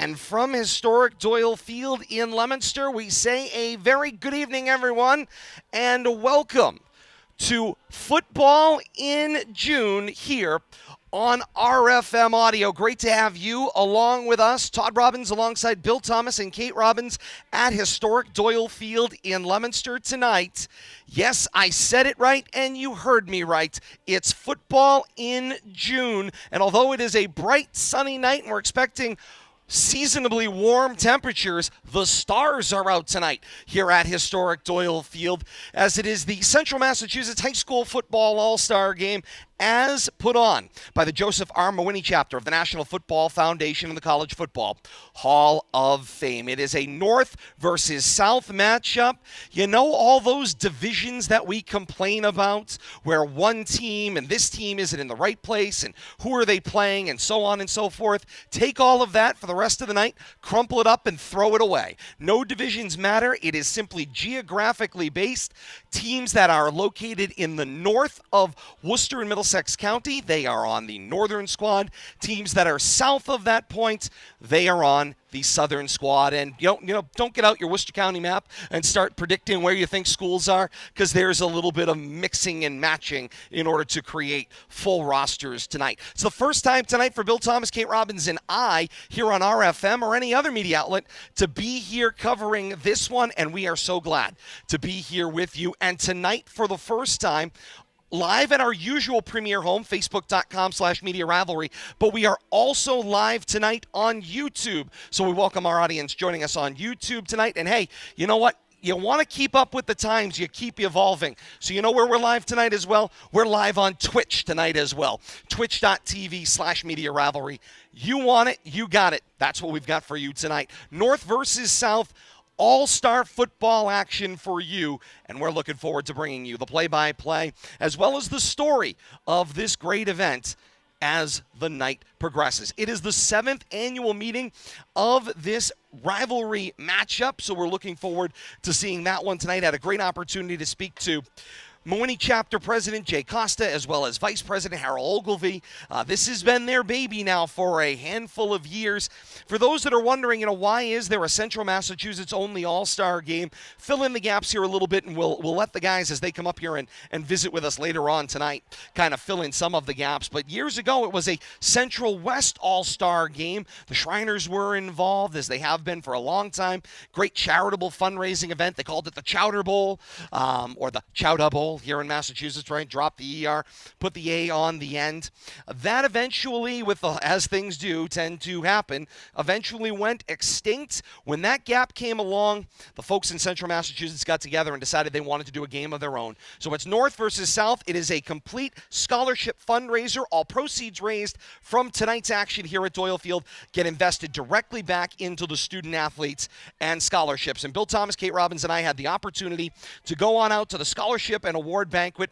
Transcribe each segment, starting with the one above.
And from historic Doyle Field in Leominster, we say a very good evening, everyone, and welcome to Football in June here on RFM Audio. Great to have you along with us. Todd Robbins alongside Bill Thomas and Kate Robbins at historic Doyle Field in Leominster tonight. Yes, I said it right, and you heard me right. It's Football in June, and although it is a bright, sunny night, and we're expecting seasonably warm temperatures, the stars are out tonight here at historic Doyle Field, as it is the Central Massachusetts High School Football All-Star Game as put on by the Joseph R. Mehwiney Chapter of the National Football Foundation and the College Football Hall of Fame. It is a North versus South matchup. You know, all those divisions that we complain about, where one team and this team isn't in the right place, and who are they playing, and so on and so forth. Take all of that for the rest of the night, crumple it up, and throw it away. No divisions matter. It is simply geographically based. Teams that are located in the north of Worcester and Middlesex County, they are on the northern squad. Teams that are south of that point, they are on the Southern squad. And don't get out your Worcester County map and start predicting where you think schools are, because there's a little bit of mixing and matching in order to create full rosters tonight. It's the first time tonight for Bill Thomas, Kate Robbins, and I here on RFM or any other media outlet to be here covering this one, and we are so glad to be here with you. And tonight, for the first time, live at our usual premier home, facebook.com/Media Rivalry, but we are also live tonight on YouTube. So we welcome our audience joining us on YouTube tonight. And hey, you know what? You want to keep up with the times. You keep evolving. So you know where we're live tonight as well? We're live on Twitch tonight as well. Twitch.tv/Media Rivalry. You want it, you got it. That's what we've got for you tonight. North versus South. All-star football action for you, and we're looking forward to bringing you the play-by-play as well as the story of this great event as the night progresses. It is the 7th annual meeting of this rivalry matchup, so we're looking forward to seeing that one tonight. Had a great opportunity to speak to Mehwiney Chapter President Jay Costa, as well as Vice President Harold Ogilvie. This has been their baby now for a handful of years. For those that are wondering, why is there a Central Massachusetts only all-star game? Fill in the gaps here a little bit, and we'll let the guys, as they come up here and visit with us later on tonight, kind of fill in some of the gaps. But years ago, it was a Central West all-star game. The Shriners were involved, as they have been for a long time. Great charitable fundraising event. They called it the Chowder Bowl, or the Chowder Bowl here in Massachusetts, right? Drop the ER, put the A on the end. That eventually, as things do tend to happen, eventually went extinct. When that gap came along, the folks in Central Massachusetts got together and decided they wanted to do a game of their own. So it's North versus South. It is a complete scholarship fundraiser. All proceeds raised from tonight's action here at Doyle Field get invested directly back into the student athletes and scholarships. And Bill Thomas, Kate Robbins, and I had the opportunity to go on out to the scholarship and award banquet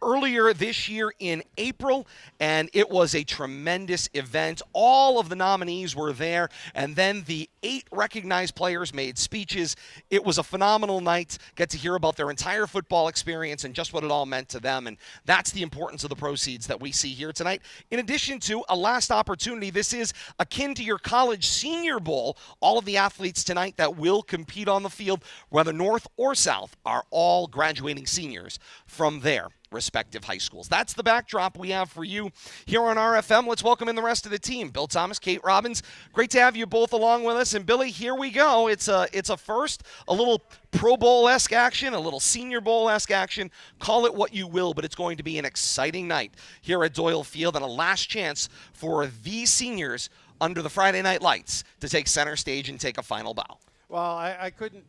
earlier this year in April, and it was a tremendous event. All of the nominees were there, and then the 8 recognized players made speeches. It was a phenomenal night. Get to hear about their entire football experience and just what it all meant to them, and that's the importance of the proceeds that we see here tonight. In addition to a last opportunity, this is akin to your college senior bowl. All of the athletes tonight that will compete on the field, whether North or South, are all graduating seniors from there respective high schools. That's the backdrop we have for you here on RFM. Let's welcome in the rest of the team. Bill Thomas, Kate Robbins, great to have you both along with us. And Billy, here we go. It's a first, a little Pro Bowl-esque action, a little Senior Bowl-esque action. Call it what you will, but it's going to be an exciting night here at Doyle Field and a last chance for these seniors under the Friday night lights to take center stage and take a final bow. Well, I couldn't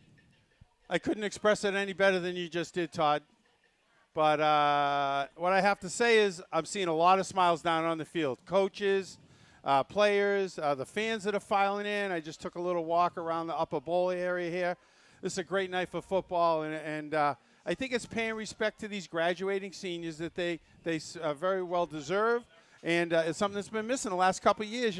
express it any better than you just did, Todd. But what I have to say is I'm seeing a lot of smiles down on the field. Coaches, players, the fans that are filing in. I just took a little walk around the upper bowl area here. This is a great night for football, and I think it's paying respect to these graduating seniors that they very well deserve. And it's something that's been missing the last couple of years.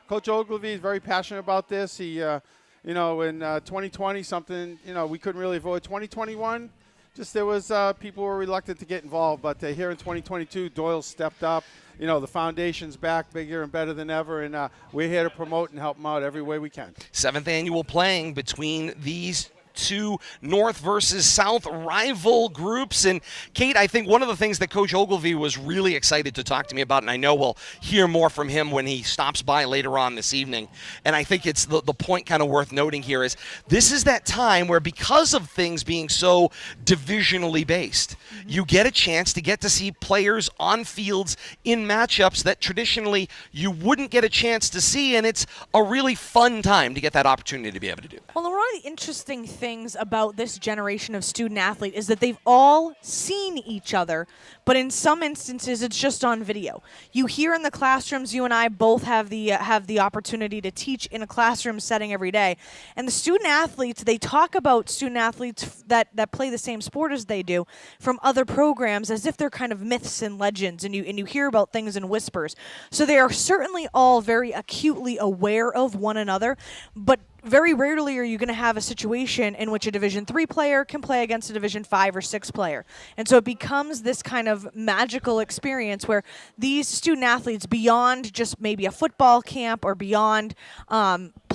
Coach Ogilvie is very passionate about this. He, in 2020, something, we couldn't really avoid. 2021, just there was people were reluctant to get involved, but here in 2022, Doyle stepped up. The foundation's back bigger and better than ever, and we're here to promote and help them out every way we can. 7th annual playing between these two North versus South rival groups. And Kate, I think one of the things that Coach Ogilvie was really excited to talk to me about, and I know we'll hear more from him when he stops by later on this evening, and I think it's the point kind of worth noting here is this is that time where, because of things being so divisionally based, you get a chance to get to see players on fields in matchups that traditionally you wouldn't get a chance to see, and it's a really fun time to get that opportunity to be able to do that. Well, one of the interesting things about this generation of student athlete is that they've all seen each other, but in some instances it's just on video. You hear in the classrooms, you and I both have the opportunity to teach in a classroom setting every day, and the student athletes, they talk about student athletes that play the same sport as they do from other programs as if they're kind of myths and legends, and you hear about things in whispers. So they are certainly all very acutely aware of one another, but very rarely are you going to have a situation in which a Division III player can play against a Division V or VI player. And so it becomes this kind of magical experience where these student athletes, beyond just maybe a football camp or beyond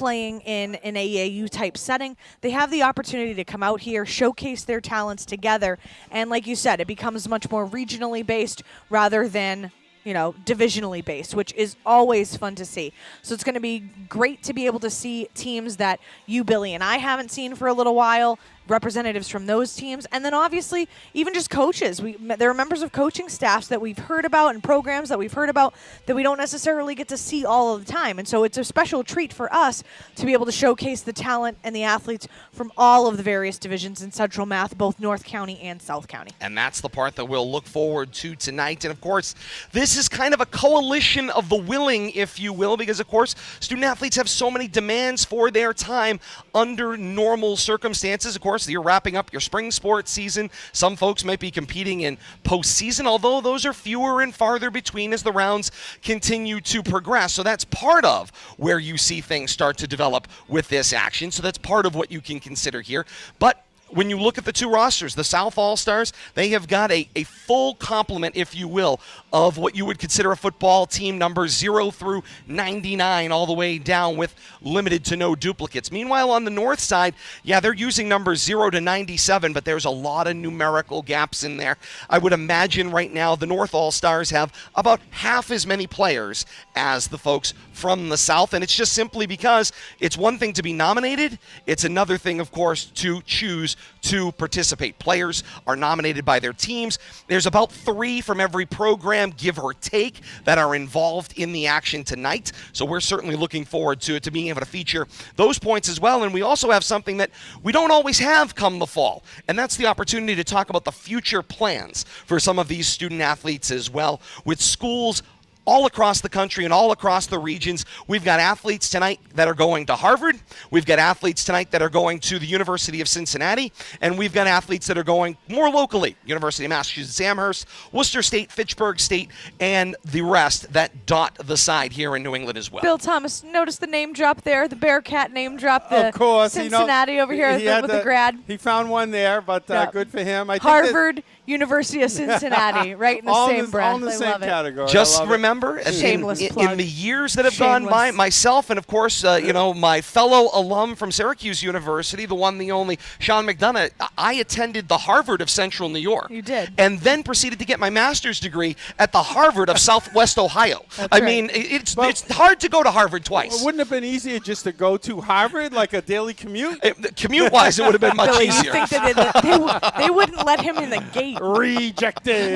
playing in an AAU type setting, they have the opportunity to come out here, showcase their talents together, and like you said, it becomes much more regionally based rather than divisionally based, which is always fun to see. So it's going to be great to be able to see teams that you, Billy, and I haven't seen for a little while, representatives from those teams, and then obviously even just coaches. There are members of coaching staffs that we've heard about and programs that we've heard about that we don't necessarily get to see all of the time. And so it's a special treat for us to be able to showcase the talent and the athletes from all of the various divisions in Central Math, both North County and South County. And that's the part that we'll look forward to tonight. And of course, this is kind of a coalition of the willing, if you will, because of course, student athletes have so many demands for their time under normal circumstances. Of course, you're wrapping up your spring sports season. Some folks might be competing in postseason, although those are fewer and farther between as the rounds continue to progress. So that's part of where you see things start to develop with this action. So that's part of what you can consider here. But when you look at the two rosters, the South All-Stars, they have got a full complement, if you will, of what you would consider a football team, numbers 0 through 99, all the way down with limited to no duplicates. Meanwhile, on the north side, they're using numbers 0 to 97, but there's a lot of numerical gaps in there. I would imagine right now the North All-Stars have about half as many players as the folks from the South, and it's just simply because it's one thing to be nominated, it's another thing, of course, to choose to participate. Players are nominated by their teams. There's about 3 from every program, give or take, that are involved in the action tonight. So we're certainly looking forward to it, to being able to feature those points as well. And we also have something that we don't always have come the fall, and that's the opportunity to talk about the future plans for some of these student athletes as well, with schools all across the country and all across the regions. We've got athletes tonight that are going to Harvard. We've got athletes tonight that are going to the University of Cincinnati. And we've got athletes that are going more locally, University of Massachusetts Amherst, Worcester State, Fitchburg State, and the rest that dot the side here in New England as well. Bill Thomas, notice the name drop there, the Bearcat name drop, the of course, Cincinnati over here with the grad. He found one there, but good for him. I think Harvard, University of Cincinnati, right in the same breath. All in the same category. Just remember, shameless in the years that have gone by, myself and, of course, my fellow alum from Syracuse University, the one, the only, Sean McDonough, I attended the Harvard of Central New York. You did. And then proceeded to get my master's degree at the Harvard of Southwest Ohio. Mean, it's hard to go to Harvard twice. Well, wouldn't it have been easier just to go to Harvard, like a daily commute? Commute-wise, it would have been much Billy, easier. You think that they wouldn't let him in the gate. Rejected.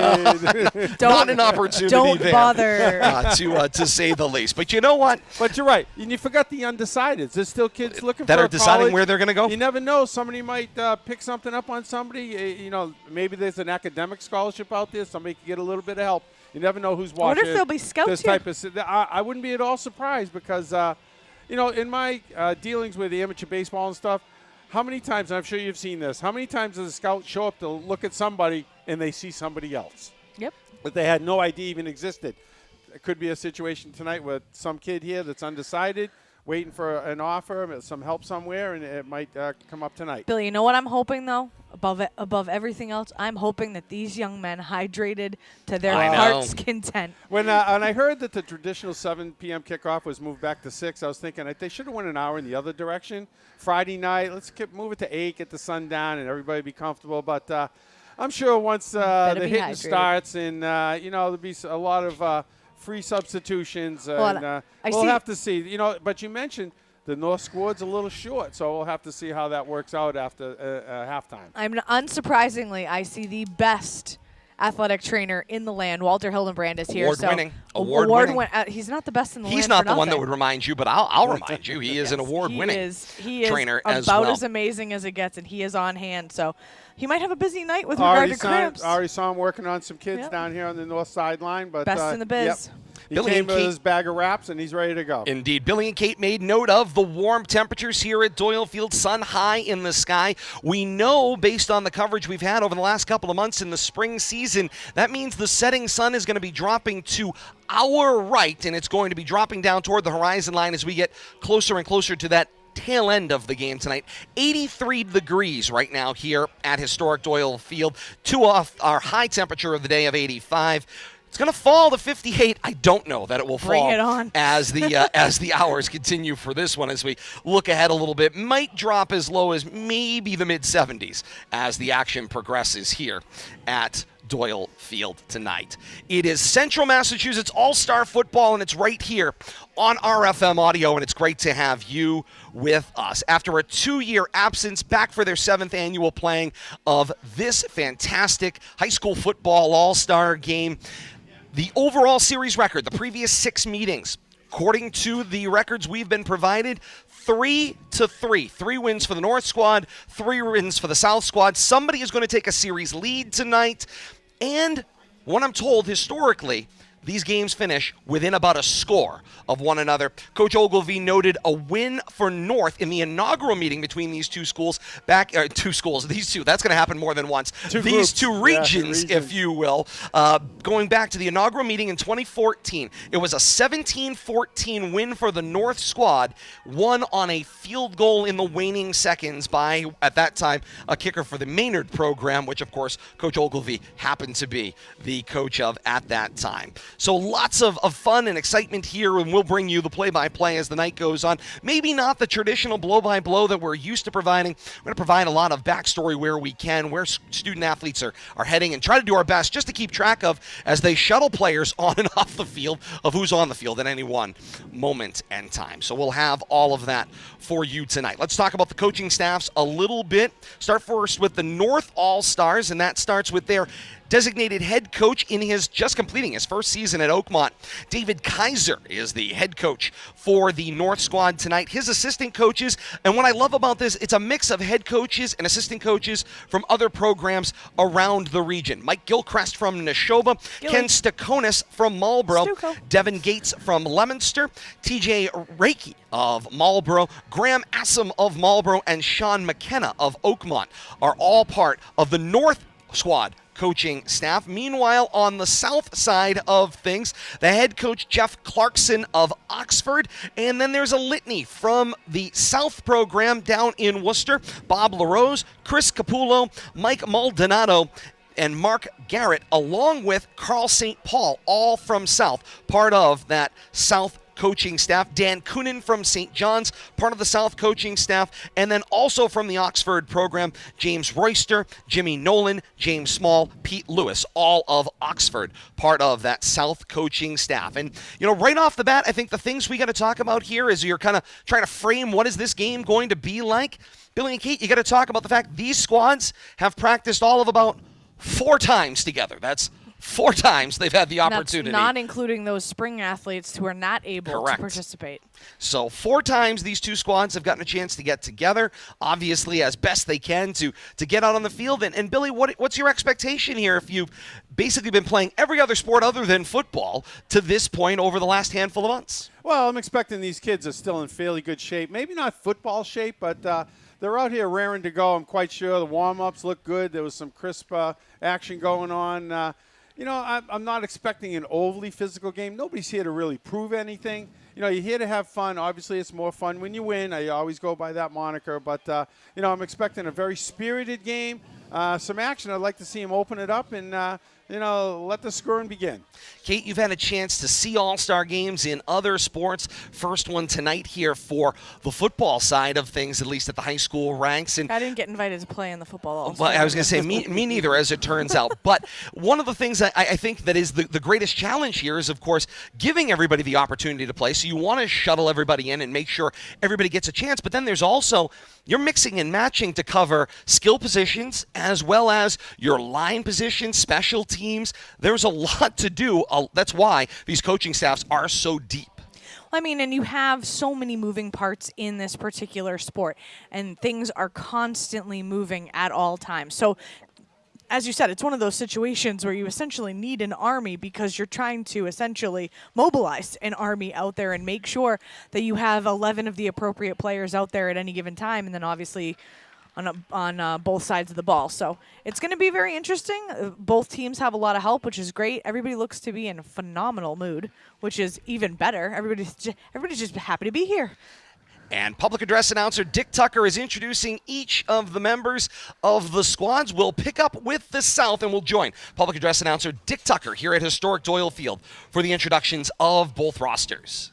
Not an opportunity don't there. Bother. To say the least. But you know what? But you're right. And you forgot the undecideds. There's still kids looking that for are deciding college. where they're going to go. You never know. Somebody might pick something up on somebody. Maybe there's an academic scholarship out there. Somebody could get a little bit of help. You never know who's watching. I wonder if there'll be scouts this type of. I wouldn't be at all surprised because, in my dealings with the amateur baseball and stuff, how many times, and I'm sure you've seen this, how many times does a scout show up to look at somebody and they see somebody else? Yep. That they had no idea even existed. It could be a situation tonight with some kid here that's undecided, waiting for an offer, some help somewhere, and it might come up tonight. Billy, you know what I'm hoping, though? Above everything else, I'm hoping that these young men hydrated to their heart's content. When I heard that the traditional 7 p.m. kickoff was moved back to 6, I was thinking they should have went an hour in the other direction. Friday night, let's move it to 8, get the sun down, and everybody be comfortable. But I'm sure once the hitting starts and, there'll be a lot of free substitutions, and we'll have to see. But you mentioned the North squad's a little short, so we'll have to see how that works out after halftime. Unsurprisingly, I see the best athletic trainer in the land. Walter Hildenbrand is here. Award-winning. He's not the best in the land. He's not the one that would remind you, but I'll remind you. He is an award-winning trainer as well. About as amazing as it gets, and he is on hand. So he might have a busy night with regard to cramps. Already saw him working on some kids down here on the north sideline. But best in the biz. Yep. He came with his bag of wraps, and he's ready to go. Indeed. Billy and Kate made note of the warm temperatures here at Doyle Field, sun high in the sky. We know, based on the coverage we've had over the last couple of months in the spring season, that means the setting sun is going to be dropping to our right, and it's going to be dropping down toward the horizon line as we get closer and closer to that tail end of the game tonight. 83 degrees right now here at historic Doyle Field, to off our high temperature of the day of 85. It's going to fall to 58. I don't know that it will Bring fall it on. as the hours continue for this one as we look ahead a little bit. Might drop as low as maybe the mid-70s as the action progresses here at Doyle Field tonight. It is Central Massachusetts All-Star Football, and it's right here on RFM Audio, and it's great to have you with us. After a 2-year absence, back for their 7th annual playing of this fantastic high school football all-star game. The overall series record, the previous 6 meetings, according to the records we've been provided, 3-3. 3 wins for the North squad, 3 wins for the South squad. Somebody is going to take a series lead tonight. And what I'm told, historically, these games finish within about a score of one another. Coach Ogilvie noted a win for North in the inaugural meeting between these two schools these two, that's going to happen more than once. These two regions, if you will. Going back to the inaugural meeting in 2014, it was a 17-14 win for the North squad, won on a field goal in the waning seconds by, at that time, a kicker for the Maynard program, which, of course, Coach Ogilvie happened to be the coach of at that time. So lots of fun and excitement here, and we'll bring you the play-by-play as the night goes on. Maybe not the traditional blow-by-blow that we're used to providing. We're going to provide a lot of backstory where we can, where student-athletes are heading, and try to do our best just to keep track of as they shuttle players on and off the field of who's on the field at any one moment and time. So we'll have all of that for you tonight. Let's talk about the coaching staffs a little bit. Start first with the North All-Stars, and that starts with their designated head coach in his just completing his first season at Oakmont. David Kaiser is the head coach for the North squad tonight. His assistant coaches, and what I love about this, it's a mix of head coaches and assistant coaches from other programs around the region. Mike Gilchrist from Neshoba, Ken Stakonis from Marlborough, Devin Gates from Leominster, TJ Reiki of Marlborough, Graham Assam of Marlborough, and Sean McKenna of Oakmont are all part of the North squad coaching staff. Meanwhile, on the south side of things, the head coach Jeff Clarkson of Oxford, and then there's a litany from the South program down in Worcester, Bob LaRose, Chris Capullo, Mike Maldonado, and Mark Garrett, along with Carl St. Paul, all from South, part of that South coaching staff. Dan Coonan from St. John's, part of the South coaching staff, and then also from the Oxford program, James Royster, Jimmy Nolan, James Small, Pete Lewis, all of Oxford, part of that South coaching staff. And, you know, right off the bat, I think the things we got to talk about here is you're kind of trying to frame what is this game going to be like. Billy and Kate, you got to talk about the fact these squads have practiced all of about 4 times together. That's 4 times they've had the opportunity. That's not including those spring athletes who are not able to participate. So 4 times these two squads have gotten a chance to get together, obviously as best they can to get out on the field. And Billy, what's your expectation here if you've basically been playing every other sport other than football to this point over the last handful of months? Well, I'm expecting these kids are still in fairly good shape. Maybe not football shape, but they're out here raring to go. I'm quite sure the warm-ups look good. There was some crisp action going on. You know, I'm not expecting an overly physical game. Nobody's here to really prove anything. You know, you're here to have fun. Obviously, it's more fun when you win. I always go by that moniker. But, you know, I'm expecting a very spirited game, some action. I'd like to see him open it up and, you know, let the scoring begin. Kate, you've had a chance to see all-star games in other sports. First one tonight here for the football side of things, at least at the high school ranks. And I didn't get invited to play in the football all-star. Well, I was going to say, me neither, as it turns out. But one of the things that I think that is the greatest challenge here is, of course, giving everybody the opportunity to play. So you want to shuttle everybody in and make sure everybody gets a chance. But then there's also, you're mixing and matching to cover skill positions as well as your line positions, special teams. There's a lot to do. That's why these coaching staffs are so deep. I mean, and you have so many moving parts in this particular sport, and things are constantly moving at all times. So, as you said, it's one of those situations where you essentially need an army because you're trying to essentially mobilize an army out there and make sure that you have 11 of the appropriate players out there at any given time, and then obviously on both sides of the ball. So it's going to be very interesting. Both teams have a lot of help, which is great. Everybody looks to be in a phenomenal mood, which is even better. Everybody's just happy to be here. And public address announcer Dick Tucker is introducing each of the members of the squads. We'll pick up with the South and we'll join public address announcer Dick Tucker here at historic Doyle Field for the introductions of both rosters.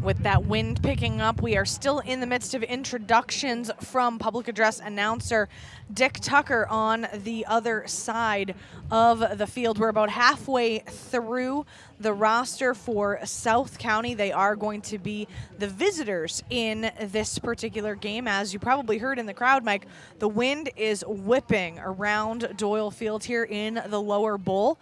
With that wind picking up, we are still in the midst of introductions from public address announcer Dick Tucker on the other side of the field. We're about halfway through the roster for South County. They are going to be the visitors in this particular game. As you probably heard in the crowd, Mike, the wind is whipping around Doyle Field here in the lower bowl.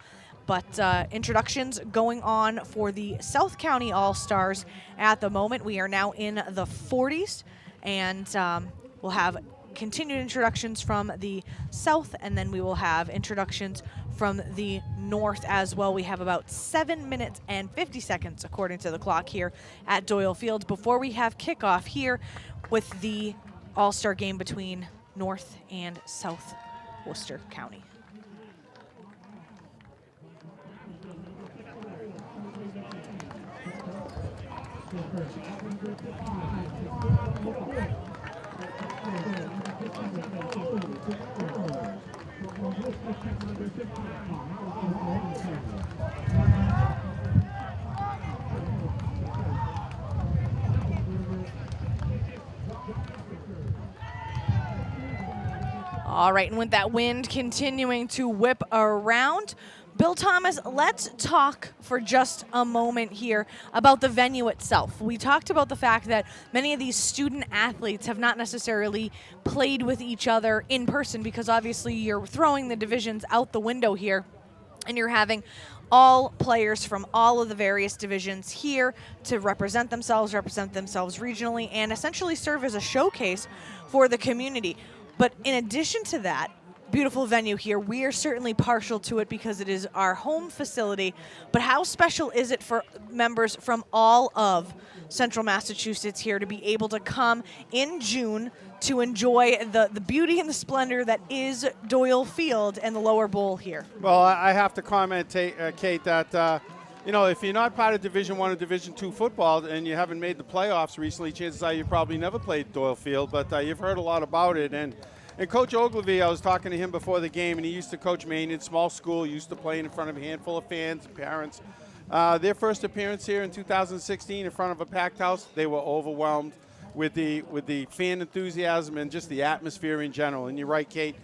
But introductions going on for the South County All-Stars at the moment. We are now in the 40s, and we'll have continued introductions from the South, and then we will have introductions from the North as well. We have about 7 minutes and 50 seconds, according to the clock here at Doyle Field, before we have kickoff here with the All-Star game between North and South Worcester County. All right, and with that wind continuing to whip around, Bill Thomas, let's talk for just a moment here about the venue itself. We talked about the fact that many of these student athletes have not necessarily played with each other in person because obviously you're throwing the divisions out the window here and you're having all players from all of the various divisions here to represent themselves regionally, and essentially serve as a showcase for the community. But in addition to that, beautiful venue here. We are certainly partial to it because it is our home facility, but how special is it for members from all of Central Massachusetts here to be able to come in June to enjoy the beauty and the splendor that is Doyle Field and the lower bowl here? Well, I have to comment, Kate, that you know, if you're not part of Division I or Division II football and you haven't made the playoffs recently, chances are you probably never played Doyle Field, but you've heard a lot about it. And Coach Ogilvie, I was talking to him before the game, and he used to coach Maine in small school, used to play in front of a handful of fans and parents. Their first appearance here in 2016 in front of a packed house, they were overwhelmed with the fan enthusiasm and just the atmosphere in general. And you're right, Kate,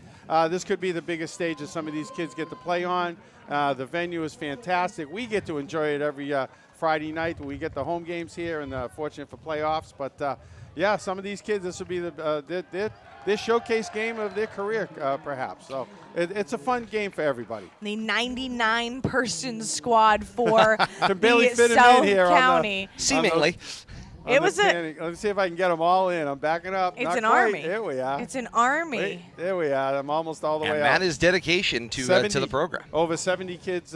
this could be the biggest stage that some of these kids get to play on. The venue is fantastic. We get to enjoy it every Friday night. We get the home games here and fortunate for playoffs. But, yeah, some of these kids, this will be they're their showcase game of their career, perhaps. So it's a fun game for everybody. The 99-person squad for Can barely the fit 'em South in here County. Seemingly. It was Let me see if I can get them all in. I'm backing up. It's Not an quite. army. There we are. It's an army. Wait, there we are. I'm almost all the way And out. that is dedication to the program. Over 70 kids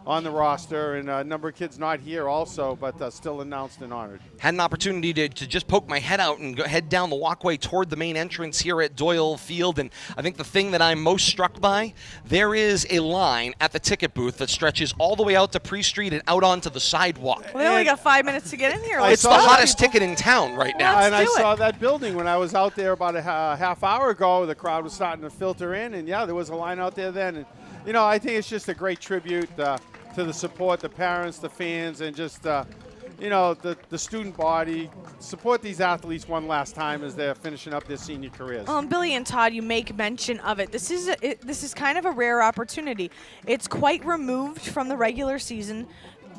on the roster, and a number of kids not here also, but still announced and honored. Had an opportunity to just poke my head out and head down the walkway toward the main entrance here at Doyle Field, and I think the thing that I'm most struck by, there is a line at the ticket booth that stretches all the way out to Pre-Street and out onto the sidewalk. Well, they only got 5 minutes to get in here. It's the saw that. hottest ticket in town right now. Let's And I do it. saw that building when I was out there about a half hour ago. The crowd was starting to filter in, and yeah, there was a line out there then. And I think it's just a great tribute to the support, the parents, the fans, and just the student body. Support these athletes one last time as they're finishing up their senior careers. Billy and Todd, you make mention of it. This is kind of a rare opportunity. It's quite removed from the regular season.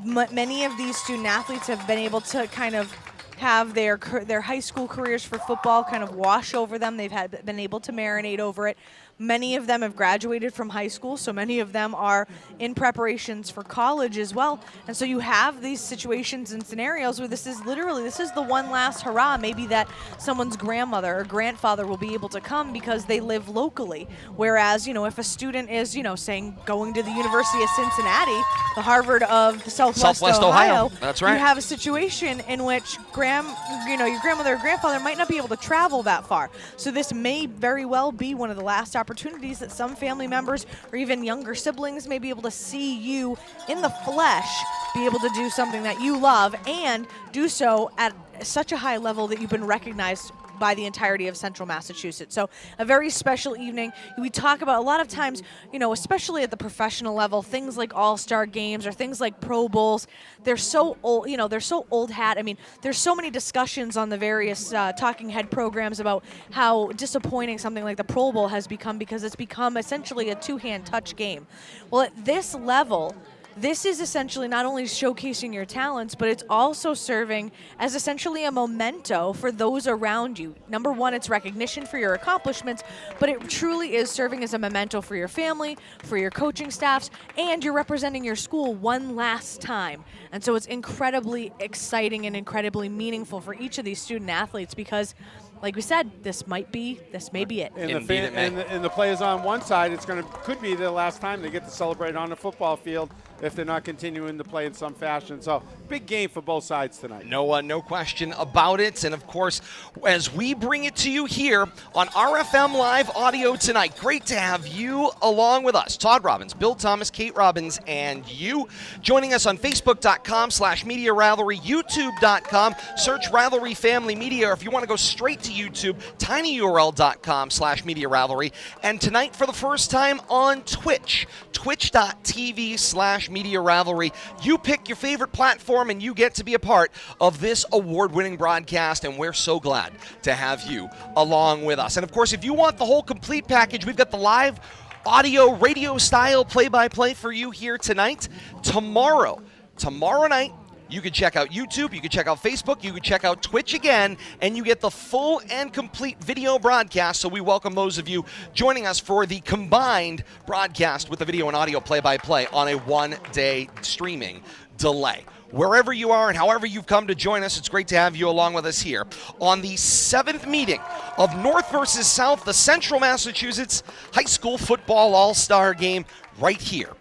Many of these student athletes have been able to kind of have their high school careers for football kind of wash over them. They've been able to marinate over it. Many of them have graduated from high school, so many of them are in preparations for college as well. And so you have these situations and scenarios where this is the one last hurrah. Maybe that someone's grandmother or grandfather will be able to come because they live locally. Whereas, if a student is, saying going to the University of Cincinnati, the Harvard of the Southwest Ohio, that's right. You have a situation in which your grandmother or grandfather might not be able to travel that far. So this may very well be one of the last opportunities that some family members or even younger siblings may be able to see you in the flesh, be able to do something that you love and do so at such a high level that you've been recognized by the entirety of Central Massachusetts. So a very special evening. We talk about a lot of times, especially at the professional level, things like all-star games or things like Pro Bowls, they're so old, they're so old hat. I mean, there's so many discussions on the various talking head programs about how disappointing something like the Pro Bowl has become because it's become essentially a two-hand touch game. Well, at this level, this is essentially not only showcasing your talents, but it's also serving as essentially a memento for those around you. Number one, it's recognition for your accomplishments, but it truly is serving as a memento for your family, for your coaching staffs, and you're representing your school one last time. And so it's incredibly exciting and incredibly meaningful for each of these student athletes because, like we said, this may be it. And Indeed it may. and the players on one side, could be the last time they get to celebrate on the football field if they're not continuing to play in some fashion. So big game for both sides tonight. No question about it. And of course, as we bring it to you here on RFM Live Audio tonight, great to have you along with us. Todd Robbins, Bill Thomas, Kate Robbins, and you joining us on Facebook.com/Media Rivalry, YouTube.com, search Rivalry Family Media, or if you want to go straight to YouTube, tinyurl.com/Media Rivalry. And tonight, for the first time on Twitch, twitch.tv/Media Rivalry. You pick your favorite platform and you get to be a part of this award-winning broadcast, and we're so glad to have you along with us. And of course, if you want the whole complete package, we've got the live audio, radio style play-by-play for you here tonight. Tomorrow night, you can check out YouTube, you can check out Facebook, you can check out Twitch again, and you get the full and complete video broadcast. So we welcome those of you joining us for the combined broadcast with the video and audio play-by-play on a one-day streaming delay. Wherever you are and however you've come to join us, it's great to have you along with us here on the 7th meeting of North versus South, the Central Massachusetts High School Football All-Star Game, right here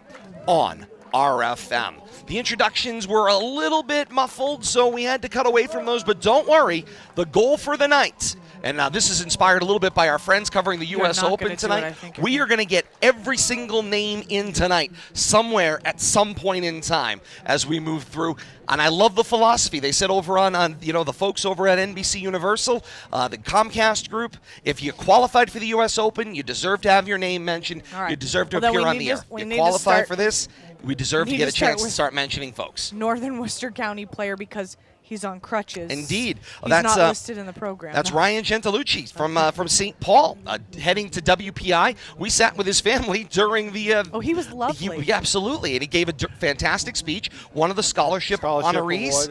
on RFM. The introductions were a little bit muffled, so we had to cut away from those, but don't worry, the goal for the night, and this is inspired a little bit by our friends covering the U.S. Open tonight. We are going to get every single name in tonight somewhere at some point in time as we move through. And I love the philosophy. They said over on the folks over at NBC Universal, the Comcast group, if you qualified for the U.S. Open, you deserve to have your name mentioned. Right. You deserve to Well, appear on the air. You qualify for this, we deserve to get a chance to start mentioning folks. Northern Worcester County player because he's on crutches. Indeed. He's not listed in the program. That's Ryan Gentilucci from St. Paul, heading to WPI. We sat with his family during the... he was lovely. Absolutely. And he gave a fantastic speech, one of the scholarship honorees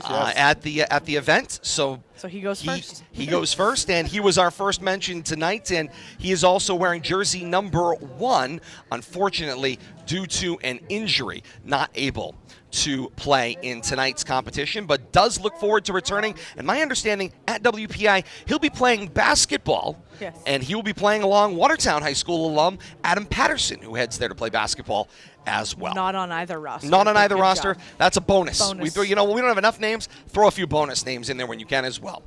yes. at the event. So So he goes first. He goes first, and he was our first mention tonight, and he is also wearing jersey number 1, unfortunately, due to an injury, not able to play in tonight's competition, but does look forward to returning. And my understanding at WPI, he'll be playing basketball, yes, and he will be playing along Watertown High School alum Adam Patterson, who heads there to play basketball as well. Not on either roster. Not on either Good roster. job. That's a bonus. Bonus. We don't have enough names. Throw a few bonus names in there when you can as well.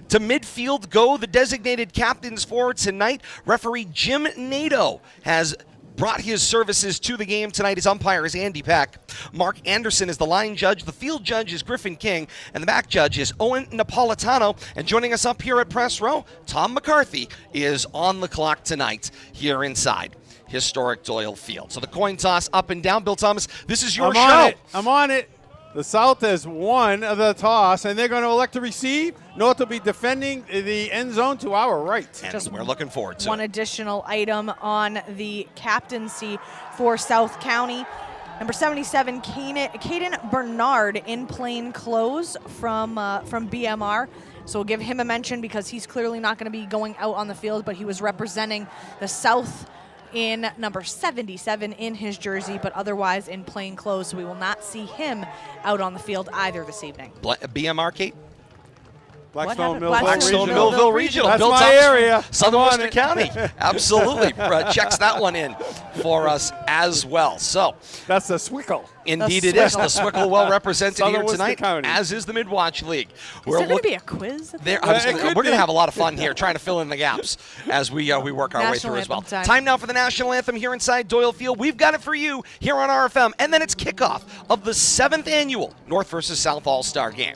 To midfield go the designated captains for tonight. Referee Jim Nadeau has brought his services to the game tonight. His umpire is Andy Peck. Mark Anderson is the line judge. The field judge is Griffin King. And the back judge is Owen Napolitano. And joining us up here at Press Row, Tom McCarthy is on the clock tonight here inside historic Doyle Field. So the coin toss up and down. Bill Thomas, this is your show. I'm on it. The South has won the toss, and they're going to elect to receive. North will be defending the end zone to our right. And we're looking forward to one it. additional item on the captaincy for South County. Number 77, Caden Bernard in plain clothes from BMR. So we'll give him a mention because he's clearly not going to be going out on the field, but he was representing the South in number 77 in his jersey, but otherwise in plain clothes. So we will not see him out on the field either this evening. BMR, Kate? Blackstone Millville Regional. That's Bill my Thomas, area. Southern Worcester County. Absolutely. Checks that one in for us as well. So that's the Swickle. Indeed it is. The Swickle well represented Southern here Worcester tonight, County. as is the Midwatch League. Is there going to be a quiz? We're going to have a lot of fun here trying to fill in the gaps as we work our way through as well. Time now for the National Anthem here inside Doyle Field. We've got it for you here on RFM. And then it's kickoff of the 7th annual North versus South All-Star game.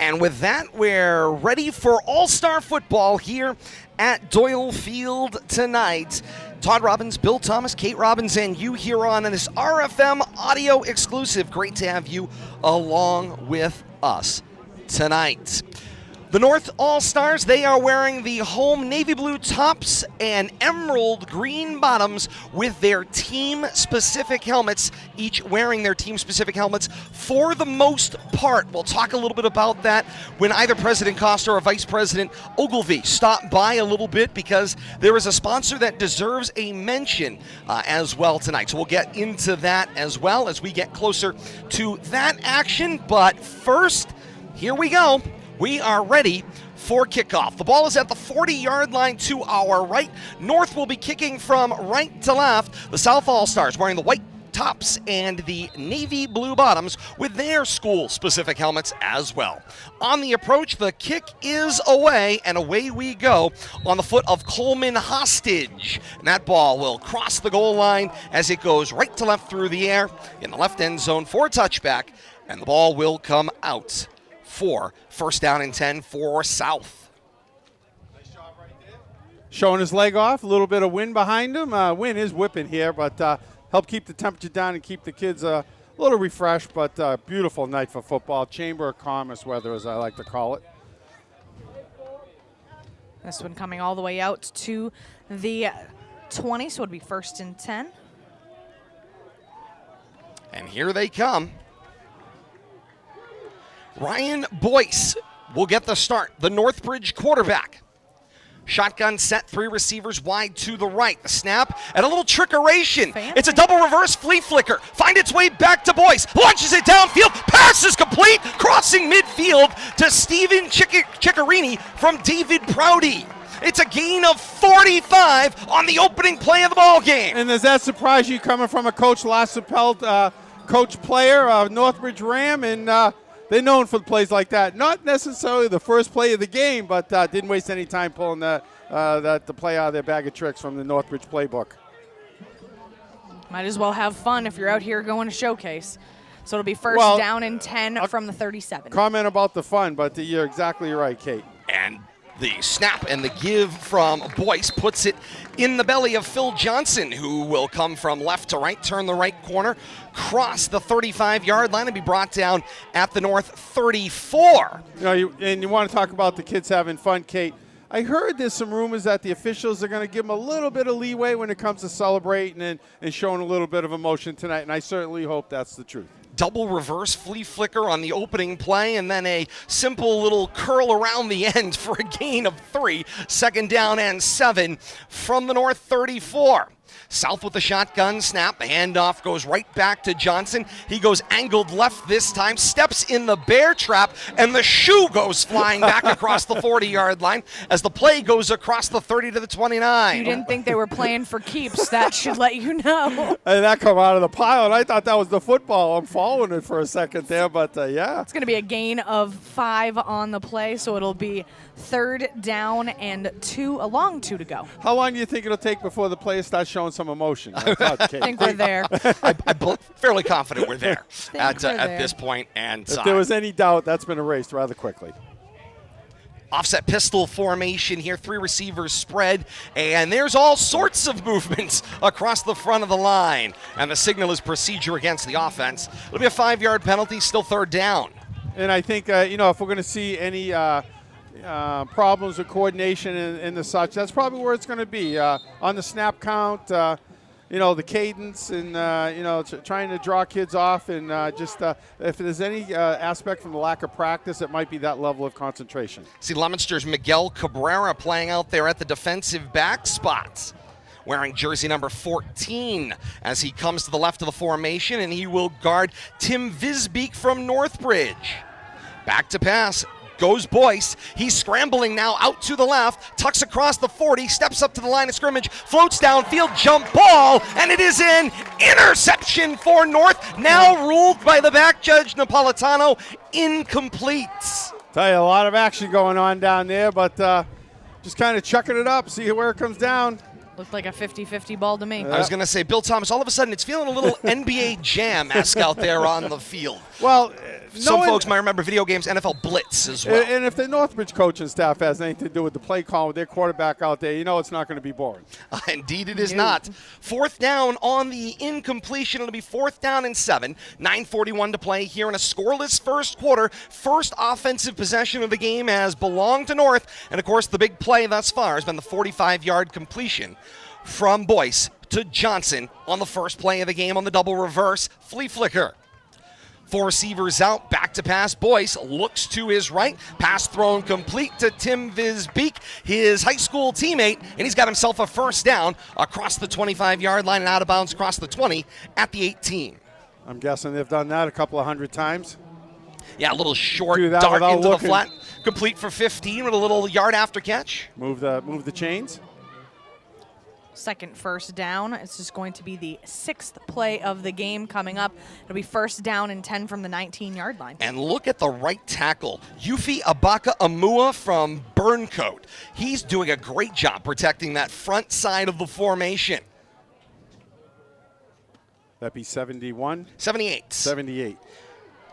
And with that, we're ready for All-Star football here at Doyle Field tonight. Todd Robbins, Bill Thomas, Kate Robbins, and you here on this RFM audio exclusive. Great to have you along with us tonight. The North All-Stars, they are wearing the home navy blue tops and emerald green bottoms with their team-specific helmets, each wearing their team-specific helmets for the most part. We'll talk a little bit about that when either President Costa or Vice President Ogilvie stop by a little bit, because there is a sponsor that deserves a mention as well tonight. So we'll get into that as well as we get closer to that action. But first, here we go. We are ready for kickoff. The ball is at the 40-yard line to our right. North will be kicking from right to left. The South All-Stars wearing the white tops and the navy blue bottoms with their school-specific helmets as well. On the approach, the kick is away, and away we go on the foot of Coleman Hostage. And that ball will cross the goal line as it goes right to left through the air in the left end zone for a touchback, and the ball will come out for first down and 10 for South. Nice job right there. Showing his leg off, a little bit of wind behind him. Wind is whipping here, but help keep the temperature down and keep the kids a little refreshed, but beautiful night for football. Chamber of Commerce weather, as I like to call it. This one coming all the way out to the 20, so it would be first and 10. And here they come. Ryan Boyce will get the start, the Northbridge quarterback. Shotgun set, 3 receivers wide to the right. The snap and a little trickeration. Fancy. It's a double reverse flea flicker. Find its way back to Boyce. Launches it downfield. Pass is complete. Crossing midfield to Steven Ciccarini from David Prouty. It's a gain of 45 on the opening play of the ball game. And does that surprise you coming from a Coach LaSappelle coach player, Northbridge Ram, and they're known for plays like that. Not necessarily the first play of the game, but didn't waste any time pulling the play out of their bag of tricks from the Northbridge playbook. Might as well have fun if you're out here going to showcase. So it'll be first down and 10 from the 37. Comment about the fun, but you're exactly right, Kate. And the snap and the give from Boyce puts it in the belly of Phil Johnson, who will come from left to right, turn the right corner, cross the 35-yard line, and be brought down at the North 34. You want to talk about the kids having fun, Kate. I heard there's some rumors that the officials are going to give them a little bit of leeway when it comes to celebrating and showing a little bit of emotion tonight, and I certainly hope that's the truth. Double reverse flea flicker on the opening play, and then a simple little curl around the end for a gain of 3. Second down and 7 from the North 34. South with the shotgun snap. The handoff goes right back to Johnson. He goes angled left this time, steps in the bear trap, and the shoe goes flying back across the 40-yard line as the play goes across the 30 to the 29. You didn't think they were playing for keeps. That should let you know. And that come out of the pile, and I thought that was the football. I'm following it for a second there, but yeah. It's going to be a gain of 5 on the play, so it'll be third down and 2, a long 2 to go. How long do you think it'll take before the players start showing some emotion? I think we're there. I'm fairly confident we're there at this point. And if there was any doubt, that's been erased rather quickly. Offset pistol formation here, 3 receivers spread, and there's all sorts of movements across the front of the line. And the signal is procedure against the offense. It'll be a 5-yard penalty, still third down. And I think, if we're going to see any problems with coordination and the such, that's probably where it's going to be. On the snap count, the cadence and, trying to draw kids off and if there's any aspect from the lack of practice, it might be that level of concentration. See Leominster's Miguel Cabrera playing out there at the defensive back spots, wearing jersey number 14 as he comes to the left of the formation, and he will guard Tim Visbeek from Northbridge. Back to pass. Goes Boyce. He's scrambling now out to the left, tucks across the 40, steps up to the line of scrimmage, floats downfield, jump ball, and it is an interception for North, now ruled by the back judge Napolitano, incomplete. Tell you, a lot of action going on down there, but just kind of chucking it up, see where it comes down. Looked like a 50-50 ball to me. I was going to say, Bill Thomas, all of a sudden it's feeling a little NBA Jam-esque out there on the field. Well, some folks might remember video games, NFL Blitz as well. And if the Northbridge coaching staff has anything to do with the play call with their quarterback out there, it's not going to be boring. Indeed it is not. Fourth down on the incompletion. It'll be 4th down and 7. 9:41 to play here in a scoreless first quarter. First offensive possession of the game has belonged to North. And, of course, the big play thus far has been the 45-yard completion from Boyce to Johnson on the first play of the game on the double reverse flea flicker. 4 receivers out, back to pass. Boyce looks to his right. Pass thrown complete to Tim Visbeek, his high school teammate, and he's got himself a first down across the 25-yard line and out of bounds across the 20 at the 18. I'm guessing they've done that a couple of hundred times. Yeah, a little short dart into the flat. Complete for 15 with a little yard after catch. Move the chains. Second first down. It's just going to be the 6th play of the game coming up. It'll be first down and 10 from the 19-yard line. And look at the right tackle, Yufi Abaka Amua from Burncoat. He's doing a great job protecting that front side of the formation. That'd be 71? 78. 78.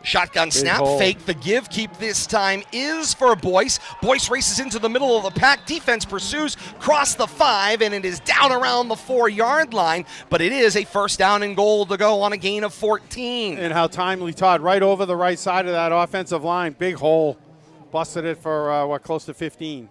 Shotgun snap, fake the give, keep this time is for Boyce. Boyce races into the middle of the pack, defense pursues, cross the 5, and it is down around the 4-yard line, but it is a first down and goal to go on a gain of 14. And how timely, Todd, right over the right side of that offensive line, big hole, busted it for, close to 15.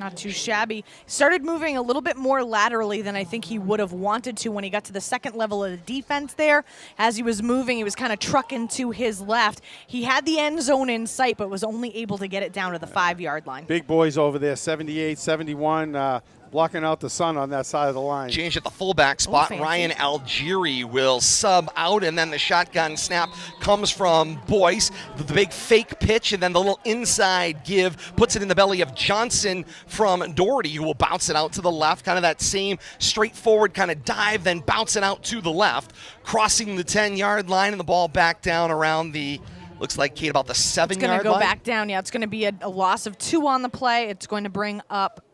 Not too shabby. Started moving a little bit more laterally than I think he would have wanted to when he got to the second level of the defense there. As he was moving, he was kind of trucking to his left. He had the end zone in sight, but was only able to get it down to the 5-yard line. Big boys over there, 78, 71, blocking out the sun on that side of the line. Change at the fullback spot. Fancy. Ryan Algieri will sub out, and then the shotgun snap comes from Boyce. The big fake pitch, and then the little inside give puts it in the belly of Johnson from Doherty, who will bounce it out to the left. Kind of that same straightforward kind of dive, then bounce it out to the left, crossing the 10-yard line, and the ball back down around the, looks like, Kate, about the 7-yard line. It's going to go back down. Yeah, it's going to be a loss of 2 on the play. It's going to bring up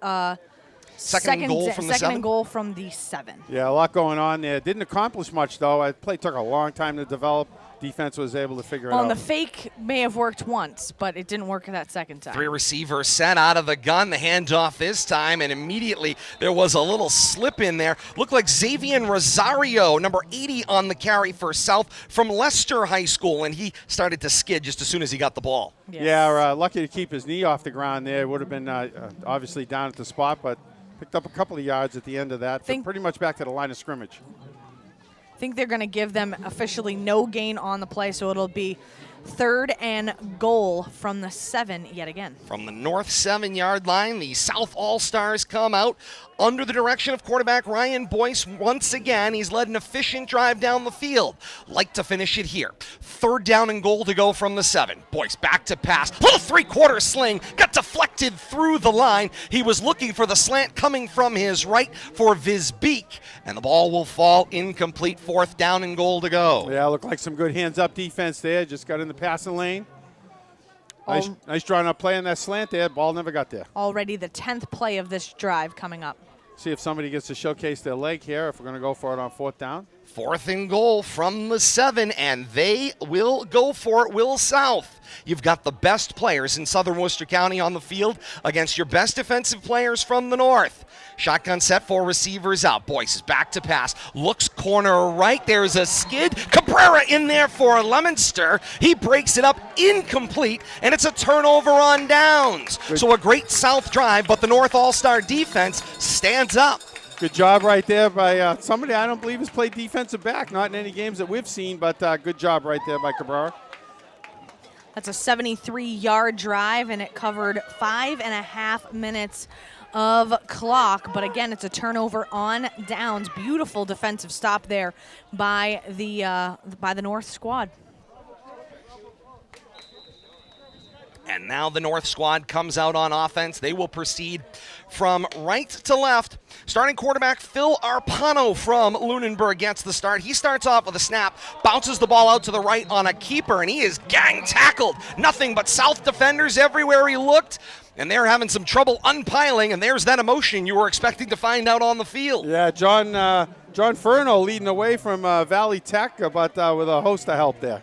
Second and goal from the 7? Second and goal from the 7. Yeah, a lot going on there. Didn't accomplish much, though. The play took a long time to develop. Defense was able to figure it out. Well, and the fake may have worked once, but it didn't work that second time. 3 receivers set out of the gun. The handoff this time, and immediately there was a little slip in there. Looked like Xavier Rosario, number 80 on the carry for South from Leicester High School, and he started to skid just as soon as he got the ball. Yes. Yeah, lucky to keep his knee off the ground there. Would have been obviously down at the spot, but picked up a couple of yards at the end of that. Pretty much back to the line of scrimmage. I think they're going to give them officially no gain on the play, so it'll be 3rd and goal from the 7 yet again. From the north 7-yard line, the South All-Stars come out under the direction of quarterback Ryan Boyce. Once again, he's led an efficient drive down the field. Like to finish it here. 3rd down and goal to go from the 7. Boyce back to pass. Little 3-quarter sling. Got deflected through the line. He was looking for the slant coming from his right for Visbeek. And the ball will fall incomplete. 4th down and goal to go. Yeah, looked like some good hands-up defense there. Just got in the passing lane. Nice drawn-up play on that slant there. Ball never got there. Already the 10th play of this drive coming up. See if somebody gets to showcase their leg here, if we're going to go for it on 4th down. 4th and goal from the 7, and they will go for it. Will South. You've got the best players in Southern Worcester County on the field against your best defensive players from the north. Shotgun set, 4 receivers out. Boyce is back to pass. Looks corner right. There's a skid. Cabrera in there for Leominster. He breaks it up incomplete, and it's a turnover on downs. So a great South drive, but the North All-Star defense stands up. Good job right there by somebody I don't believe has played defensive back. Not in any games that we've seen, but good job right there by Cabrera. That's a 73-yard drive, and it covered 5.5 minutes of clock. But again, it's a turnover on downs. Beautiful defensive stop there by the North squad. And now the North squad comes out on offense. They will proceed from right to left. Starting quarterback Phil Arpano from Lunenburg gets the start. He starts off with a snap, bounces the ball out to the right on a keeper, and he is gang tackled. Nothing but South defenders everywhere he looked, and they're having some trouble unpiling, and there's that emotion you were expecting to find out on the field. Yeah, John Furno leading away from Valley Tech, but with a host of help there.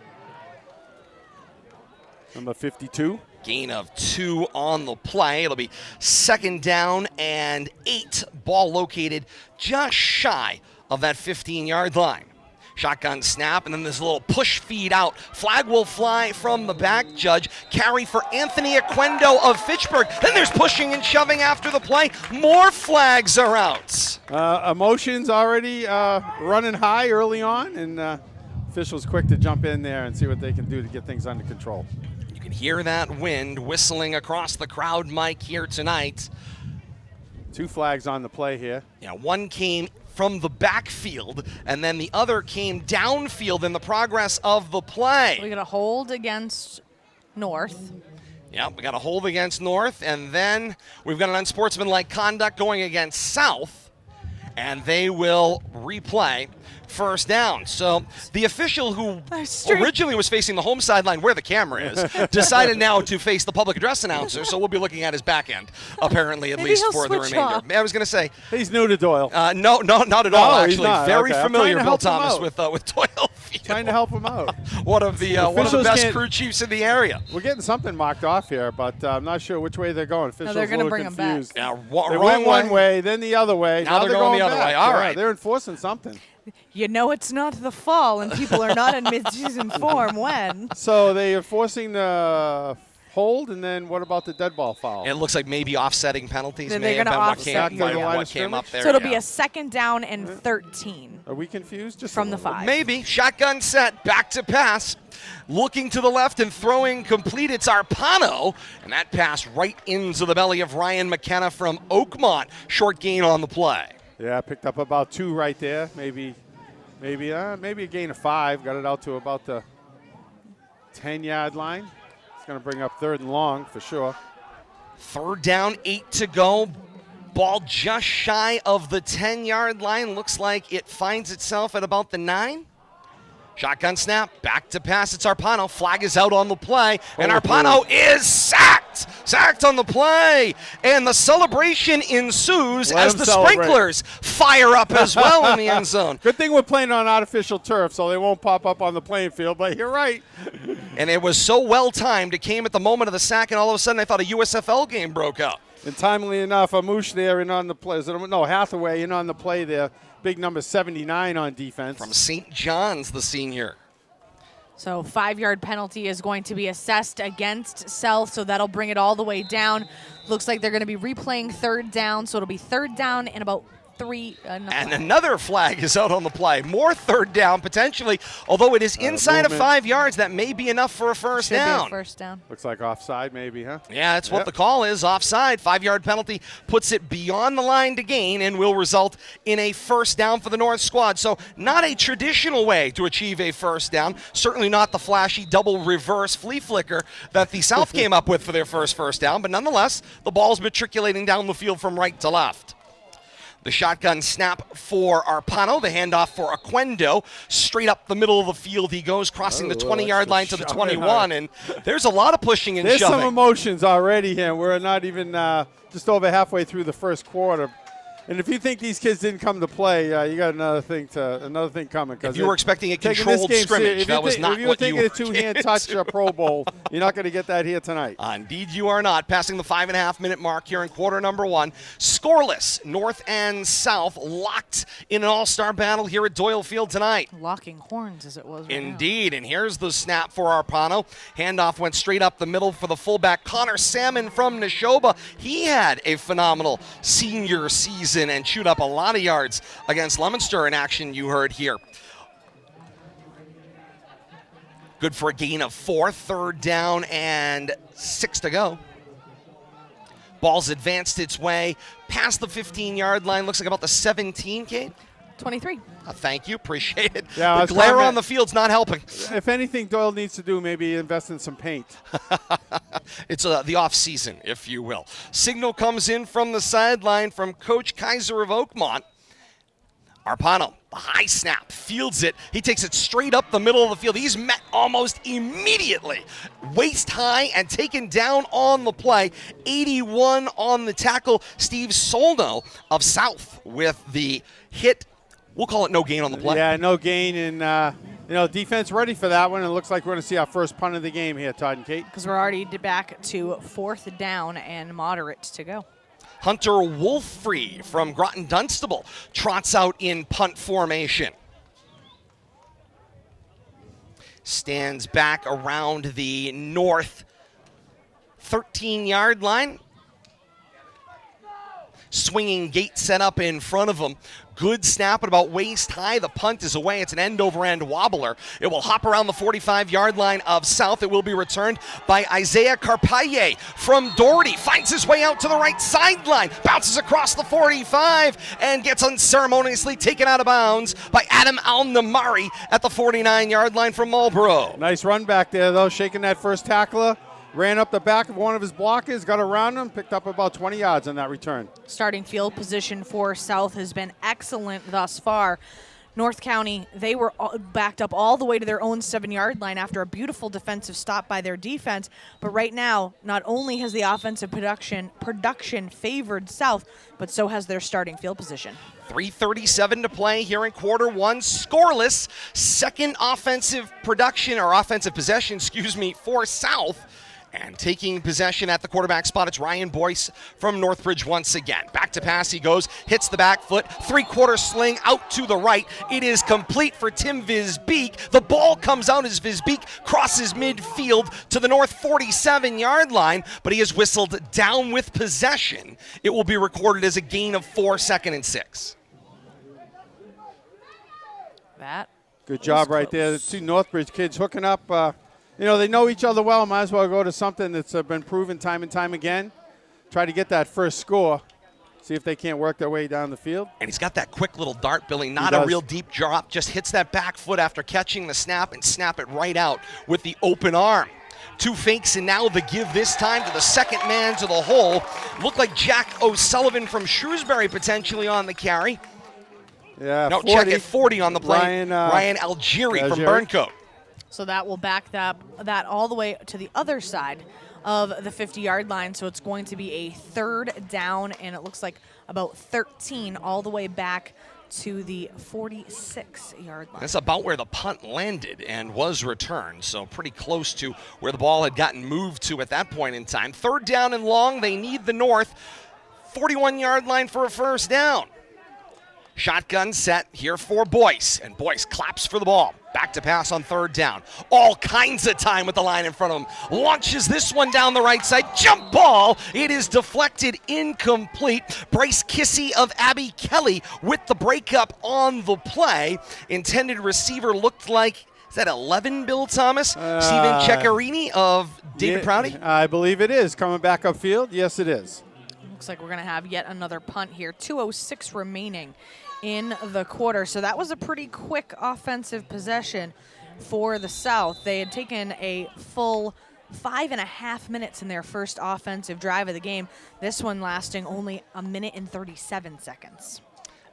Number 52. Gain of 2 on the play. It'll be 2nd down and 8. Ball located just shy of that 15-yard line. Shotgun snap, and then this little push feed out. Flag will fly from the back. Judge carry for Anthony Aquendo of Fitchburg. Then there's pushing and shoving after the play. More flags are out. Emotions already running high early on, and officials quick to jump in there and see what they can do to get things under control. You can hear that wind whistling across the crowd mic here tonight. 2 flags on the play here. Yeah, one came from the backfield, and then the other came downfield in the progress of the play. We got a hold against North. Yeah, we got a hold against North, and then we've got an unsportsmanlike conduct going against South, and they will replay 1st down. So the official who originally was facing the home sideline where the camera is decided now to face the public address announcer, so we'll be looking at his back end, apparently, at Maybe least he'll for the switch remainder. off. I was going to say. He's new to Doyle. No, not at all, he's actually. not. Very Okay. I'm familiar, trying to Bill help him Thomas, out. with Doyle Field. Trying to help him out. One of the Officials best can't- crew chiefs in the area. We're getting something marked off here, but I'm not sure which way they're going. Officials they're gonna a little bring 'em back. confused. Yeah, They wrong went one way, then the other way. Now they're going the other back. way. All Yeah, right. They're enforcing something. You know it's not the fall, and people are not in mid-season form when. So they are forcing the hold, and then what about the dead ball foul? It looks like maybe offsetting penalties They're may have gonna been what offset came, you. what came up there. So it'll be yeah. a 2nd down and 13 Are we confused? Just from the 5. Maybe. Shotgun set, back to pass. Looking to the left and throwing complete. It's Arpano. And that pass right into the belly of Ryan McKenna from Oakmont. Short gain on the play. Yeah, picked up about 2 right there. Maybe a gain of 5. Got it out to about the 10-yard line. It's going to bring up 3rd and long for sure. 3rd down, 8 to go. Ball just shy of the 10-yard line. Looks like it finds itself at about the 9. Shotgun snap, back to pass. It's Arpano. Flag is out on the play, and Arpano is sacked. Sacked on the play, and the celebration ensues as the sprinklers fire up as well in the end zone. Good thing we're playing on artificial turf, so they won't pop up on the playing field, but you're right. And it was so well-timed. It came at the moment of the sack, and all of a sudden I thought a USFL game broke out. And timely enough, Amouche there in on the play. No, Hathaway in on the play there. Big number 79 on defense. From St. John's, the senior. So 5-yard penalty is going to be assessed against South, so that'll bring it all the way down. Looks like they're going to be replaying 3rd down, so it'll be 3rd down and about 3. And another flag is out on the play. More 3rd down potentially, although it is inside of 5 yards. That may be enough for a first down. Be a 1st down. Looks like offside maybe, huh? Yeah, that's what the call is, offside. 5-yard penalty puts it beyond the line to gain and will result in a 1st down for the North squad. So not a traditional way to achieve a 1st down. Certainly not the flashy double reverse flea flicker that the South came up with for their first down. But nonetheless, the ball's matriculating down the field from right to left. The shotgun snap for Arpano. The handoff for Aquendo. Straight up the middle of the field he goes, crossing the 20-yard line to the 21. And there's a lot of pushing and shoving. There's some emotions already here. We're not even just over halfway through the 1st quarter. And if you think these kids didn't come to play, you got another thing coming. If you were expecting a controlled scrimmage, that was not what you were. If you were thinking a 2-hand touch Pro Bowl, you're not going to get that here tonight. Indeed, you are not. Passing the 5.5-minute mark here in quarter number 1. Scoreless, North and South locked in an all-star battle here at Doyle Field tonight. Locking horns as it was. Indeed, and here's the snap for Arpano. Handoff went straight up the middle for the fullback, Connor Salmon from Neshoba. He had a phenomenal senior season and chewed up a lot of yards against Leominster in action you heard here. Good for a gain of 4, 3rd down and 6 to go. Ball's advanced its way past the 15-yard line. Looks like about the 17, Kate? 23. Thank you. Appreciate it. Yeah, the glare on the field's not helping. If anything Doyle needs to do, maybe invest in some paint. It's the off-season, if you will. Signal comes in from the sideline from Coach Kaiser of Oakmont. Arpano, the high snap, fields it. He takes it straight up the middle of the field. He's met almost immediately. Waist high and taken down on the play. 81 on the tackle. Steve Solno of South with the hit. We'll call it no gain on the play. Yeah, no gain, and defense ready for that one. It looks like we're going to see our first punt of the game here, Todd and Kate. Because we're already back to 4th down and moderate to go. Hunter Wolfrey from Groton Dunstable trots out in punt formation. Stands back around the north 13-yard line. Swinging gate set up in front of him. Good snap at about waist high. The punt is away. It's an end-over-end wobbler. It will hop around the 45-yard line of South. It will be returned by Isaiah Carpaye from Doherty. Finds his way out to the right sideline. Bounces across the 45 and gets unceremoniously taken out of bounds by Adam Al-Namari at the 49-yard line from Marlborough. Nice run back there, though, shaking that first tackler. Ran up the back of one of his blockers, got around him, picked up about 20 yards on that return. Starting field position for South has been excellent thus far. North County, they were backed up all the way to their own 7-yard line after a beautiful defensive stop by their defense. But right now, not only has the offensive production favored South, but so has their starting field position. 3:37 to play here in quarter 1. Scoreless. Second offensive possession, for South. And taking possession at the quarterback spot, it's Ryan Boyce from Northbridge once again. Back to pass he goes, hits the back foot, three-quarter sling out to the right. It is complete for Tim Visbeek. The ball comes out as Visbeek crosses midfield to the north 47-yard line, but he is whistled down with possession. It will be recorded as a gain of 4, 2nd and 6. That Good job right there. The two Northbridge kids hooking up. They know each other well. Might as well go to something that's been proven time and time again. Try to get that first score. See if they can't work their way down the field. And he's got that quick little dart, Billy. Not a real deep drop. Just hits that back foot after catching the snap and snap it right out with the open arm. 2 fakes and now the give this time to the second man to the hole. Looked like Jack O'Sullivan from Shrewsbury potentially on the carry. Yeah, no, 40. check it, 40 on the play. Ryan Algieri from Burncoat. So that will back that all the way to the other side of the 50-yard line. So it's going to be a 3rd down, and it looks like about 13 all the way back to the 46-yard line. That's about where the punt landed and was returned, so pretty close to where the ball had gotten moved to at that point in time. 3rd down and long. They need the north 41-yard line for a first down. Shotgun set here for Boyce, and Boyce claps for the ball. Back to pass on 3rd down. All kinds of time with the line in front of him. Launches this one down the right side. Jump ball. It is deflected, incomplete. Bryce Kissy of Abbey Kelly with the breakup on the play. Intended receiver looked like, is that 11, Bill Thomas? Steven Ceccarini of David Prouty? I believe it is. Coming back upfield. Yes, it is. Looks like we're going to have yet another punt here. 2:06 remaining in the quarter. So that was a pretty quick offensive possession for the South. They had taken a full 5.5 minutes in their first offensive drive of the game. This one lasting only 1 minute and 37 seconds.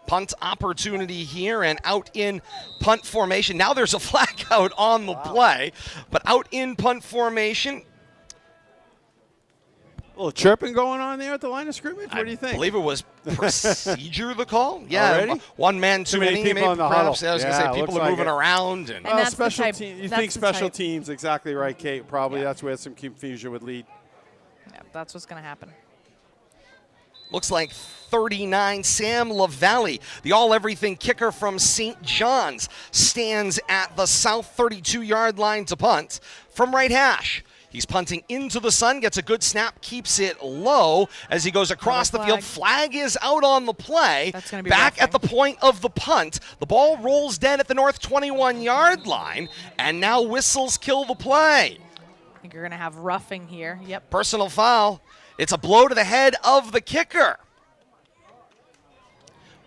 Punt opportunity here and out in punt formation. Now there's a flag out on the play, but out in punt formation. A little chirping going on there at the line of scrimmage? What do you think? I believe it was procedure, the call. Yeah, Already? one man too many. people in the huddle. I was going to say people are moving around. And that's special the type- teams. You that's think the special type. teams? Exactly right, Kate. Probably Yeah. that's where some confusion would lead. Yeah, that's what's going to happen. Looks like 39, Sam LaValle, the all-everything kicker from St. John's, stands at the south 32-yard line to punt from right hash. He's punting into the sun, gets a good snap, keeps it low as he goes across the field. Flag is out on the play. That's gonna be back roughing. at the point of the punt. The ball rolls dead at the north 21-yard line, and now whistles kill the play. I think you're going to have roughing here. Yep. Personal foul. It's a blow to the head of the kicker.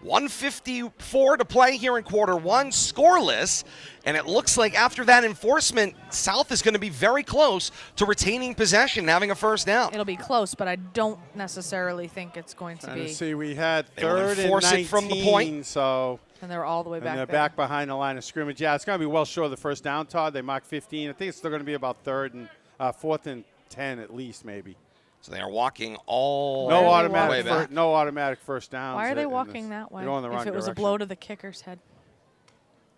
1:54 to play here in quarter one, scoreless. And it looks like after that enforcement, South is going to be very close to retaining possession and having a first down. It'll be close, but I don't necessarily think it's going to be. See, we had They will 3rd and enforce 19 it from the point. So And they're all the way back and they're there. back behind the line of scrimmage. Yeah, it's going to be well short of the first down, Todd. They marked 15. I think it's still going to be about 4th and 10 at least, maybe. So they are walking all No the way automatic, back. no automatic first downs. Why are they in walking this. that way? You're going the wrong If it was a direction. blow to the kicker's head.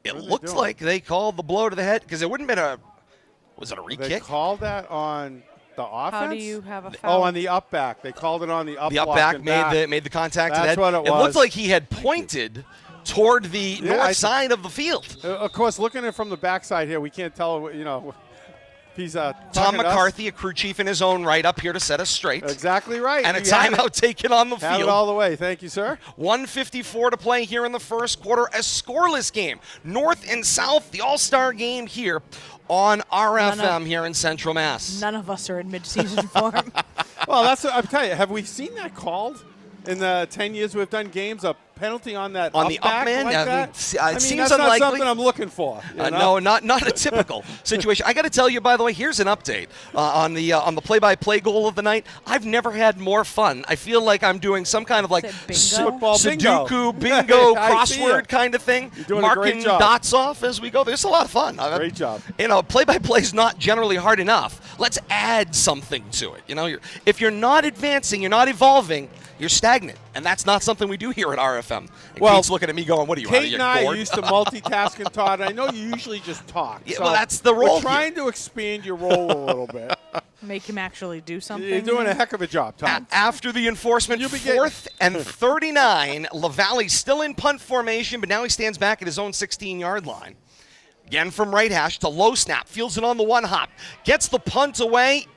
It What are they looks doing? like they called the blow to the head because it wouldn't have been a, was it a They re-kick? called that on the offense? How do you have a foul? Oh, on the up back. They called it on the up The up block back and made the contact to the That's head. what it It looked was. like he had pointed toward the Yeah, north side of the field. Of course, looking at it from the backside here, we can't tell, if he's Tom talking to us. McCarthy, a crew chief in his own right, up here to set us straight. Exactly right. And a You have timeout taken on the it. Have it field. all the way. Thank you, sir. 1:54 to play here in the first quarter. A scoreless game. North and South, the all-star game here on RFM here in Central Mass. None of us are in mid-season form. Well, that's what I'm telling you. Have we seen that called in the 10 years we've done games? A penalty on that On up the up back man? like I mean, that? it seems that's unlikely. not something I'm looking for. you No, know? not a typical situation. I got to tell you, by the way, here's an update on the play-by-play goal of the night. I've never had more fun. I feel like I'm doing some kind of like Is it bingo? Football bingo. Sudoku bingo I see ya. crossword kind of thing. You're doing a great Marking job. dots off as we go. There's a lot of fun. Great job. Play-by-play is not generally hard enough. Let's add something to it. If you're not advancing, you're not evolving, you're stagnant, and that's not something we do here at RFM. And Well, Kate's looking at me going, "What are you?" Kate and I are used to multitasking, Todd. I know you usually just talk. Yeah, so well, that's the role We're trying to expand your role a little bit. Make him actually do something. You're doing a heck of a job, Tom. After the enforcement, You'll be 4th and 39. LaValle's still in punt formation, but now he stands back at his own 16-yard line. Again from right hash to low snap. Fields it on the one hop. Gets the punt away.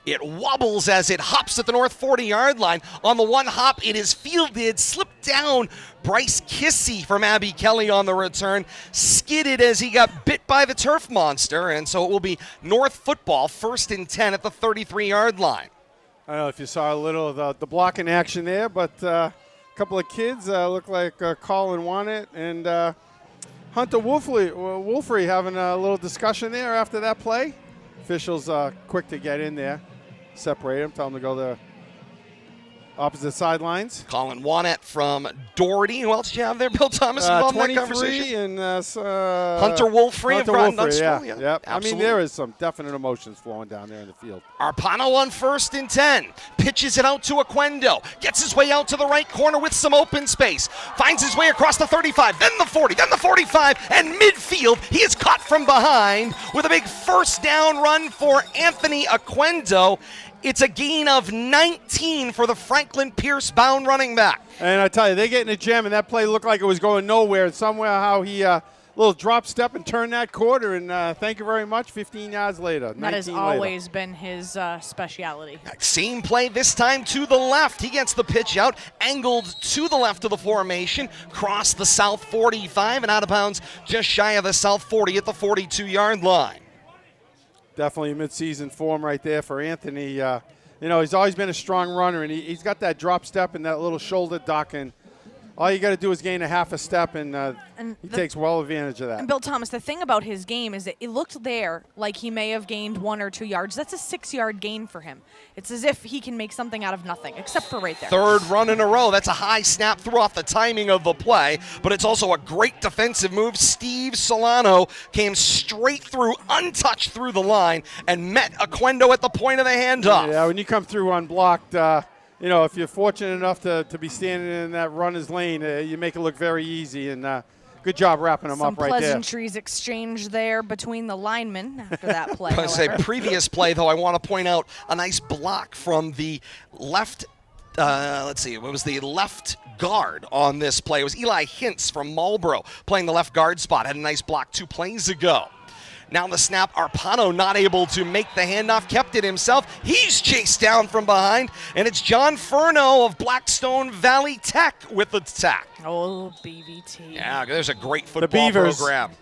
It wobbles as it hops at the north 40-yard line. On the one hop, it is fielded, slipped down. Bryce Kissy from Abbey Kelly on the return. Skidded as he got bit by the turf monster, and so it will be North football, 1st and 10 at the 33-yard line. I don't know if you saw a little of the blocking action there, but a couple of kids look like Colin won it, and Hunter Wolfrey having a little discussion there after that play. Officials quick to get in there, separate them, tell them to go the opposite sidelines. Colin Wannett from Doherty. Who else did you have there, Bill Thomas, involved in that 23 conversation? and Hunter Wolfrey of Groton Dunstable. Yeah. Yep, I mean, there is some definite emotions flowing down there in the field. Arpano on 1st and 10. Pitches it out to Aquendo. Gets his way out to the right corner with some open space. Finds his way across the 35, then the 40, then the 45, and midfield. He is caught from behind with a big first down run for Anthony Aquendo. It's a gain of 19 for the Franklin Pierce bound running back. And I tell you, they get in a jam, and that play looked like it was going nowhere. And somehow he little drop step and turned that quarter. And thank you very much. 15 yards later. That has always been his speciality. Same play this time to the left. He gets the pitch out, angled to the left of the formation, cross the south 45 and out of bounds just shy of the south 40 at the 42-yard line. Definitely mid-season form right there for Anthony. He's always been a strong runner, and he's got that drop step and that little shoulder duck, and all you got to do is gain a half a step, and he takes well advantage of that. And Bill Thomas, the thing about his game is that it looked there like he may have gained 1 or 2 yards. That's a 6-yard gain for him. It's as if he can make something out of nothing, except for right there. 3rd run in a row. That's a high snap, threw off the timing of the play, but it's also a great defensive move. Steve Solano came straight through, untouched through the line, and met Aquendo at the point of the handoff. Yeah, when you come through unblocked, if you're fortunate enough to be standing in that runner's lane, you make it look very easy. And good job wrapping them up right there. Some pleasantries exchanged there between the linemen after that play. I say previous play, though, I want to point out a nice block from the left. It was the left guard on this play. It was Eli Hintz from Marlborough playing the left guard spot. Had a nice block 2 plays ago. Now the snap, Arpano not able to make the handoff, kept it himself. He's chased down from behind, and it's John Furno of Blackstone Valley Tech with the tack. Oh, BVT. Yeah, there's a great football program.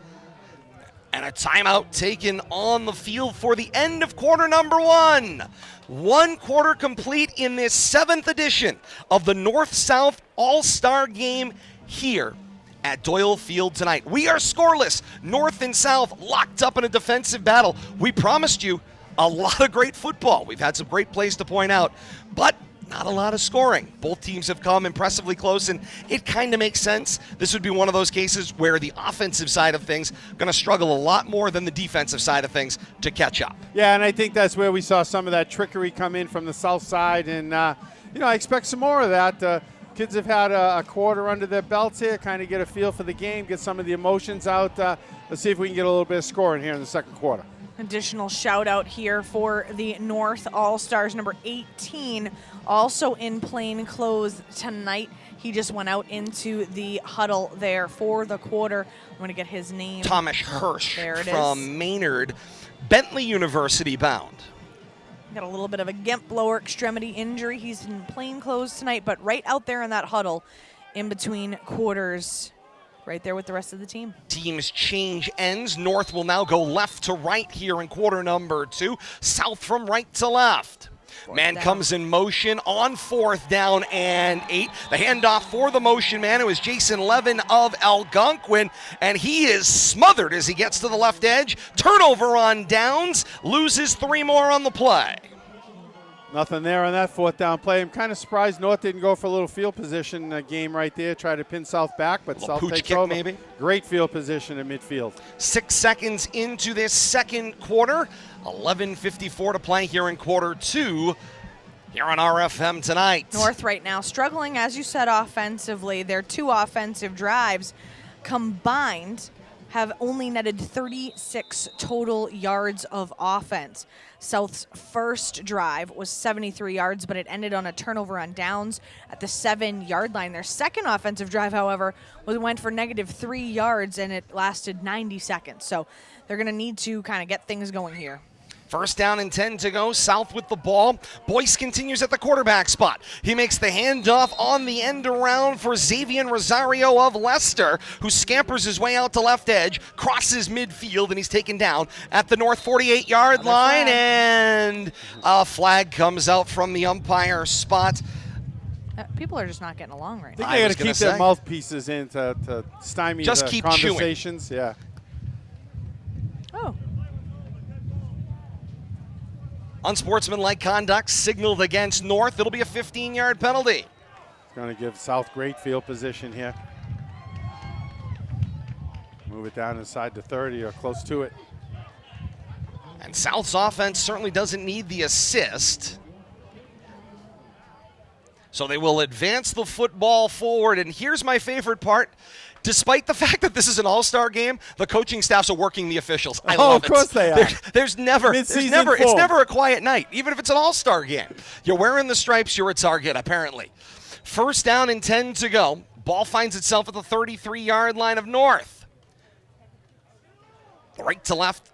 And a timeout taken on the field for the end of quarter number 1. 1 quarter complete in this 7th edition of the North-South All-Star Game here at Doyle Field tonight. We are scoreless. North and South locked up in a defensive battle. We promised you a lot of great football. We've had some great plays to point out, but not a lot of scoring. Both teams have come impressively close, and it kind of makes sense. This would be one of those cases where the offensive side of things going to struggle a lot more than the defensive side of things to catch up. Yeah, and I think that's where we saw some of that trickery come in from the south side, and I expect some more of that. Kids have had a quarter under their belts here, kind of get a feel for the game, get some of the emotions out. Let's see if we can get a little bit of scoring here in the second quarter. Additional shout out here for the North All-Stars, number 18, also in plain clothes tonight. He just went out into the huddle there for the quarter. I'm going to get his name. Thomas Hirsch from Maynard, Bentley University bound. Got a little bit of a Gemp lower extremity injury. He's in plain clothes tonight, but right out there in that huddle in between quarters, right there with the rest of the team. Teams change ends. North will now go left to right here in quarter number 2. South from right to left. Man comes in motion on 4th down and 8. The handoff for the motion man. It was Jason Levin of Algonquin, and he is smothered as he gets to the left edge. Turnover on downs, loses 3 more on the play. Nothing there on that 4th down play. I'm kind of surprised North didn't go for a little field position game right there, try to pin South back, but South takes over. Maybe. Great field position in midfield. 6 seconds into this second quarter. 11:54 to play here in quarter 2 here on RFM tonight. North right now struggling, as you said, offensively. Their 2 offensive drives combined have only netted 36 total yards of offense. South's first drive was 73 yards, but it ended on a turnover on downs at the 7-yard line. Their second offensive drive, however, went for -3 yards, and it lasted 90 seconds. So they're going to need to kind of get things going here. First down and 10 to go. South with the ball. Boyce continues at the quarterback spot. He makes the handoff on the end around for Xavier Rosario of Leicester, who scampers his way out to left edge, crosses midfield, and he's taken down at the north 48-yard line. And a flag comes out from the umpire spot. People are just not getting along right I now. think they got to keep their mouthpieces in to stymie Just the keep conversations. chewing. Yeah. Oh. Unsportsmanlike conduct signaled against North. It'll be a 15-yard penalty. Going to give South great field position here. Move it down inside the 30 or close to it. And South's offense certainly doesn't need the assist. So they will advance the football forward. And here's my favorite part. Despite the fact that this is an all-star game, the coaching staffs are working the officials. I love of course they are. There's never it's never a quiet night, even if it's an all-star game. You're wearing the stripes, you're a target, apparently. First down and 10 to go. Ball finds itself at the 33-yard line of North. Right to left.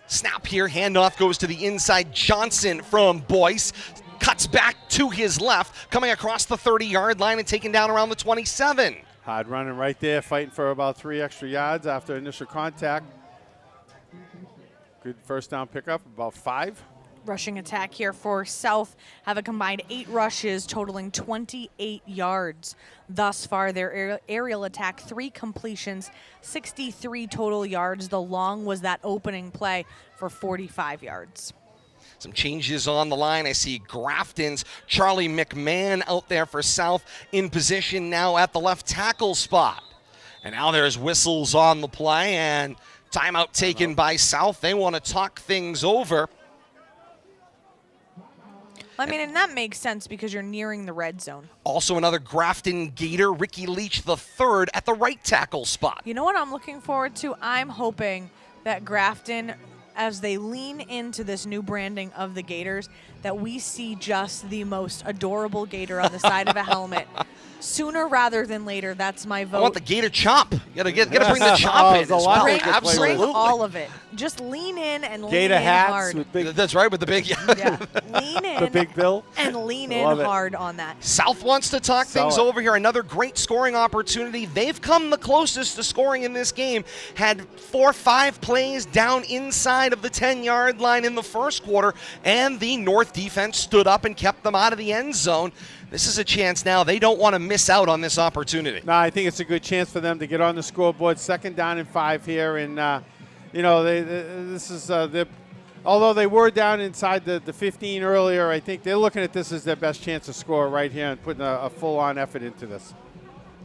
Snap here. Handoff goes to the inside. Johnson from Boyce. Cuts back to his left, coming across the 30-yard line and taken down around the 27. Hard running right there, fighting for about 3 extra yards after initial contact. Good first down pickup, about 5. Rushing attack here for South have a combined 8 rushes totaling 28 yards. Thus far, their aerial attack, 3 completions, 63 total yards. The long was that opening play for 45 yards. Some changes on the line. I see Grafton's Charlie McMahon out there for South in position now at the left tackle spot. And now there's whistles on the play and timeout taken by South. They want to talk things over. I mean, and that makes sense because you're nearing the red zone. Also another Grafton Gator, Ricky Leach III at the right tackle spot. You know what I'm looking forward to? I'm hoping that Grafton, as they lean into this new branding of the Gators, that we see just the most adorable Gator on the side of a helmet. Sooner rather than later, that's my vote. I want the Gator chomp. You gotta bring the chomp in as well. Bring Absolutely. all of it. Just lean in and Gator lean in hats hard. with big, That's right, with the big. Yeah, lean in the big bill. and lean in Love it. hard on that. South wants to talk things over here. Another great scoring opportunity. They've come the closest to scoring in this game. Had 4 or 5 plays down inside of the 10-yard line in the first quarter, and the North defense stood up and kept them out of the end zone. This is a chance now. They don't want to miss out on this opportunity. No, I think it's a good chance for them to get on the scoreboard. 2nd down and 5 here, and although they were down inside the 15 earlier, I think they're looking at this as their best chance to score right here and putting a full-on effort into this.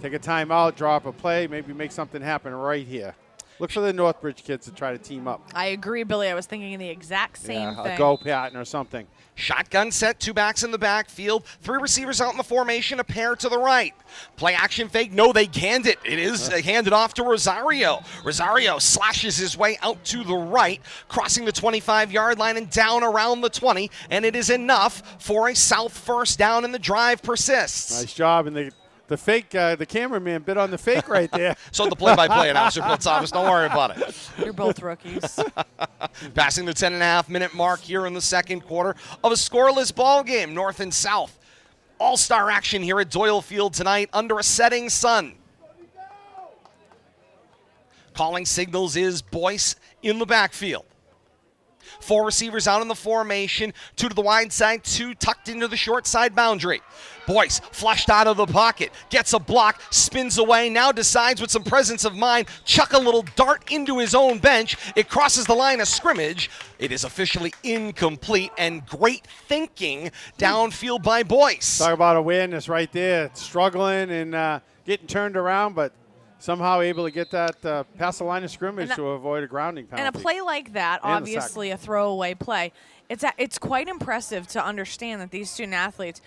Take a timeout, draw up a play, maybe make something happen right here. Look for the Northbridge kids to try to team up. I agree, Billy. I was thinking the exact same thing. A go pattern or something. Shotgun set, 2 backs in the backfield, 3 receivers out in the formation, a pair to the right. Play action fake, no, they canned it. It is handed off to Rosario. Rosario slashes his way out to the right, crossing the 25-yard line and down around the 20, and it is enough for a South first down, and the drive persists. Nice job, and the fake, the cameraman bit on the fake right there. So the play-by-play announcer, Bill Thomas, don't worry about it. You're both rookies. Passing the 10.5-minute mark here in the second quarter of a scoreless ball game, North and South. All-star action here at Doyle Field tonight under a setting sun. Calling signals is Boyce in the backfield. 4 receivers out in the formation, 2 to the wide side, 2 tucked into the short side boundary. Boyce flushed out of the pocket, gets a block, spins away, now decides with some presence of mind, chuck a little dart into his own bench. It crosses the line of scrimmage. It is officially incomplete, and great thinking downfield by Boyce. Talk about awareness right there. Struggling and getting turned around, but somehow able to get that past the line of scrimmage to avoid a grounding penalty. And a play like that, And obviously a throwaway play, it's quite impressive to understand that these student athletes,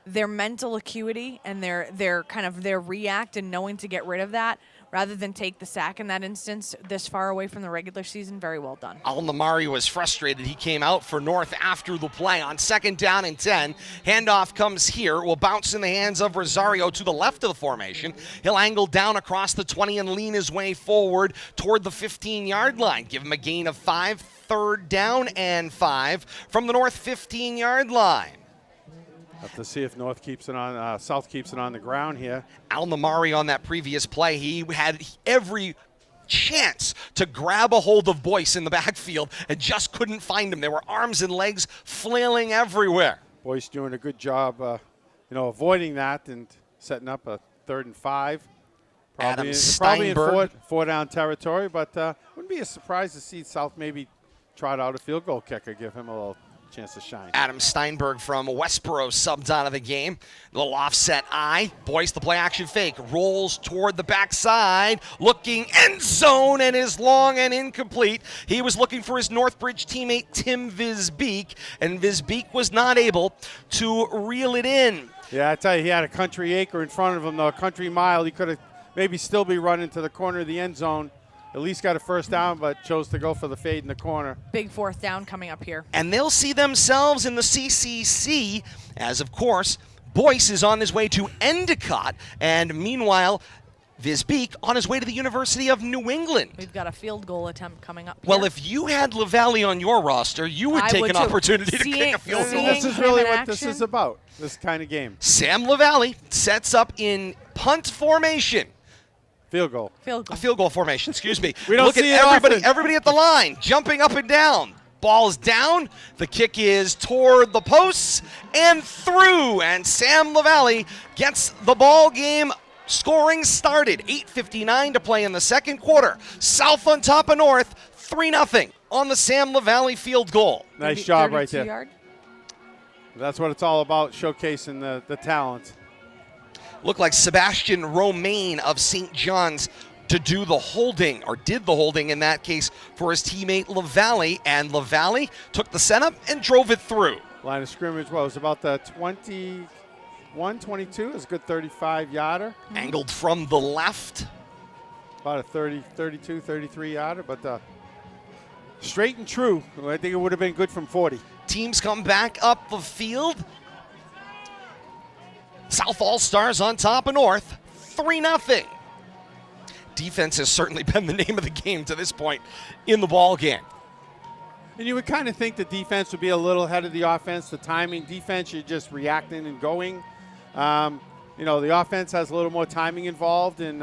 their mental acuity and their react and knowing to get rid of that rather than take the sack in that instance this far away from the regular season. Very well done. Al-Namari was frustrated. He came out for North after the play on 2nd down and 10. Handoff comes here. Will bounce in the hands of Rosario to the left of the formation. He'll angle down across the 20 and lean his way forward toward the 15-yard line. Give him a gain of 5, 3rd down and 5 from the North 15-yard line. Have to see if North keeps it on, South keeps it on the ground here. Al-Namari on that previous play, he had every chance to grab a hold of Boyce in the backfield and just couldn't find him. There were arms and legs flailing everywhere. Boyce doing a good job, avoiding that and setting up a 3rd and 5. Probably in four down territory, but wouldn't be a surprise to see South maybe trot out a field goal kicker, give him a little chance to shine. Adam Steinberg from Westboro subbed out of the game. Little offset eye. Boyce, the play action fake. Rolls toward the backside. Looking end zone and is long and incomplete. He was looking for his Northbridge teammate Tim Visbeek, and Visbeek was not able to reel it in. Yeah, I tell you, he had a country acre in front of him, though, a country mile. He could have maybe still be running to the corner of the end zone. At least got a 1st down, but chose to go for the fade in the corner. Big 4th down coming up here. And they'll see themselves in the CCC as, of course, Boyce is on his way to Endicott. And meanwhile, Visbeek on his way to the University of New England. We've got a field goal attempt coming up here. Well, if you had LaValle on your roster, you would take an opportunity to kick a field goal. This is really what this is about, this kind of game. Sam LaValle sets up in punt formation. Field goal. A field goal formation, excuse me. We don't Look see at it everybody at the line, jumping up and down. Ball's down. The kick is toward the posts and through. And Sam LaValle gets the ball game scoring started. 8:59 to play in the 2nd quarter. South on top of North, 3-0 on the Sam LaValle field goal. Nice job right there. Yard. That's what it's all about, showcasing the talent. Looked like Sebastian Romaine of St. John's to do the holding, or did the holding in that case, for his teammate LaValle, and LaValle took the setup and drove it through. Line of scrimmage, was about the 21, 22, is a good 35-yarder. Angled from the left. About a 30, 32, 33-yarder, but straight and true. I think it would have been good from 40. Teams come back up the field. South All-Stars on top of North, 3-0. Defense has certainly been the name of the game to this point in the ball game. And you would kind of think the defense would be a little ahead of the offense. The timing, defense, you're just reacting and going. The offense has a little more timing involved in,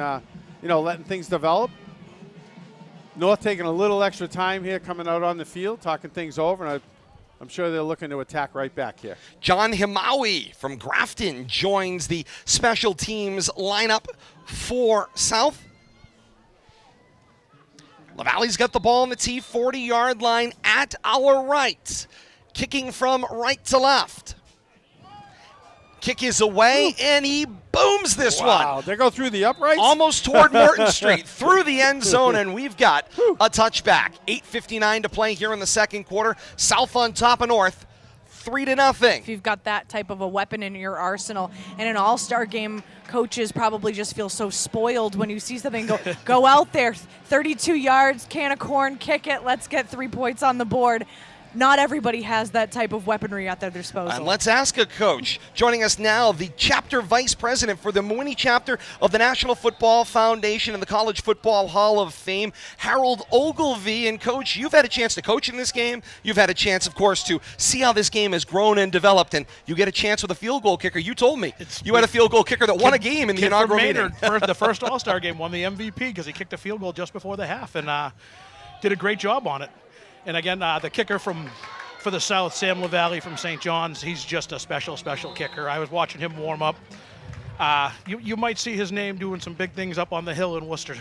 letting things develop. North taking a little extra time here coming out on the field, talking things over, and I'm sure they're looking to attack right back here. John Himawi from Grafton joins the special teams lineup for South. LaValle's got the ball on the T40-yard line at our right. Kicking from right to left. Kick is away, and he booms this one. Wow, they go through the uprights? Almost toward Morton Street, through the end zone, and we've got a touchback. 8:59 to play here in the 2nd quarter. South on top of North, 3-0. If you've got that type of a weapon in your arsenal, and an all-star game, coaches probably just feel so spoiled when you see something go out there, 32 yards, can of corn, kick it, let's get 3 points on the board. Not everybody has that type of weaponry at their disposal. And let's ask a coach. Joining us now, the chapter vice president for the Mehwiney Chapter of the National Football Foundation and the College Football Hall of Fame, Harold Ogilvie. And Coach, you've had a chance to coach in this game. You've had a chance, of course, to see how this game has grown and developed. And you get a chance with a field goal kicker. You told me you had a field goal kicker that won a game in the inaugural meeting. The first All-Star game, won the MVP because he kicked a field goal just before the half and did a great job on it. And again, the kicker for the South, Sam LaValle from St. John's, he's just a special kicker. I was watching him warm up. You might see his name doing some big things up on the hill in Worcester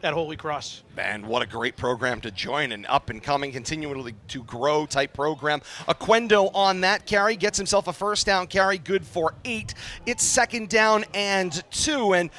at Holy Cross. Man, what a great program to join, an up-and-coming, continually to grow type program. Aquendo on that carry, gets himself a 1st down carry, good for 8. It's 2nd down and 2, and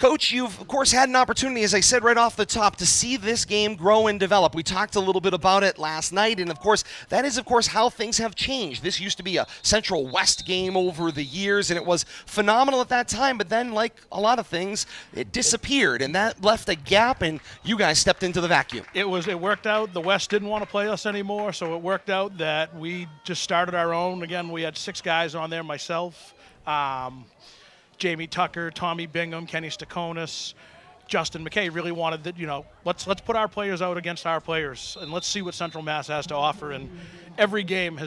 Coach, you've, of course, had an opportunity, as I said right off the top, to see this game grow and develop. We talked a little bit about it last night, and, of course, that is, of course, how things have changed. This used to be a Central West game over the years, and it was phenomenal at that time, but then, like a lot of things, it disappeared, and that left a gap, and you guys stepped into the vacuum. It worked out. The West didn't want to play us anymore, so it worked out that we just started our own. Again, we had 6 guys on there, myself, Jamie Tucker, Tommy Bingham, Kenny Stakonis, Justin McKay really wanted that, let's put our players out against our players and let's see what Central Mass has to offer. And every game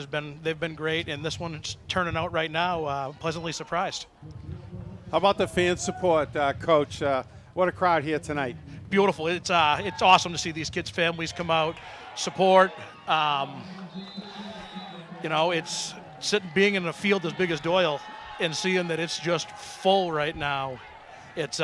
they've been great, and this one's turning out right now, pleasantly surprised. How about the fan support, Coach? What a crowd here tonight. Beautiful. It's awesome to see these kids' families come out, support. It's being in a field as big as Doyle and seeing that it's just full right now. It's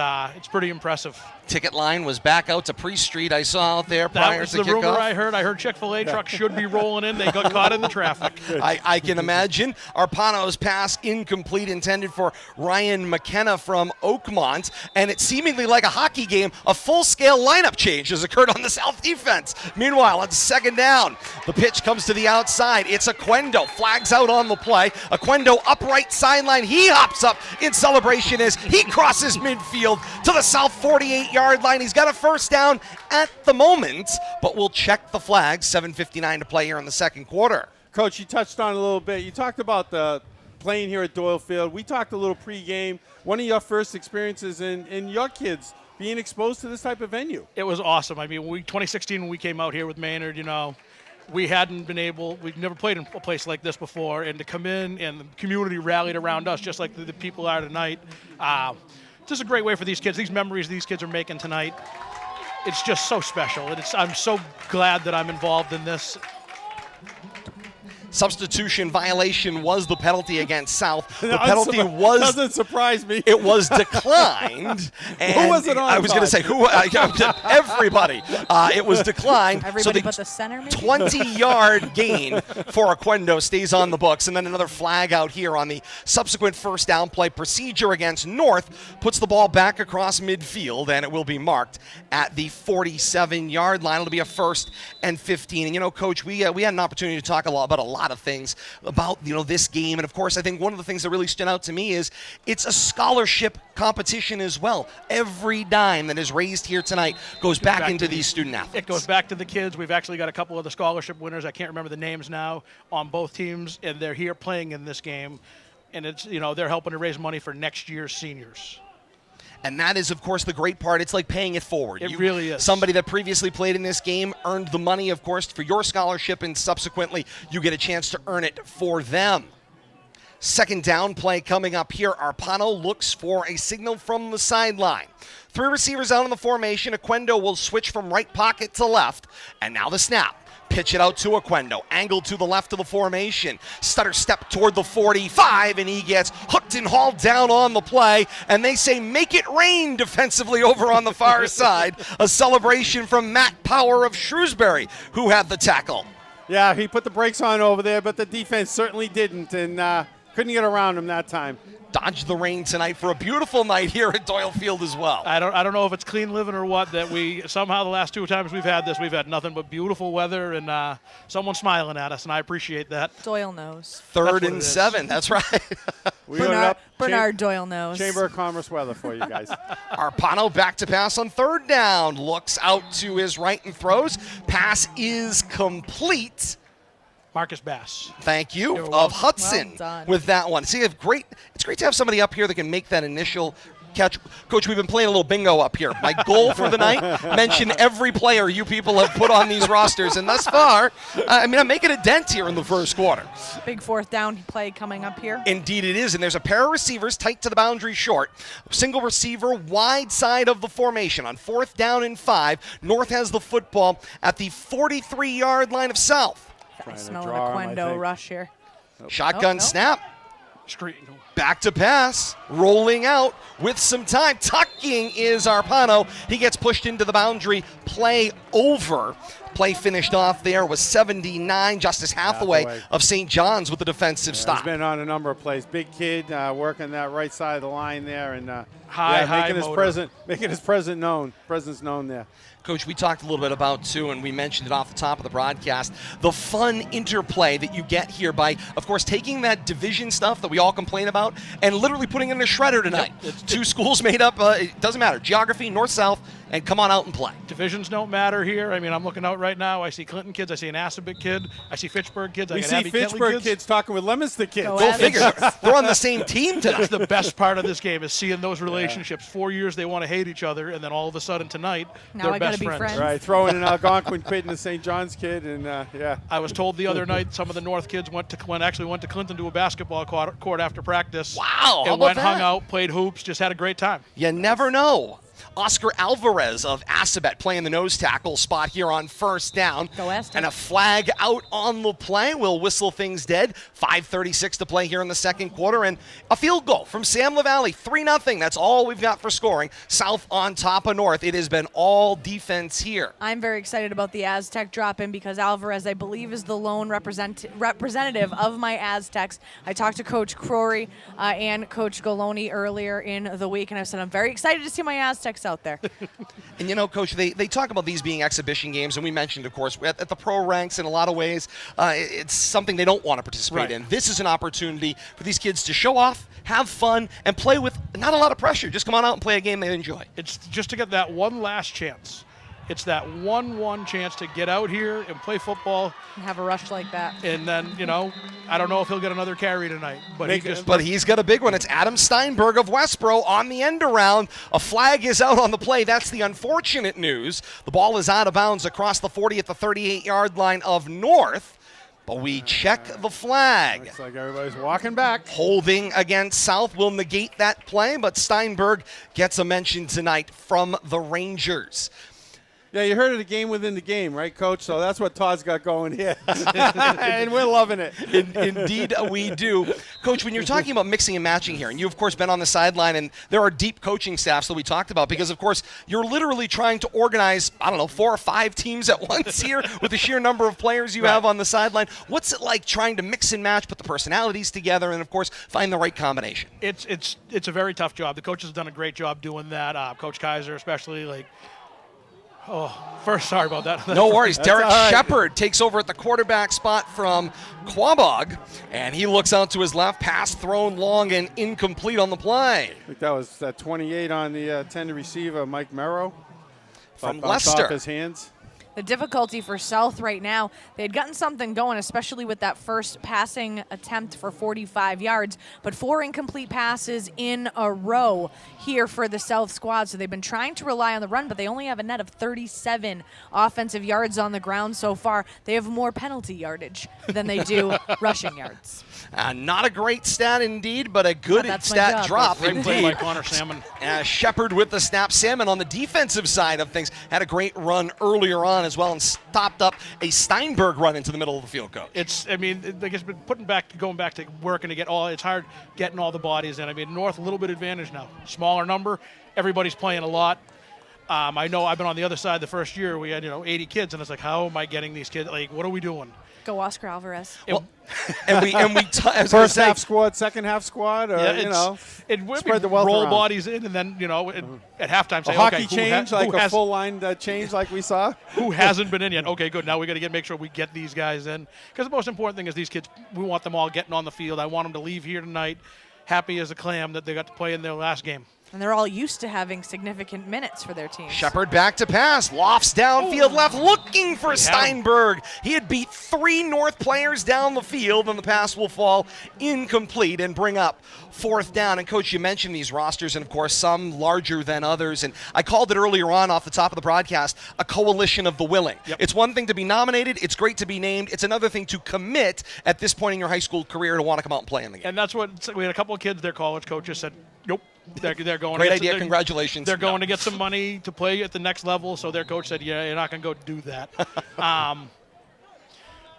pretty impressive. Ticket line was back out to Priest Street. I saw out there prior to kickoff. That was the rumor I heard. I heard Chick-fil-A trucks should be rolling in. They got caught in the traffic. I can imagine. Arpano's pass incomplete, intended for Ryan McKenna from Oakmont, and it's seemingly like a hockey game. A full-scale lineup change has occurred on the South defense. Meanwhile, on second down, the pitch comes to the outside. It's Aquendo. Flags out on the play. Aquendo upright sideline. He hops up in celebration as he crosses midfield to the South 48-yard line. He's got a first down at the moment, but we'll check the flag. 7:59 to play here in the second quarter. Coach, you touched on it a little bit. You talked about the playing here at Doyle Field. We talked a little pregame. One of your first experiences in your kids being exposed to this type of venue. It was awesome. I mean, 2016 when we came out here with Maynard, we'd never played in a place like this before, and to come in and the community rallied around us just like the people are tonight. This is a great way for these kids. These memories these kids are making tonight, it's just so special. And I'm so glad that I'm involved in this. Substitution violation was the penalty against South. The penalty doesn't surprise me. It was declined. And who was it on? I was going to say everybody. It was declined. Everybody but the center, maybe? 20-yard gain for Aquendo stays on the books, and then another flag out here on the subsequent first down play. Procedure against North puts the ball back across midfield, and it will be marked at the 47-yard line. It'll be a 1st and 15. And Coach, we had an opportunity to talk about a lot of things about this game, and of course I think one of the things that really stood out to me is it's a scholarship competition as well. Every dime that is raised here tonight goes back into these student athletes. It goes back to the kids. We've actually got a couple of the scholarship winners, I can't remember the names now, on both teams, and they're here playing in this game, and it's they're helping to raise money for next year's seniors. And that is, of course, the great part. It's like paying it forward. It really is. Somebody that previously played in this game earned the money, of course, for your scholarship, and subsequently you get a chance to earn it for them. Second down play coming up here. Arpano looks for a signal from the sideline. 3 receivers out in the formation. Aquendo will switch from right pocket to left. And now the snap. Pitch it out to Aquendo. Angled to the left of the formation. Stutter step toward the 45, and he gets hooked and hauled down on the play. And they say, make it rain defensively over on the far side. A celebration from Matt Power of Shrewsbury, who had the tackle. Yeah, he put the brakes on over there, but the defense certainly didn't, and couldn't get around him that time. Dodged the rain tonight for a beautiful night here at Doyle Field as well. I don't know if it's clean living or what, that we somehow the last 2 times we've had this, we've had nothing but beautiful weather and someone smiling at us, and I appreciate that. Doyle knows. 3rd and 7, that's right. Bernard Doyle knows. Chamber of Commerce weather for you guys. Arpano back to pass on 3rd down. Looks out to his right and throws. Pass is complete. Marcus Bass. Thank you, You're of Hudson well done. with that one. See, it's great to have somebody up here that can make that initial catch. Coach, we've been playing a little bingo up here. My goal for the night, mention every player you people have put on these rosters, and thus far, I'm making a dent here in the first quarter. Big 4th down play coming up here. Indeed it is, and there's a pair of receivers tight to the boundary short. Single receiver, wide side of the formation on 4th down and 5. North has the football at the 43-yard line of South. I smell an Aquendo rush here. Shotgun snap. Street. Back to pass. Rolling out with some time. Tucking is Arpano. He gets pushed into the boundary. Play over Play finished off there was 79. Justice Hathaway of St. John's with the defensive stop. He's been on a number of plays. Big kid, working that right side of the line there, and high making his presence known there. Coach, we talked a little bit about, too, and we mentioned it off the top of the broadcast, the fun interplay that you get here by, of course, taking that division stuff that we all complain about and literally putting it in a shredder tonight. Yep. Two schools made up, it doesn't matter, geography, north-south, and come on out and play. Divisions don't matter here. I mean, I'm looking out right now. I see Clinton kids. I see an Assabet kid. I see Fitchburg kids. We see Fitchburg kids talking with Leominster kids. Go figure. They're on the same team tonight. That's the best part of this game is seeing those relationships. 4 years they want to hate each other, and then all of a sudden tonight they're best friends. Right, throwing an Algonquin kid and a St. John's kid, and I was told the other night some of the North kids went to Clinton to a basketball court after practice. Wow, and went, hung out, played hoops, just had a great time. You never know. Oscar Alvarez of Assabet playing the nose tackle spot here on first down. Go Aston. And a flag out on the play. We'll whistle things dead. 5:36 to play here in the second quarter. And a field goal from Sam LaValle. 3-0. That's all we've got for scoring. South on top of North. It has been all defense here. I'm very excited about the Aztec drop-in because Alvarez, I believe, is the lone representative of my Aztecs. I talked to Coach Crory and Coach Goloni earlier in the week, and I said I'm very excited to see my Aztecs out there. And you know, Coach, they talk about these being exhibition games, and we mentioned, of course, at the pro ranks in a lot of ways, it's something they don't want to participate in. This is an opportunity for these kids to show off, have fun, and play with not a lot of pressure. Just come on out and play a game they enjoy. It's just to get that one last chance. It's that one chance to get out here and play football. And have a rush like that. And then, I don't know if he'll get another carry tonight. But he's got a big one. It's Adam Steinberg of Westboro on the end around. A flag is out on the play. That's the unfortunate news. The ball is out of bounds across the 40 at the 38-yard line of North. But we check the flag. Looks like everybody's walking back. Holding against South will negate that play, but Steinberg gets a mention tonight from the Rangers. Yeah, you heard of the game within the game, right, Coach? So that's what Todd's got going here. And we're loving it. Indeed we do. Coach, when you're talking about mixing and matching here, and you've, of course, been on the sideline, and there are deep coaching staffs that we talked about because, of course, you're literally trying to organize, 4 or 5 teams at once here with the sheer number of players you have on the sideline. What's it like trying to mix and match, put the personalities together, and, of course, find the right combination? It's a very tough job. The coaches have done a great job doing that. Coach Kaiser especially, sorry about that. No worries. Derek Shepard takes over at the quarterback spot from Quabog, and he looks out to his left. Pass thrown long and incomplete on the play. I think that was 28 on the tender receiver, Mike Merrow. From Leicester. Off his hands. The difficulty for South right now, they had gotten something going, especially with that first passing attempt for 45 yards, but 4 incomplete passes in a row here for the South squad. So they've been trying to rely on the run, but they only have a net of 37 offensive yards on the ground so far. They have more penalty yardage than they do rushing yards. Not a great stat indeed, but a good stat drop Great indeed. play by Connor Salmon. Shepard with the snap. Salmon on the defensive side of things had a great run earlier on as well and stopped up a Steinberg run into the middle of the field, Coach. It's been going back to working to get it's hard getting all the bodies in. North a little bit advantage now. Smaller number. Everybody's playing a lot. I know I've been on the other side the first year. We had 80 kids, and it's like, how am I getting these kids? What are we doing? Go Oscar Alvarez. Well, and we first half squad, second half squad, or spread the wealth roll around. bodies in, and then at halftime say, a hockey okay, change, a full line change, like we saw. Who hasn't been in yet? Okay, good. Now we got to make sure we get these guys in, because the most important thing is these kids. We want them all getting on the field. I want them to leave here tonight happy as a clam that they got to play in their last game. And they're all used to having significant minutes for their teams. Shepard back to pass. Lofts downfield left, looking for Steinberg. He had beat 3 North players down the field, and the pass will fall incomplete and bring up 4th down. And, Coach, you mentioned these rosters, and, of course, some larger than others. And I called it earlier on off the top of the broadcast, a coalition of the willing. Yep. It's one thing to be nominated. It's great to be named. It's another thing to commit at this point in your high school career to want to come out and play in the game. And that's what we had a couple of kids, their college coaches said, nope. They're going. Great idea. Congratulations. They're going to get some money to play at the next level. So their coach said, "Yeah, you're not going to go do that."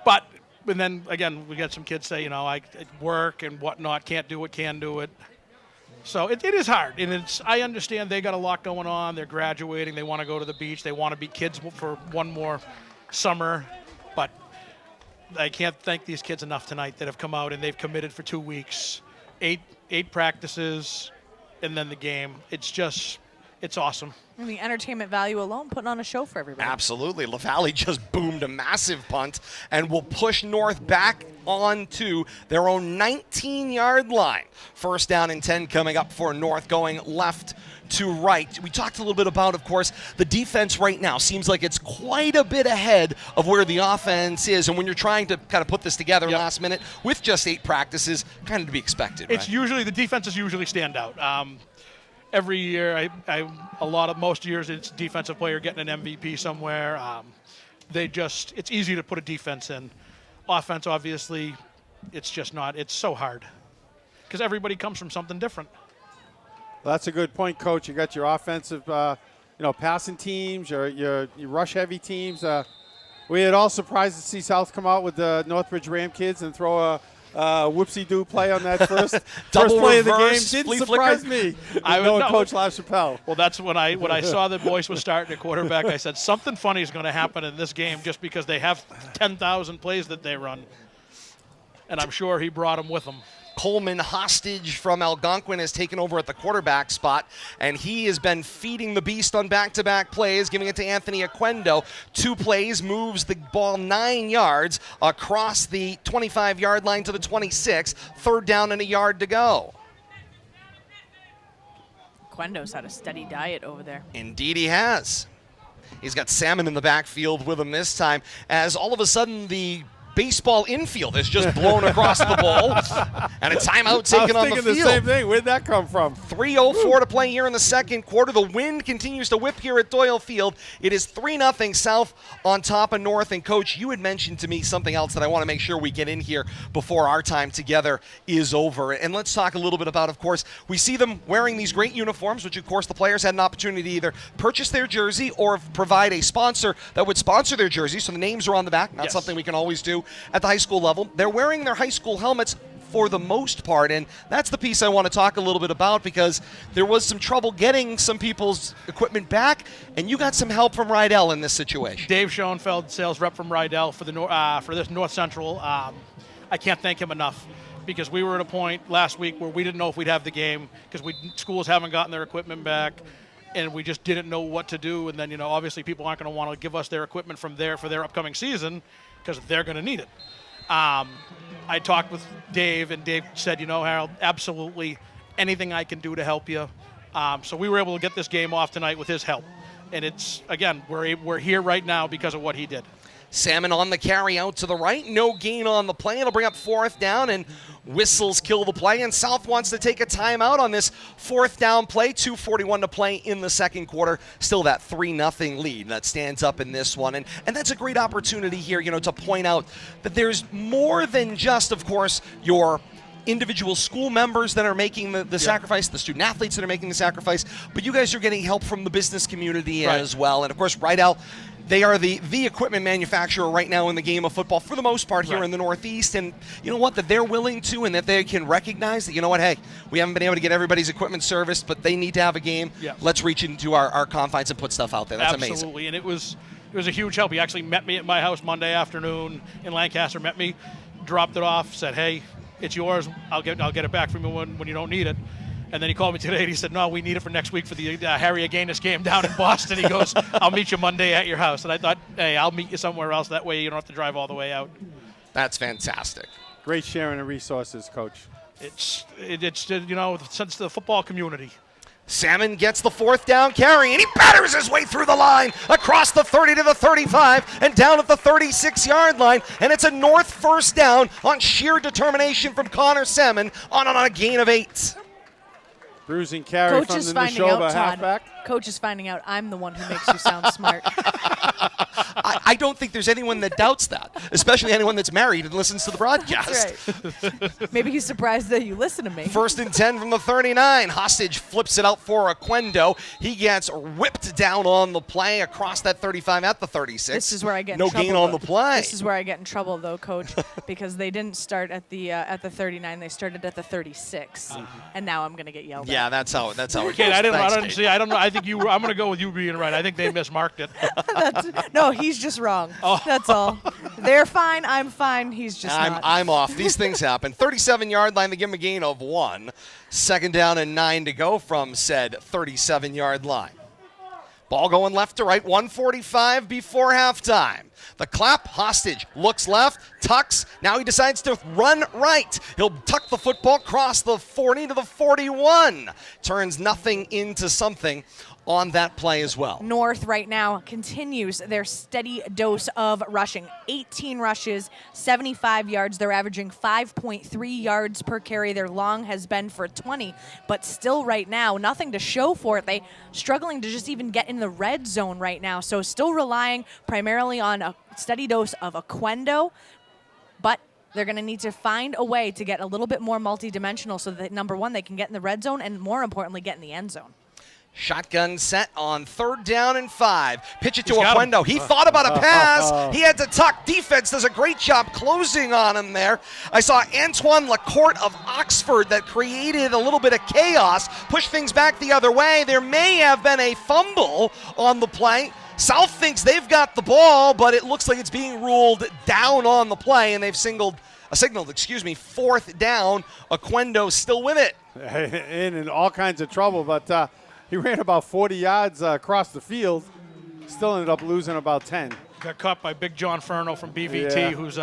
But then again, we got some kids say, I work and whatnot, can't do it, can do it. So it is hard, and I understand they got a lot going on. They're graduating. They want to go to the beach. They want to be kids for one more summer, but I can't thank these kids enough tonight that have come out and they've committed for 2 weeks, eight practices, and then the game. It's awesome. And the entertainment value alone, putting on a show for everybody. Absolutely. LaValle just boomed a massive punt and will push North back onto their own 19-yard line. First down and 10 coming up for North, going left to right. We talked a little bit about, of course, the defense right now seems like it's quite a bit ahead of where the offense is. And when you're trying to kind of put this together last minute with just 8 practices, kind of to be expected, It's right? usually, the defenses usually stand out. Every year, most years, it's defensive player getting an MVP somewhere. It's easy to put a defense in. Offense, obviously, it's just not. It's so hard because everybody comes from something different. Well, that's a good point, Coach. You got your offensive, passing teams, your rush-heavy teams. We had all surprised to see South come out with the Northbridge Ram kids and throw a whoopsie-doo play on that first play of the game. Didn't surprise me. Coach LaChapelle. Well, that's when I saw that Boyce was starting at quarterback. I said something funny is going to happen in this game just because they have 10,000 plays that they run, and I'm sure he brought them with him. Coleman Hostage from Algonquin has taken over at the quarterback spot, and he has been feeding the beast on back-to-back plays, giving it to Anthony Aquendo. 2 plays, moves the ball 9 yards across the 25-yard line to the 26. 3rd down and a yard to go. Quendo's had a steady diet over there. Indeed he has. He's got Salmon in the backfield with him this time, as all of a sudden the baseball infield has just blown across the bowl, and a timeout taken on the field. I was thinking the same thing. Where'd that come from? 3:04 to play here in the second quarter. The wind continues to whip here at Doyle Field. It is 3-0 South on top of North. And, Coach, you had mentioned to me something else that I want to make sure we get in here before our time together is over. And let's talk a little bit about, of course, we see them wearing these great uniforms, which, of course, the players had an opportunity to either purchase their jersey or provide a sponsor that would sponsor their jersey, so the names are on the back. Not something we can always do at the high school level. They're wearing their high school helmets for the most part, and that's the piece I want to talk a little bit about, because there was some trouble getting some people's equipment back, and you got some help from Rydell in this situation. Dave Schoenfeld, sales rep from Rydell for this North Central. I can't thank him enough, because we were at a point last week where we didn't know if we'd have the game because schools haven't gotten their equipment back, and we just didn't know what to do. And then, obviously people aren't going to want to give us their equipment from there for their upcoming season because they're going to need it. I talked with Dave, and Dave said, Harold, absolutely anything I can do to help you. So we were able to get this game off tonight with his help. And it's, again, we're here right now because of what he did. Salmon on the carry out to the right. No gain on the play. It'll bring up 4th down, and whistles kill the play. And South wants to take a timeout on this 4th down play. 2:41 to play in the second quarter. Still that 3-0 lead that stands up in this one. And that's a great opportunity here, to point out that there's more than just, of course, your individual school members that are making the sacrifice, the student athletes that are making the sacrifice, but you guys are getting help from the business community as well. And, of course, Rydell, they are the equipment manufacturer right now in the game of football for the most part here in the Northeast. And you know what? That they're willing to, and that they can recognize that, hey, we haven't been able to get everybody's equipment serviced, but they need to have a game. Yeah. Let's reach into our confines and put stuff out there. That's amazing. Absolutely. And it was a huge help. He actually met me at my house Monday afternoon in Lancaster, met me, dropped it off, said, hey, it's yours. I'll get it back from you when you don't need it. And then he called me today and he said, no, we need it for next week for the Harry Aganis game down in Boston. He goes, I'll meet you Monday at your house. And I thought, hey, I'll meet you somewhere else. That way you don't have to drive all the way out. That's fantastic. Great sharing of resources, Coach. It's since the football community. Salmon gets the 4th down carry, and he batters his way through the line, across the 30 to the 35, and down at the 36-yard line. And it's a North 1st down on sheer determination from Connor Salmon on a gain of 8. Bruising carry Coach from is the finding Neshoba out, Todd. halfback. Coach is finding out I'm the one who makes you sound smart. I don't think there's anyone that doubts that, especially anyone that's married and listens to the broadcast. That's right. Maybe he's surprised that you listen to me. 1st and 10 from the 39. Hostage flips it out for Aquendo. He gets whipped down on the play across that 35 at the 36. This is where I get in no trouble. gain on the play. This is where I get in trouble, though, Coach, because they didn't start at the 39. They started at the 36, and now I'm going to get yelled at. Yeah, that's how it goes. Kate, I don't know. Kate. I think I'm going to go with you being right. I think they mismarked it. No, he's just wrong. That's all. They're fine. I'm fine. He's just not. I'm off. These things happen. 37-yard line. They give him a gain of 1. 2nd down and 9 to go from said 37-yard line. Ball going left to right. 1:45 before halftime. The clap, Hostage looks left, tucks. Now he decides to run right. He'll tuck the football, cross the 40 to the 41. Turns nothing into something on that play as well. North right now continues their steady dose of rushing. 18 rushes, 75 yards. They're averaging 5.3 yards per carry. Their long has been for 20, but still right now, nothing to show for it. They struggling to just even get in the red zone right now, so still relying primarily on a steady dose of Oquendo, but they're going to need to find a way to get a little bit more multidimensional so that, number one, they can get in the red zone and, more importantly, get in the end zone. Shotgun set on 3rd down and 5. Pitch it to Oquendo. He thought about a pass. He had to tuck. Defense does a great job closing on him there. I saw Antoine Lacourte of Oxford that created a little bit of chaos, pushed things back the other way. There may have been a fumble on the play. South thinks they've got the ball, but it looks like it's being ruled down on the play, and they've signaled 4th down. Oquendo still with it. In all kinds of trouble, but he ran about 40 yards across the field. Still ended up losing about 10. Got caught by Big John Furno from BVT, who's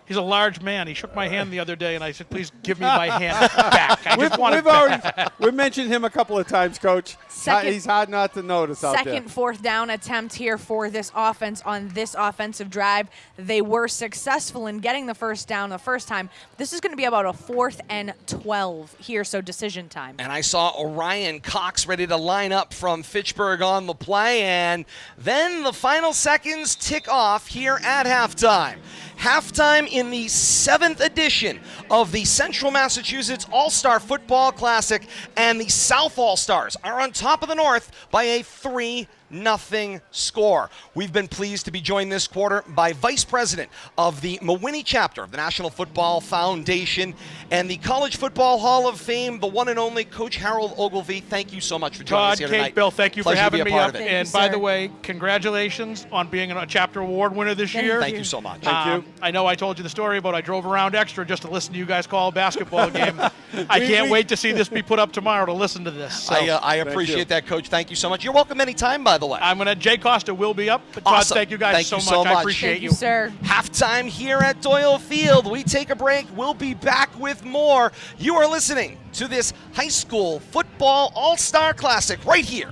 he's a large man. He shook my hand the other day, and I said, please give me my hand back. I just want it back. We've mentioned him a couple of times, Coach. He's hard not to notice out there. Second 4th down attempt here for this offense on this offensive drive. They were successful in getting the first down the first time. This is going to be about a 4th and 12 here, so decision time. And I saw Orion Cox ready to line up from Fitchburg on the play, and then the final seconds tick off here at halftime. Halftime in the 7th edition of the Central Massachusetts All-Star Football Classic, and the South All-Stars are on top of the North by a 3-0 score. We've been pleased to be joined this quarter by Vice President of the Mehwiney Chapter of the National Football Foundation and the College Football Hall of Fame, the one and only Coach Harold Ogilvie. Thank you so much for joining us here tonight. Kate, Bill, thank you for Pleasure having to be me a part up. of it. And by the way, congratulations on being a Chapter Award winner this year. Thank you so much. Thank you. I know I told you the story about I drove around extra just to listen to you guys call a basketball game. I can't wait to see this be put up tomorrow to listen to this. So. I appreciate that, Coach. Thank you so much. You're welcome anytime, by the way. Jay Costa will be up. But Todd, Awesome. thank you guys Thank so you much. I appreciate Thank you, sir. Halftime here at Doyle Field. We take a break. We'll be back with more. You are listening to this high school football all-star classic right here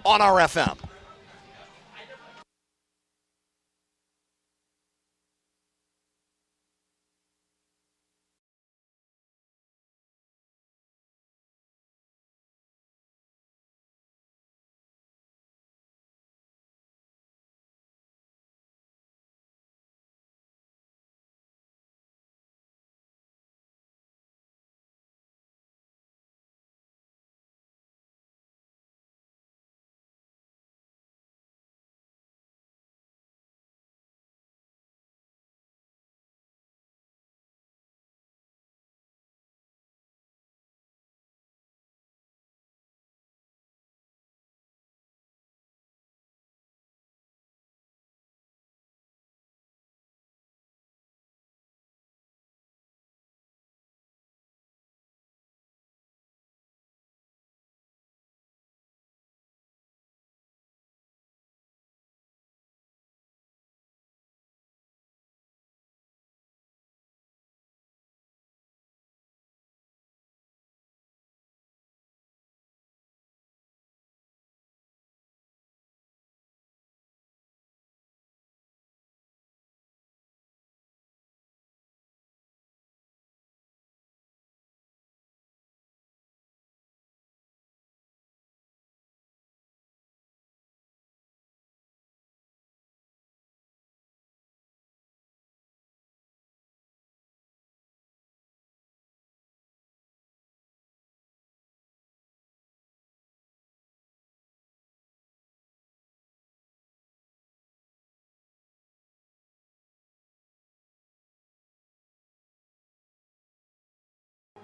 on our FM.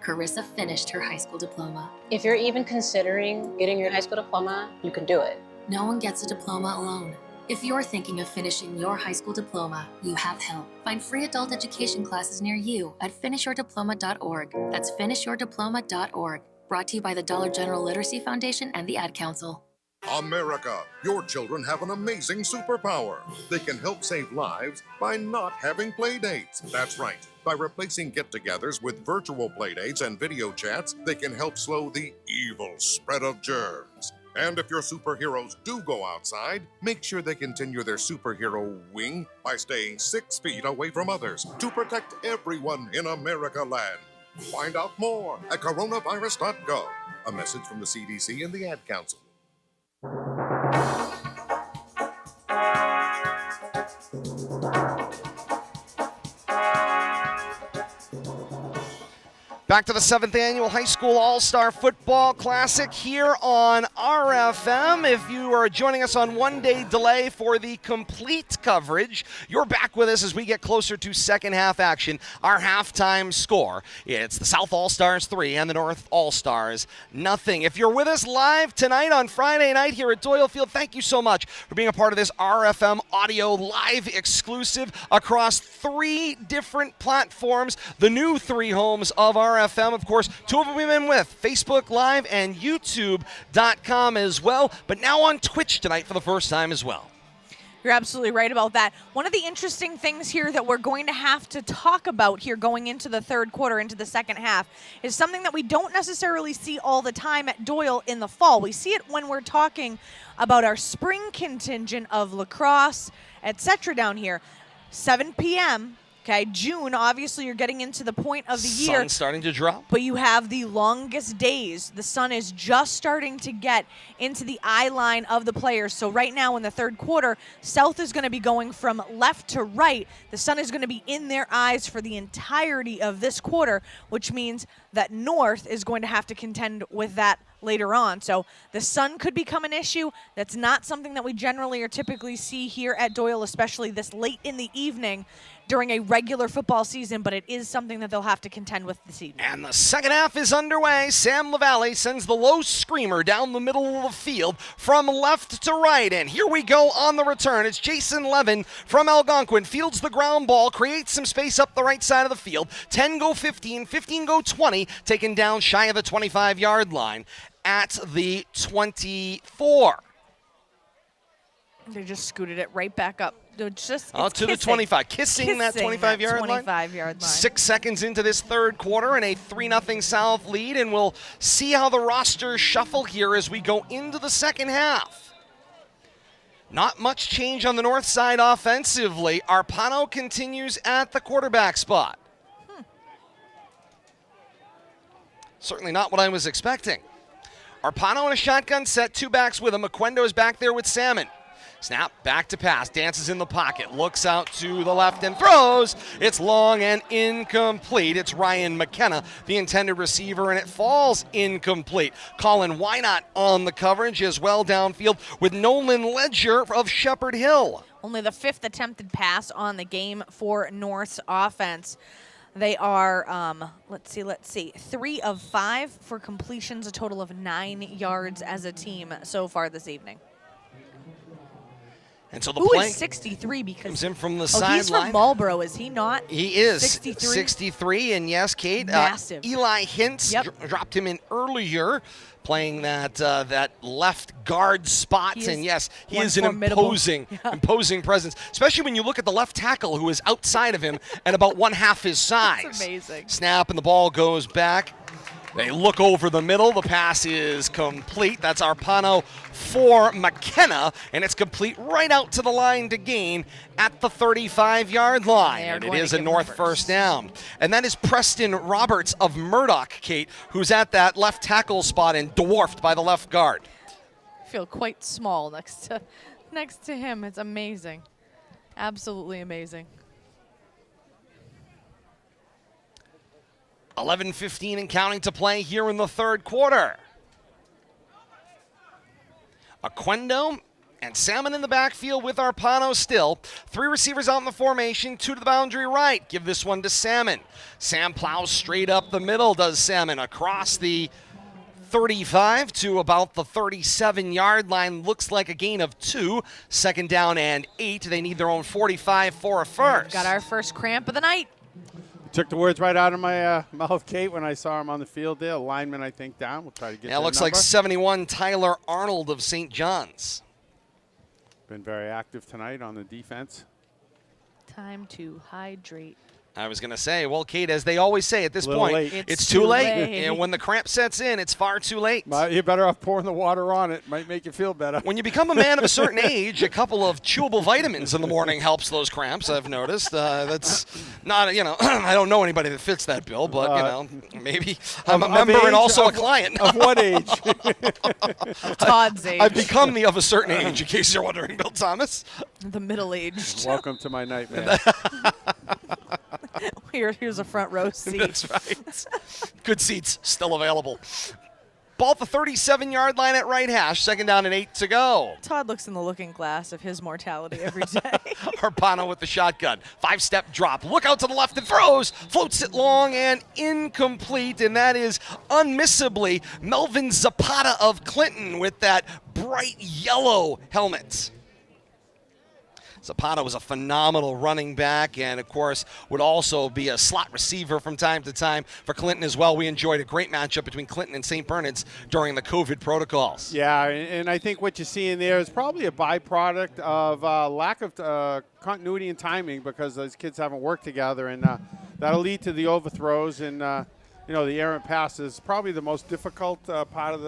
Carissa finished her high school diploma. If you're even considering getting your high school diploma, you can do it. No one gets a diploma alone. If you're thinking of finishing your high school diploma, you have help. Find free adult education classes near you at finishyourdiploma.org. That's finishyourdiploma.org. Brought to you by the Dollar General Literacy Foundation and the Ad Council. America, your children have an amazing superpower. They can help save lives by not having play dates. That's right. By replacing get-togethers with virtual play dates and video chats, they can help slow the evil spread of germs. And if your superheroes do go outside, make sure they continue their superhero wing by staying 6 feet away from others to protect everyone in America land. Find out more at coronavirus.gov. A message from the CDC and the Ad Council. Back to the 7th Annual High School All-Star Football Classic here on RFM. If you are joining us on one-day delay for the complete coverage, you're back with us as we get closer to second half action. Our halftime score, it's the South All-Stars 3 and the North All-Stars nothing. If you're with us live tonight on Friday night here at Doyle Field, thank you so much for being a part of this RFM audio live exclusive across 3 different platforms, the new 3 homes of RFM. Of course, 2 of them we've been with, Facebook Live and YouTube.com as well, but now on Twitch tonight for the first time as well. You're absolutely right about that. One of the interesting things here that we're going to have to talk about here going into the third quarter, into the second half, is something that we don't necessarily see all the time at Doyle in the fall. We see it when we're talking about our spring contingent of lacrosse, etc. down here. 7 p.m., okay, June, obviously you're getting into the point of the year. Sun's starting to drop. But you have the longest days. The sun is just starting to get into the eye line of the players. So right now in the third quarter, South is going to be going from left to right. The sun is going to be in their eyes for the entirety of this quarter, which means that North is going to have to contend with that later on. So the sun could become an issue. That's not something that we generally or typically see here at Doyle, especially this late in the evening during a regular football season, but it is something that they'll have to contend with this evening. And the second half is underway. Sam LaValle sends the low screamer down the middle of the field from left to right. And here we go on the return. It's Jason Levin from Algonquin. Fields the ground ball, creates some space up the right side of the field. 10 go 15, 15 go 20, taken down shy of the 25-yard line at the 24. They just scooted it right back up. Just to the 25. Kissing that 25-yard line. 25-yard line. 6 seconds into this third quarter and a 3-0 South lead, and we'll see how the rosters shuffle here as we go into the second half. Not much change on the north side offensively. Arpano continues at the quarterback spot. Certainly not what I was expecting. Arpano in a shotgun set, 2 backs with him. Aquendo is back there with Salmon. Snap, back to pass, dances in the pocket, looks out to the left and throws. It's long and incomplete. It's Ryan McKenna, the intended receiver, and it falls incomplete. Colin Wynot on the coverage as well downfield with Nolan Ledger of Shepherd Hill. Only the 5th attempted pass on the game for North's offense. They are, let's see, 3 of 5 for completions, a total of 9 yards as a team so far this evening. And so the Who play is 63 because comes in from the sideline. He's from Marlboro, is he not? He is 63. 63, and yes, Kate. Massive. Eli Hintz dropped him in earlier, playing that left guard spot, and yes, he is an imposing presence, especially when you look at the left tackle who is outside of him and about 1/2 his size. That's amazing. Snap, and the ball goes back. They look over the middle. The pass is complete. That's Arpano for McKenna, and it's complete right out to the line to gain at the 35-yard line. And it is a North first down. And that is Preston Roberts of Murdoch, Kate, who's at that left tackle spot and dwarfed by the left guard. I feel quite small next to him. It's amazing. Absolutely amazing. 11:15 and counting to play here in the third quarter. Aquendo and Salmon in the backfield with Arpano still. 3 receivers out in the formation, 2 to the boundary right. Give this one to Salmon. Sam plows straight up the middle, does Salmon, across the 35 to about the 37-yard line. Looks like a gain of 2. Second down and 8. They need their own 45 for a first. Got our first cramp of the night. Took the words right out of my mouth, Kate, when I saw him on the field there. Lineman, I think, down. We'll try to get Yeah, it looks like 71 Tyler Arnold of St. John's. Been very active tonight on the defense. Time to hydrate. I was going to say, well, Kate, as they always say at this Little point, late. it's too late. late. And when the cramp sets in, it's far too late. You're better off pouring the water on it. Might make you feel better. When you become a man of a certain age, a couple of chewable vitamins in the morning helps those cramps, I've noticed. That's not, I don't know anybody that fits that bill, but, maybe I'm a member and also a client. Of what age? Todd's age. I've become the of a certain age, in case you're wondering, Bill Thomas. The middle-aged. Welcome to my nightmare. Here's a front row seat. That's right. Good seats still available. Ball at the 37-yard line at right hash. Second down and 8 to go. Todd looks in the looking glass of his mortality every day. Harpano with the shotgun. 5-step drop. Look out to the left and throws. Floats it long and incomplete. And that is unmissably Melvin Zapata of Clinton with that bright yellow helmet. Zapata was a phenomenal running back and, of course, would also be a slot receiver from time to time for Clinton as well. We enjoyed a great matchup between Clinton and St. Bernard's during the COVID protocols. Yeah, and I think what you're seeing there is probably a byproduct of lack of continuity and timing because those kids haven't worked together, and that'll lead to the overthrows and, the errant passes. Probably the most difficult part of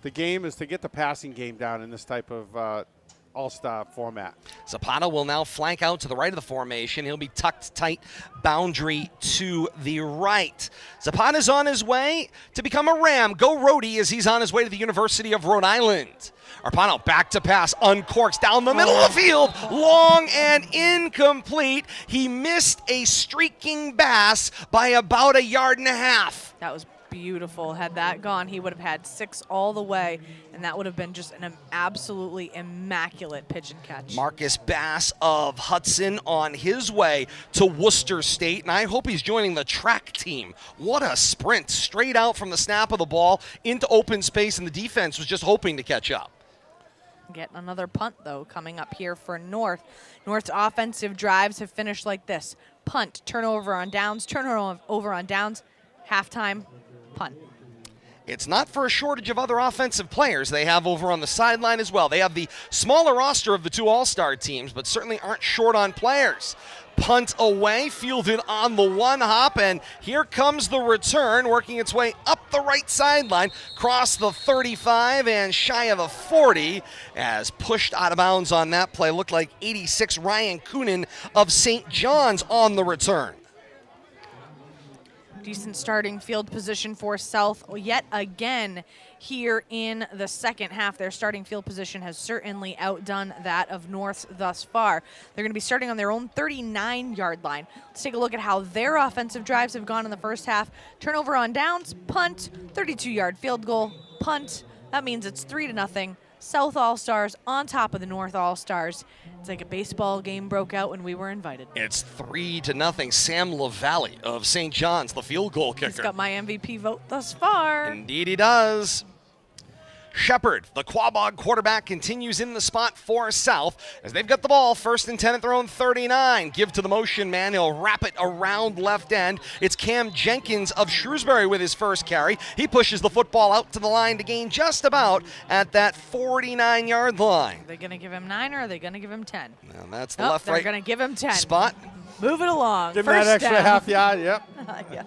the game is to get the passing game down in this type of all-star format. Zapata will now flank out to the right of the formation. He'll be tucked tight, boundary to the right. Zapata's on his way to become a Ram. Go Rhodey as he's on his way to the University of Rhode Island. Arpano back to pass, uncorks down the middle of the field, long and incomplete. He missed a streaking bass by about 1.5 yards. That was beautiful. Had that gone, he would have had 6 all the way, and that would have been just an absolutely immaculate pitch and catch. Marcus Bass of Hudson on his way to Worcester State, and I hope he's joining the track team. What a sprint, straight out from the snap of the ball into open space, and the defense was just hoping to catch up. Get another punt, though, coming up here for North. North's offensive drives have finished like this. Punt, turnover on downs, halftime, punt. It's not for a shortage of other offensive players they have over on the sideline as well. They have the smaller roster of the 2 all-star teams, but certainly aren't short on players. Punt away, fielded on the 1 hop, and here comes the return, working its way up the right sideline, cross the 35 and shy of the 40, as pushed out of bounds on that play. Looked like 86 Ryan Coonan of St. John's on the return. Decent starting field position for South yet again here in the second half. Their starting field position has certainly outdone that of North thus far. They're going to be starting on their own 39-yard line. Let's take a look at how their offensive drives have gone in the first half. Turnover on downs, punt, 32-yard field goal, punt. That means it's 3-0. South All-Stars on top of the North All-Stars. It's like a baseball game broke out when we were invited. It's 3-0. Sam LaValle of St. John's, the field goal kicker. He's got my MVP vote thus far. Indeed he does. Shepard, the Quabog quarterback, continues in the spot for South as they've got the ball. 1st and 10 at their own 39. Give to the motion man. He'll wrap it around left end. It's Cam Jenkins of Shrewsbury with his first carry. He pushes the football out to the line to gain just about at that 49-yard line. Are they going to give him 9 or are they going to give him 10? And that's the Nope, left-right they're going to give him 10. spot. Move it along. Give him First that extra down. half yard, yep. Yeah.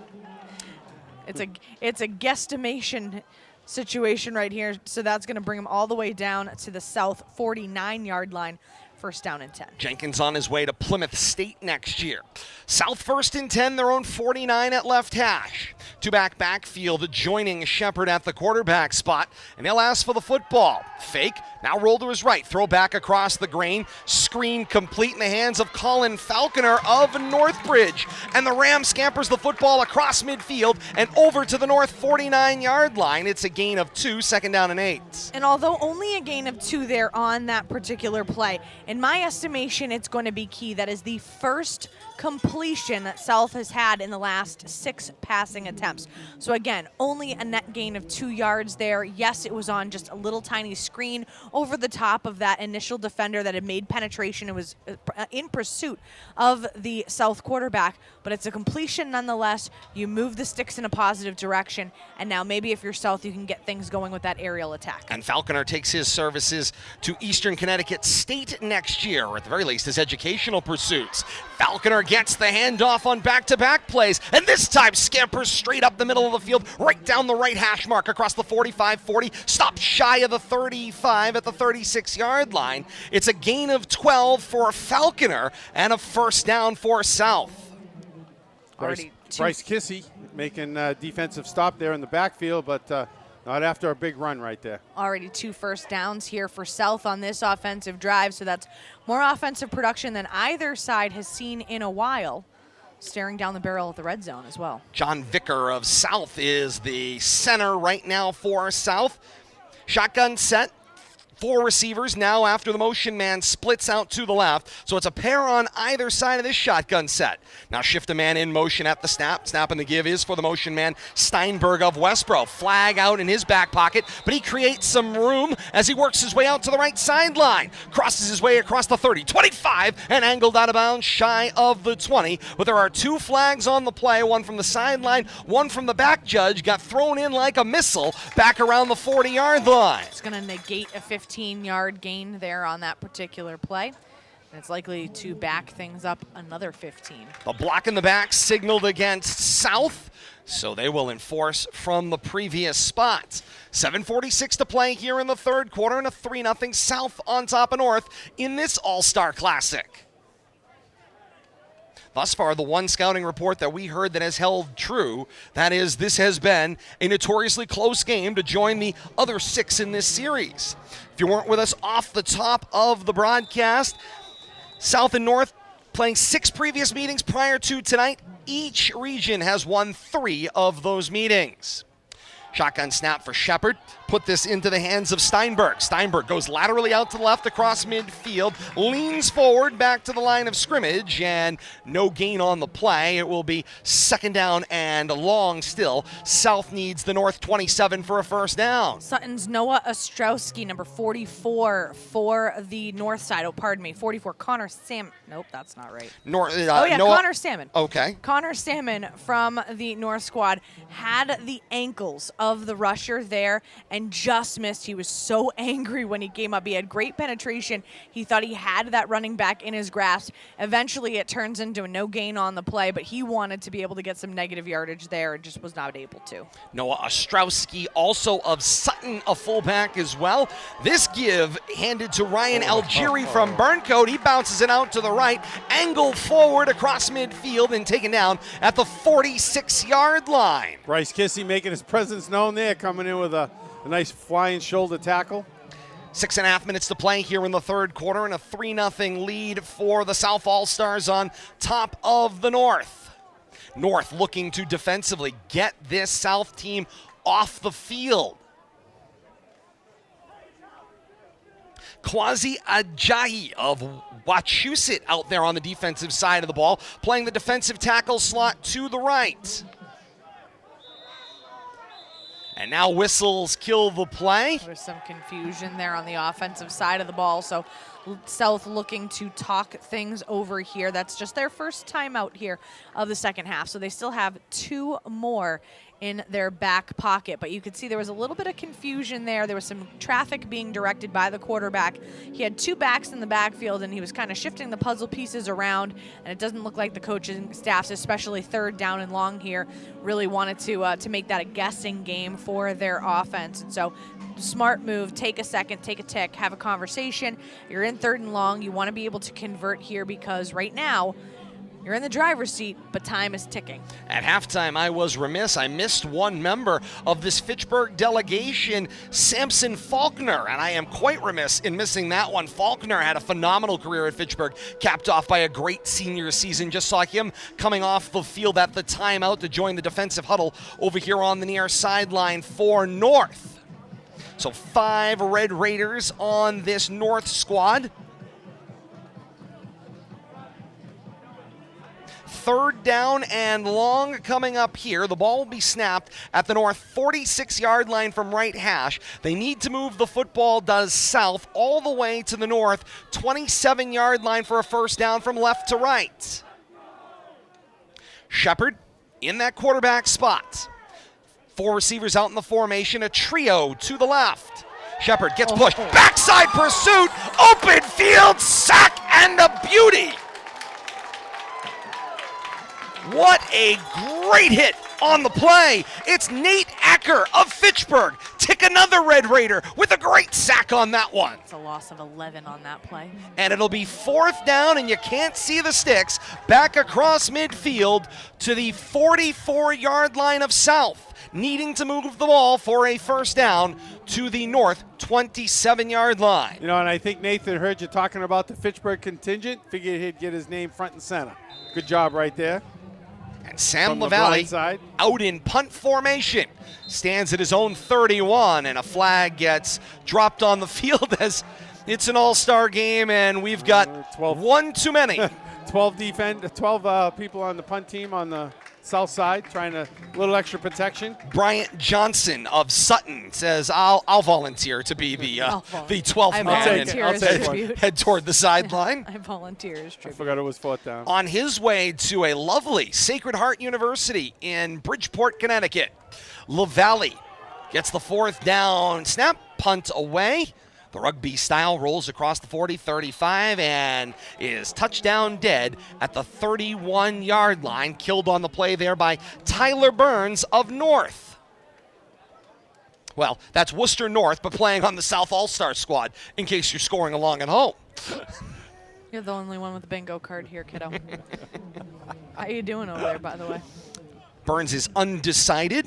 It's a guesstimation situation right here, so that's going to bring him all the way down to the South 49-yard line. 1st down and 10. Jenkins on his way to Plymouth State next year. South 1st and 10, their own 49 at left hash. Two-back backfield joining Shepard at the quarterback spot, and he'll ask for the football. Fake, now roll to his right. Throw back across the grain. Screen complete in the hands of Colin Falconer of Northbridge. And the Ram scampers the football across midfield and over to the North 49-yard line. It's a gain of 2, 2nd down and 8. And although only a gain of 2 there on that particular play, in my estimation, it's going to be key. That is the first completion that South has had in the last 6 passing attempts. So again, only a net gain of 2 yards there. Yes, it was on just a little tiny screen over the top of that initial defender that had made penetration. It was in pursuit of the South quarterback, but it's a completion nonetheless. You move the sticks in a positive direction, and now maybe if you're South, you can get things going with that aerial attack. And Falconer takes his services to Eastern Connecticut State next year, or at the very least his educational pursuits. Falconer gets the handoff on back-to-back plays, and this time scampers straight up the middle of the field, right down the right hash mark across the 45-40, stops shy of the 35 at the 36-yard line. It's a gain of 12 for Falconer and a first down for South. Bryce Kissy making a defensive stop there in the backfield, but not after a big run right there. Already 2 first downs here for South on this offensive drive, so that's more offensive production than either side has seen in a while. Staring down the barrel of the red zone as well. John Vicker of South is the center right now for South. Shotgun set. 4 receivers now after the motion man splits out to the left. So it's a pair on either side of this shotgun set. Now shift a man in motion at the snap. Snap and the give is for the motion man Steinberg of Westboro. Flag out in his back pocket, but he creates some room as he works his way out to the right sideline. Crosses his way across the 30, 25, and angled out of bounds shy of the 20. But there are 2 flags on the play, one from the sideline, one from the back judge. Got thrown in like a missile back around the 40-yard line. It's going to negate a 15-yard gain there on that particular play. And it's likely to back things up another 15. The block in the back signaled against South, so they will enforce from the previous spot. 7:46 to play here in the third quarter, and a 3-0 South on top of North in this All-Star Classic. Thus far, the one scouting report that we heard that has held true, that is, this has been a notoriously close game to join the other 6 in this series. If you weren't with us off the top of the broadcast, South and North playing 6 previous meetings prior to tonight. Each region has won 3 of those meetings. Shotgun snap for Shepard. Put this into the hands of Steinberg. Steinberg goes laterally out to the left across midfield, leans forward back to the line of scrimmage, and no gain on the play. It will be second down and long still. South needs the North 27 for a first down. Sutton's Noah Ostrowski, number 44 for the North side. Oh, pardon me, 44. Connor Salmon. Nope, that's not right. Noah, Connor Salmon. Okay. Connor Salmon from the North squad had the ankles of the rusher there and just missed. He was so angry when he came up. He had great penetration. He thought he had that running back in his grasp. Eventually, it turns into a no gain on the play, but he wanted to be able to get some negative yardage there and just was not able to. Noah Ostrowski, also of Sutton, a fullback as well. This give handed to Ryan Algieri from Burncoat. He bounces it out to the right, angle forward across midfield and taken down at the 46-yard line. Bryce Kissy making his presence known there, coming in with a nice flying shoulder tackle. 6.5 minutes to play here in the third quarter, and a 3-0 lead for the South All-Stars on top of the North. North looking to defensively get this South team off the field. Kwasi Ajayi of Wachusett out there on the defensive side of the ball, playing the defensive tackle slot to the right. And now whistles kill the play. There's some confusion there on the offensive side of the ball, so South looking to talk things over here. That's just their first timeout here of the second half, so they still have 2 more in their back pocket. But you could see there was a little bit of confusion there. There was some traffic being directed by the quarterback. He had 2 backs in the backfield, and he was kind of shifting the puzzle pieces around, and it doesn't look like the coaching staffs, especially third down and long here, really wanted to make that a guessing game for their offense. And so smart move, take a second, take a tick, have a conversation. You're in third and long. You want to be able to convert here because right now you're in the driver's seat, but time is ticking. At halftime, I was remiss. I missed one member of this Fitchburg delegation, Samson Faulkner, and I am quite remiss in missing that one. Faulkner had a phenomenal career at Fitchburg, capped off by a great senior season. Just saw him coming off the field at the timeout to join the defensive huddle over here on the near sideline for North. So 5 Red Raiders on this North squad. 3rd down and long coming up here. The ball will be snapped at the North 46-yard line from right hash. They need to move the football south all the way to the North 27-yard line for a first down from left to right. Shepard in that quarterback spot. 4 receivers out in the formation, a trio to the left. Shepard gets pushed, backside pursuit, open field, sack, and a beauty. What a great hit on the play. It's Nate Acker of Fitchburg. Tick another Red Raider with a great sack on that one. It's a loss of 11 on that play. And it'll be 4th down, and you can't see the sticks, back across midfield to the 44-yard line of South, needing to move the ball for a first down to the North 27-yard line. You know, and I think Nathan heard you talking about the Fitchburg contingent. Figured he'd get his name front and center. Good job right there. And Sam From the LaValle blind side. out in punt formation. Stands at his own 31, and a flag gets dropped on the field as it's an all-star game, and we've got 12. one too many. 12 people on the punt team on the south side trying a little extra protection. Bryant Johnson of Sutton says, I'll volunteer to be the 12th I man volunteer and as tribute. head toward the sideline. I volunteer as I tribute. forgot it was 4th down. On his way to a lovely Sacred Heart University in Bridgeport, Connecticut, LaValle gets the 4th down snap, punt away. The rugby style rolls across the 40-35 and is touchdown dead at the 31-yard line. Killed on the play there by Tyler Burns of North. Well, that's Worcester North, but playing on the South All-Star squad in case you're scoring along at home. You're the only one with a bingo card here, kiddo. How you doing over there, by the way? Burns is undecided.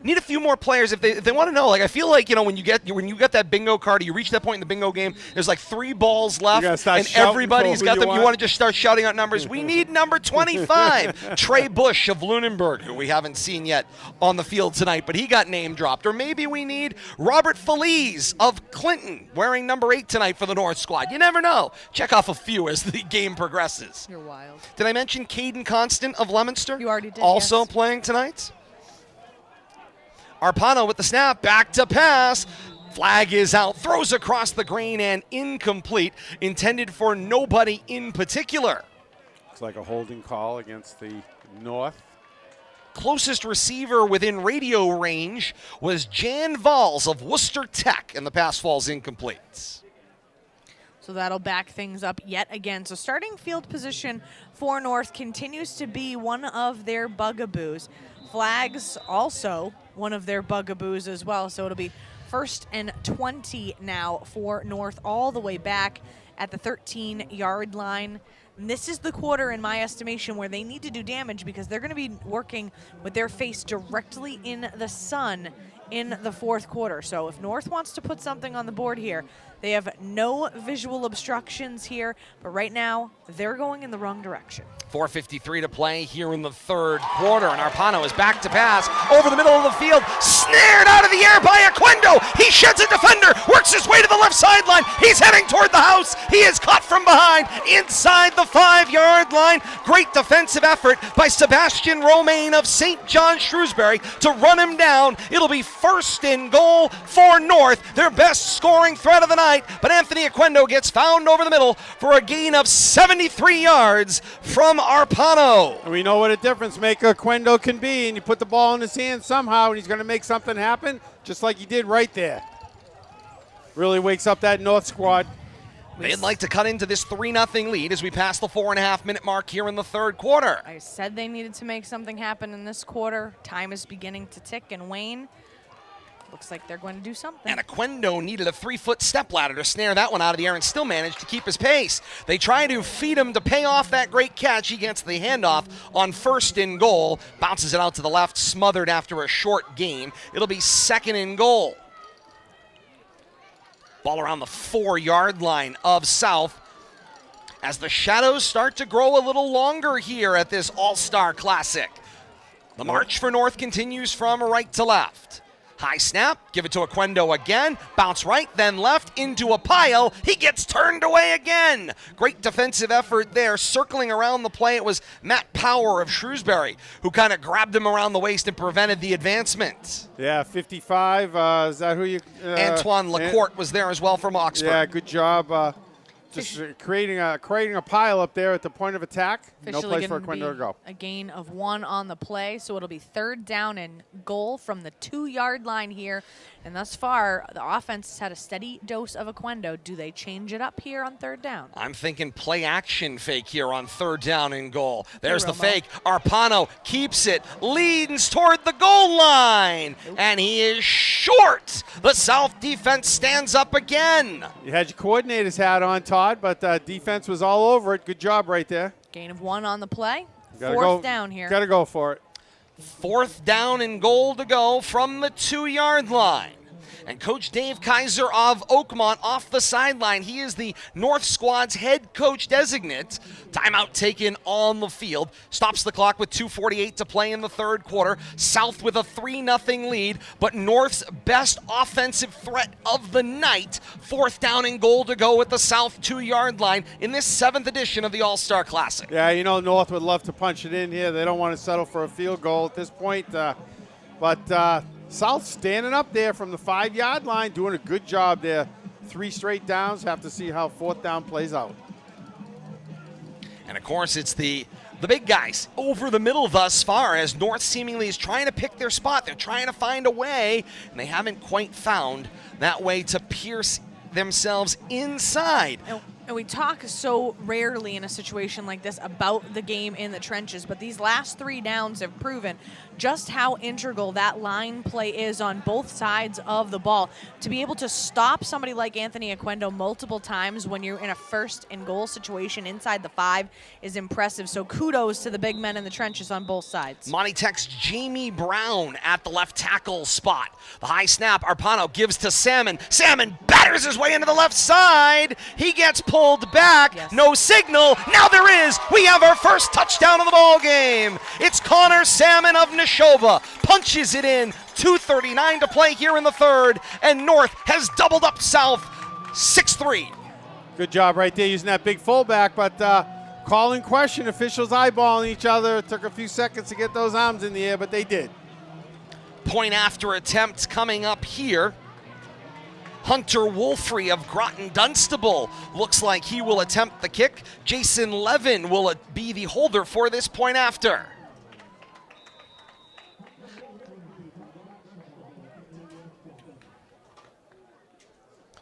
Need a few more players if they want to know. Like, I feel like, you know, when you get that bingo card, you reach that point in the bingo game, there's like 3 balls left, start and shouting everybody's for who got you them. want. You want to just start shouting out numbers. We need number 25, Trey Bush of Lunenburg, who we haven't seen yet on the field tonight, but he got name dropped. Or maybe we need Robert Feliz of Clinton, wearing number 8 tonight for the North squad. You never know. Check off a few as the game progresses. You're wild. Did I mention Caden Constant of Leominster? You already did, Also yes. playing tonight? Arpano with the snap, back to pass. Flag is out, throws across the green and incomplete, intended for nobody in particular. Looks like a holding call against the North. Closest receiver within radio range was Jan Valls of Worcester Tech, and the pass falls incomplete. So that'll back things up yet again. So starting field position for North continues to be one of their bugaboos. Flags also one of their bugaboos as well. So it'll be 1st and 20 now for North, all the way back at the 13-yard line. And this is the quarter, in my estimation, where they need to do damage because they're going to be working with their face directly in the sun in the 4th quarter. So if North wants to put something on the board here, they have no visual obstructions here, but right now they're going in the wrong direction. 4:53 to play here in the 3rd quarter, and Arpano is back to pass over the middle of the field, snared out of the air by Aquendo. He sheds a defender, works his way to the left sideline. He's heading toward the house. He is caught from behind inside the 5-yard line. Great defensive effort by Sebastian Romaine of St. John Shrewsbury to run him down. It'll be 1st and goal for North, their best scoring threat of the night, but Anthony Aquendo gets found over the middle for a gain of 73 yards from Arpano. And we know what a difference maker Quendo can be, and you put the ball in his hand somehow, and he's going to make something happen, just like he did right there. Really wakes up that North squad. They'd like to cut into this 3-0 lead as we pass the 4.5-minute mark here in the 3rd quarter. I said they needed to make something happen in this quarter. Time is beginning to tick and wane. Looks like they're going to do something. And Aquendo needed a 3-foot stepladder to snare that one out of the air and still managed to keep his pace. They try to feed him to pay off that great catch. He gets the handoff on 1st and goal. Bounces it out to the left, smothered after a short gain. It'll be 2nd and goal. Ball around the 4-yard line of South as the shadows start to grow a little longer here at this All-Star Classic. The march for North continues from right to left. High snap, give it to Oquendo again, bounce right, then left, into a pile. He gets turned away again. Great defensive effort there, circling around the play. It was Matt Power of Shrewsbury who kind of grabbed him around the waist and prevented the advancement. Yeah, 55. Is that who you? Antoine Lacourte was there as well from Oxford. Yeah, good job. Just creating a pile up there at the point of attack. No place for Oquendo to go. A gain of 1 on the play, so it'll be 3rd down and goal from the 2-yard line here. And thus far, the offense has had a steady dose of Oquendo. Do they change it up here on 3rd down? I'm thinking play action fake here on 3rd down and goal. There's the Romo. fake. Arpano keeps it, leans toward the goal line, and he is short. The South defense stands up again. You had your coordinator's hat on, Todd, but defense was all over it. Good job right there. Gain of 1 on the play. Gotta 4th down here. Got to go for it. 4th down and goal to go from the 2-yard line. And Coach Dave Kaiser of Oakmont off the sideline. He is the North squad's head coach designate. Timeout taken on the field. Stops the clock with 2:48 to play in the 3rd quarter. South with a 3-0 lead, but North's best offensive threat of the night. 4th down and goal to go at the South 2-yard line in this 7th edition of the All-Star Classic. Yeah, you know North would love to punch it in here. They don't want to settle for a field goal at this point. But South standing up there from the 5-yard line, doing a good job there. 3 straight downs. Have to see how 4th down plays out. And of course, it's the big guys over the middle thus far as North seemingly is trying to pick their spot. They're trying to find a way, and they haven't quite found that way to pierce themselves inside. And we talk so rarely in a situation like this about the game in the trenches, but these last 3 downs have proven just how integral that line play is on both sides of the ball. To be able to stop somebody like Anthony Oquendo multiple times when you're in a 1st and goal situation inside the 5 is impressive. So kudos to the big men in the trenches on both sides. Monty Tech's Jamie Brown at the left tackle spot. The high snap, Arpano gives to Salmon. Salmon batters his way into the left side. He gets pulled back. Yes. No signal. Now there is. We have our first touchdown of the ball game. It's Connor Salmon of Neshoba. Punches it in. 2:39 to play here in the 3rd, and North has doubled up South 6-3. Good job right there using that big fullback, but calling question, officials eyeballing each other. It took a few seconds to get those arms in the air, but they did. Point after attempt coming up here. Hunter Wolfrey of Groton Dunstable looks like he will attempt the kick. Jason Levin will be the holder for this point after.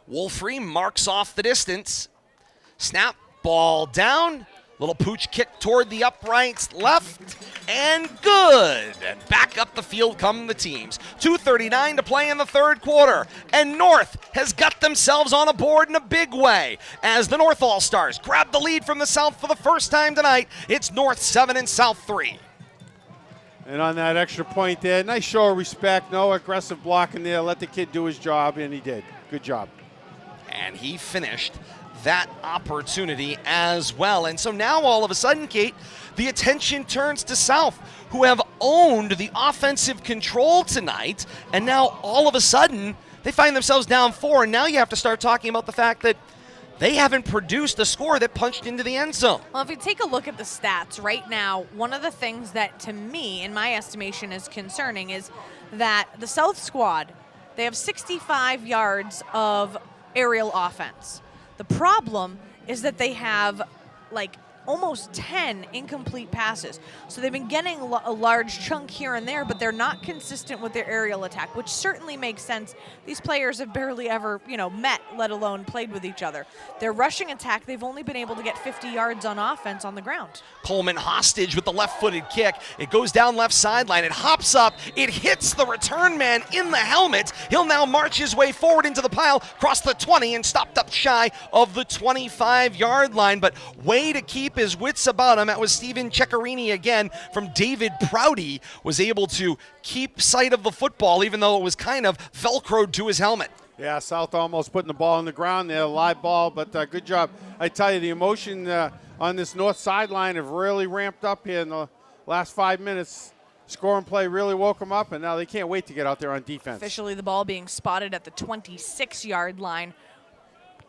Wolfrey marks off the distance. Snap, ball down. Little pooch kick toward the uprights left, and good. And back up the field come the teams. 2:39 to play in the 3rd quarter, and North has got themselves on a board in a big way as the North All-Stars grab the lead from the South for the first time tonight. It's North 7 and South 3. And on that extra point there, nice show of respect, no aggressive blocking there. Let the kid do his job, and he did. Good job. And he finished that opportunity as well. And so now all of a sudden, Kate, the attention turns to South, who have owned the offensive control tonight, and now all of a sudden they find themselves down 4, and now you have to start talking about the fact that they haven't produced a score that punched into the end zone. Well, if you take a look at the stats right now, one of the things that to me, in my estimation, is concerning is that the South squad, they have 65 yards of aerial offense. The problem is that they have like almost 10 incomplete passes. So they've been getting a large chunk here and there, but they're not consistent with their aerial attack, which certainly makes sense. These players have barely ever, met, let alone played with each other. Their rushing attack, they've only been able to get 50 yards on offense on the ground. Coleman hostage with the left-footed kick. It goes down left sideline. It hops up. It hits the return man in the helmet. He'll now march his way forward into the pile, cross the 20, and stopped up shy of the 25-yard line. But way to keep his wits about him. That was Steven Ceccarini again from David Prouty, was able to keep sight of the football even though it was kind of velcroed to his helmet. Yeah, South almost putting the ball on the ground there, live ball, but good job. I tell you, the emotion on this north sideline have really ramped up here in the last 5 minutes. scoring play really woke them up, and now they can't wait to get out there on defense. Officially, the ball being spotted at the 26-yard line.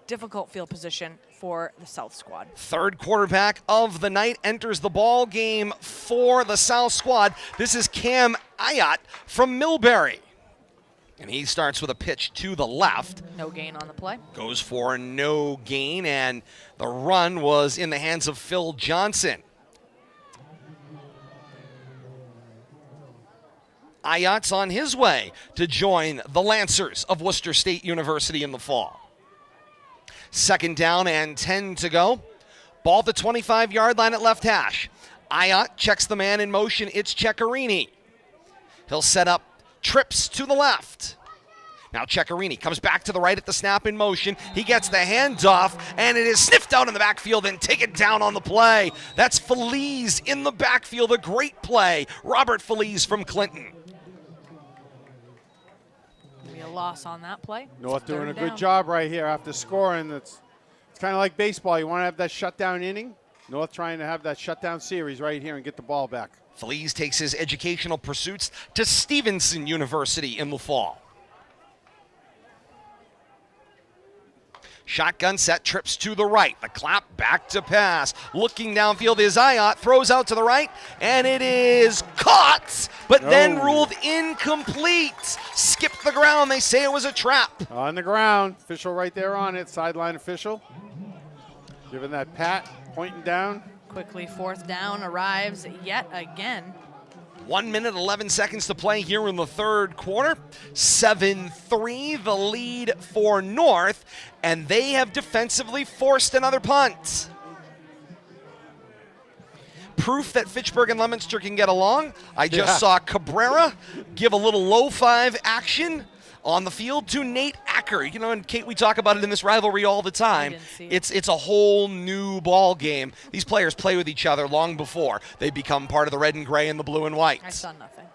Difficult field position for the South squad. Third quarterback of the night enters the ball game for the South squad. This is Cam Ayat from Millbury. And he starts with a pitch to the left. No gain on the play. Goes for no gain, and the run was in the hands of Phil Johnson. Ayat's on his way to join the Lancers of Worcester State University in the fall. Second down and 10 to go. Ball at the 25-yard line at left hash. Ayat checks the man in motion. It's Ceccarini. He'll set up trips to the left. Now Ceccarini comes back to the right at the snap in motion. He gets the handoff, and it is sniffed out in the backfield and taken down on the play. That's Feliz in the backfield. A great play. Robert Feliz from Clinton. Maybe a loss on that play. North doing a Third down. good job right here after scoring. It's kind of like baseball. You want to have that shutdown inning. North trying to have that shutdown series right here and get the ball back. Feliz takes his educational pursuits to Stevenson University in the fall. Shotgun set, trips to the right. The clap, back to pass. Looking downfield is Ayat, throws out to the right, and it is caught, but then ruled incomplete. Skipped the ground. They say it was a trap. On the ground. Official right there on it. Sideline official. Giving that pat, pointing down. Quickly, fourth down arrives yet again. 1 minute, 11 seconds to play here in the third quarter. 7-3, the lead for North, and they have defensively forced another punt. Proof that Fitchburg and Leominster can get along. I just saw Cabrera give a little low five action on the field to Nate Acker. You know, and Kate, we talk about it in this rivalry all the time. It's a whole new ball game. These players play with each other long before they become part of the red and gray and the blue and white. I saw nothing.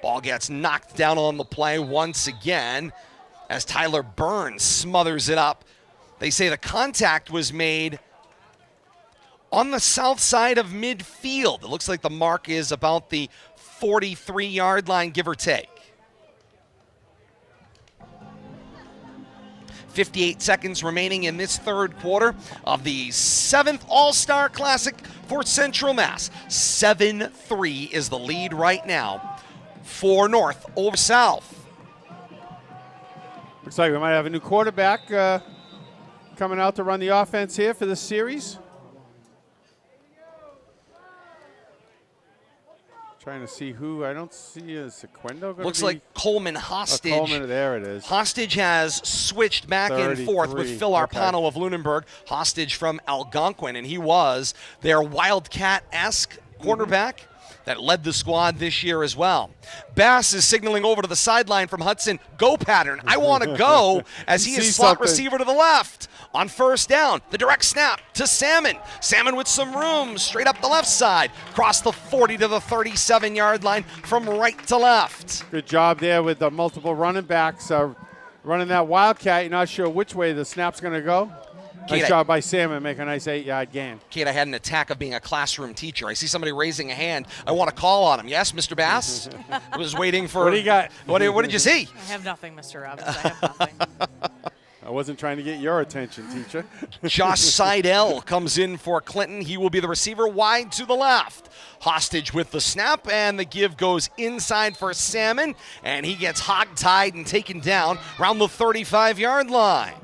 Ball gets knocked down on the play once again as Tyler Burns smothers it up. They say the contact was made on the south side of midfield. It looks like the mark is about the 43-yard line, give or take. 58 seconds remaining in this third quarter of the 7th All-Star Classic for Central Mass. 7-3 is the lead right now for North over South. Looks like we might have a new quarterback coming out to run the offense here for this series. Trying to see who. I don't see a Sequendo. Looks like Coleman Hostage. Coleman, there it is. Hostage has switched back and forth with Phil Arpano of Lunenburg. Hostage from Algonquin, and he was their Wildcat-esque quarterback that led the squad this year as well. Bass is signaling over to the sideline from Hudson. Go pattern. I want to go as he is slot receiver to the left. On first down, the direct snap to Salmon. Salmon with some room, straight up the left side. Cross the 40 to the 37-yard line from right to left. Good job there with the multiple running backs running that Wildcat. You're not sure which way the snap's going to go. Kate, nice job by Salmon, make a nice 8-yard gain. Kate, I had an attack of being a classroom teacher. I see somebody raising a hand. I want to call on him. Yes, Mr. Bass? I was waiting for... What do you got? What did you see? I have nothing, Mr. Robbins. I have nothing. I wasn't trying to get your attention, teacher. Josh Seidel comes in for Clinton. He will be the receiver wide to the left. Hostage with the snap, and the give goes inside for Salmon, and he gets hog-tied and taken down around the 35-yard line.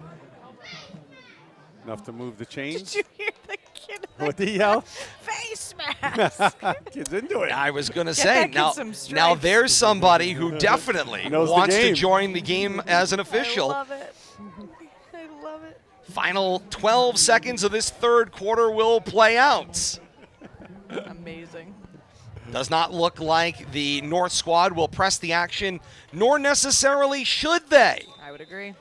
Enough to move the chains. Did you hear the kid? What did he yell? Face mask. Kid's into it. I was going to say, some now there's somebody who definitely Knows the wants to game. join the game as an official. I love it. I love it. Final 12 seconds of this third quarter will play out. Amazing. Does not look like the North squad will press the action, nor necessarily should they. I would agree.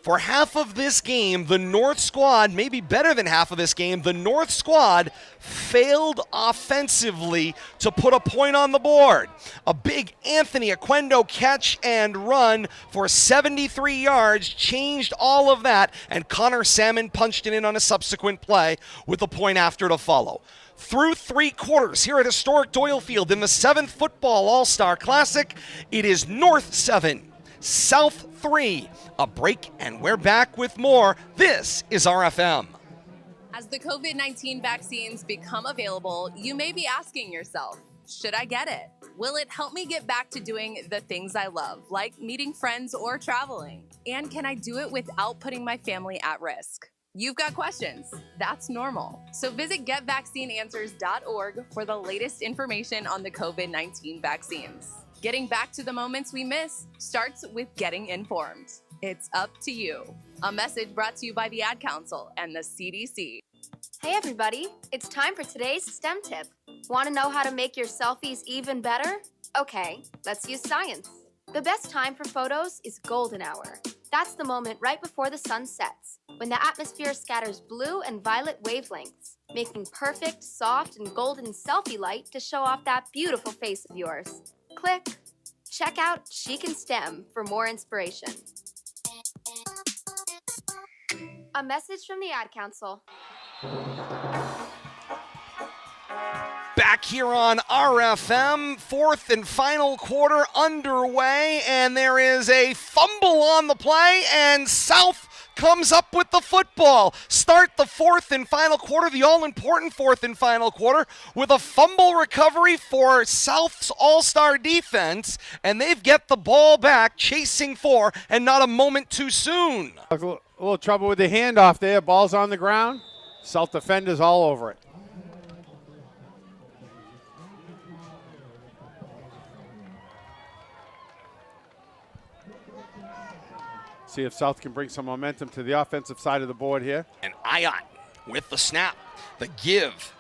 For half of this game, the North squad, maybe better than half of this game, the North squad failed offensively to put a point on the board. A big Anthony Oquendo catch and run for 73 yards changed all of that, and Connor Salmon punched it in on a subsequent play with a point after to follow. Through 3 quarters here at historic Doyle Field in the 7th Football All-Star Classic, it is North 7, South 3. A break, and we're back with more. This is RFM. As the COVID-19 vaccines become available, you may be asking yourself, should I get it? Will it help me get back to doing the things I love, like meeting friends or traveling? And can I do it without putting my family at risk? You've got questions. That's normal. So visit getvaccineanswers.org for the latest information on the COVID-19 vaccines. Getting back to the moments we miss starts with getting informed. It's up to you. A message brought to you by the Ad Council and the CDC. Hey everybody, it's time for today's STEM tip. Want to know how to make your selfies even better? Okay, let's use science. The best time for photos is golden hour. That's the moment right before the sun sets, when the atmosphere scatters blue and violet wavelengths, making perfect, soft, and golden selfie light to show off that beautiful face of yours. Click. Check out Chic and STEM for more inspiration. A message from the Ad Council. Back here on RFM, 4th and final quarter underway, and there is a fumble on the play, and South comes up with the football. Start the 4th and final quarter, the all-important 4th and final quarter, with a fumble recovery for South's all-star defense, and they've get the ball back, chasing 4, and not a moment too soon. A little trouble with the handoff there. Ball's on the ground. South defenders all over it. See if South can bring some momentum to the offensive side of the board here. And Ayat with the snap, the give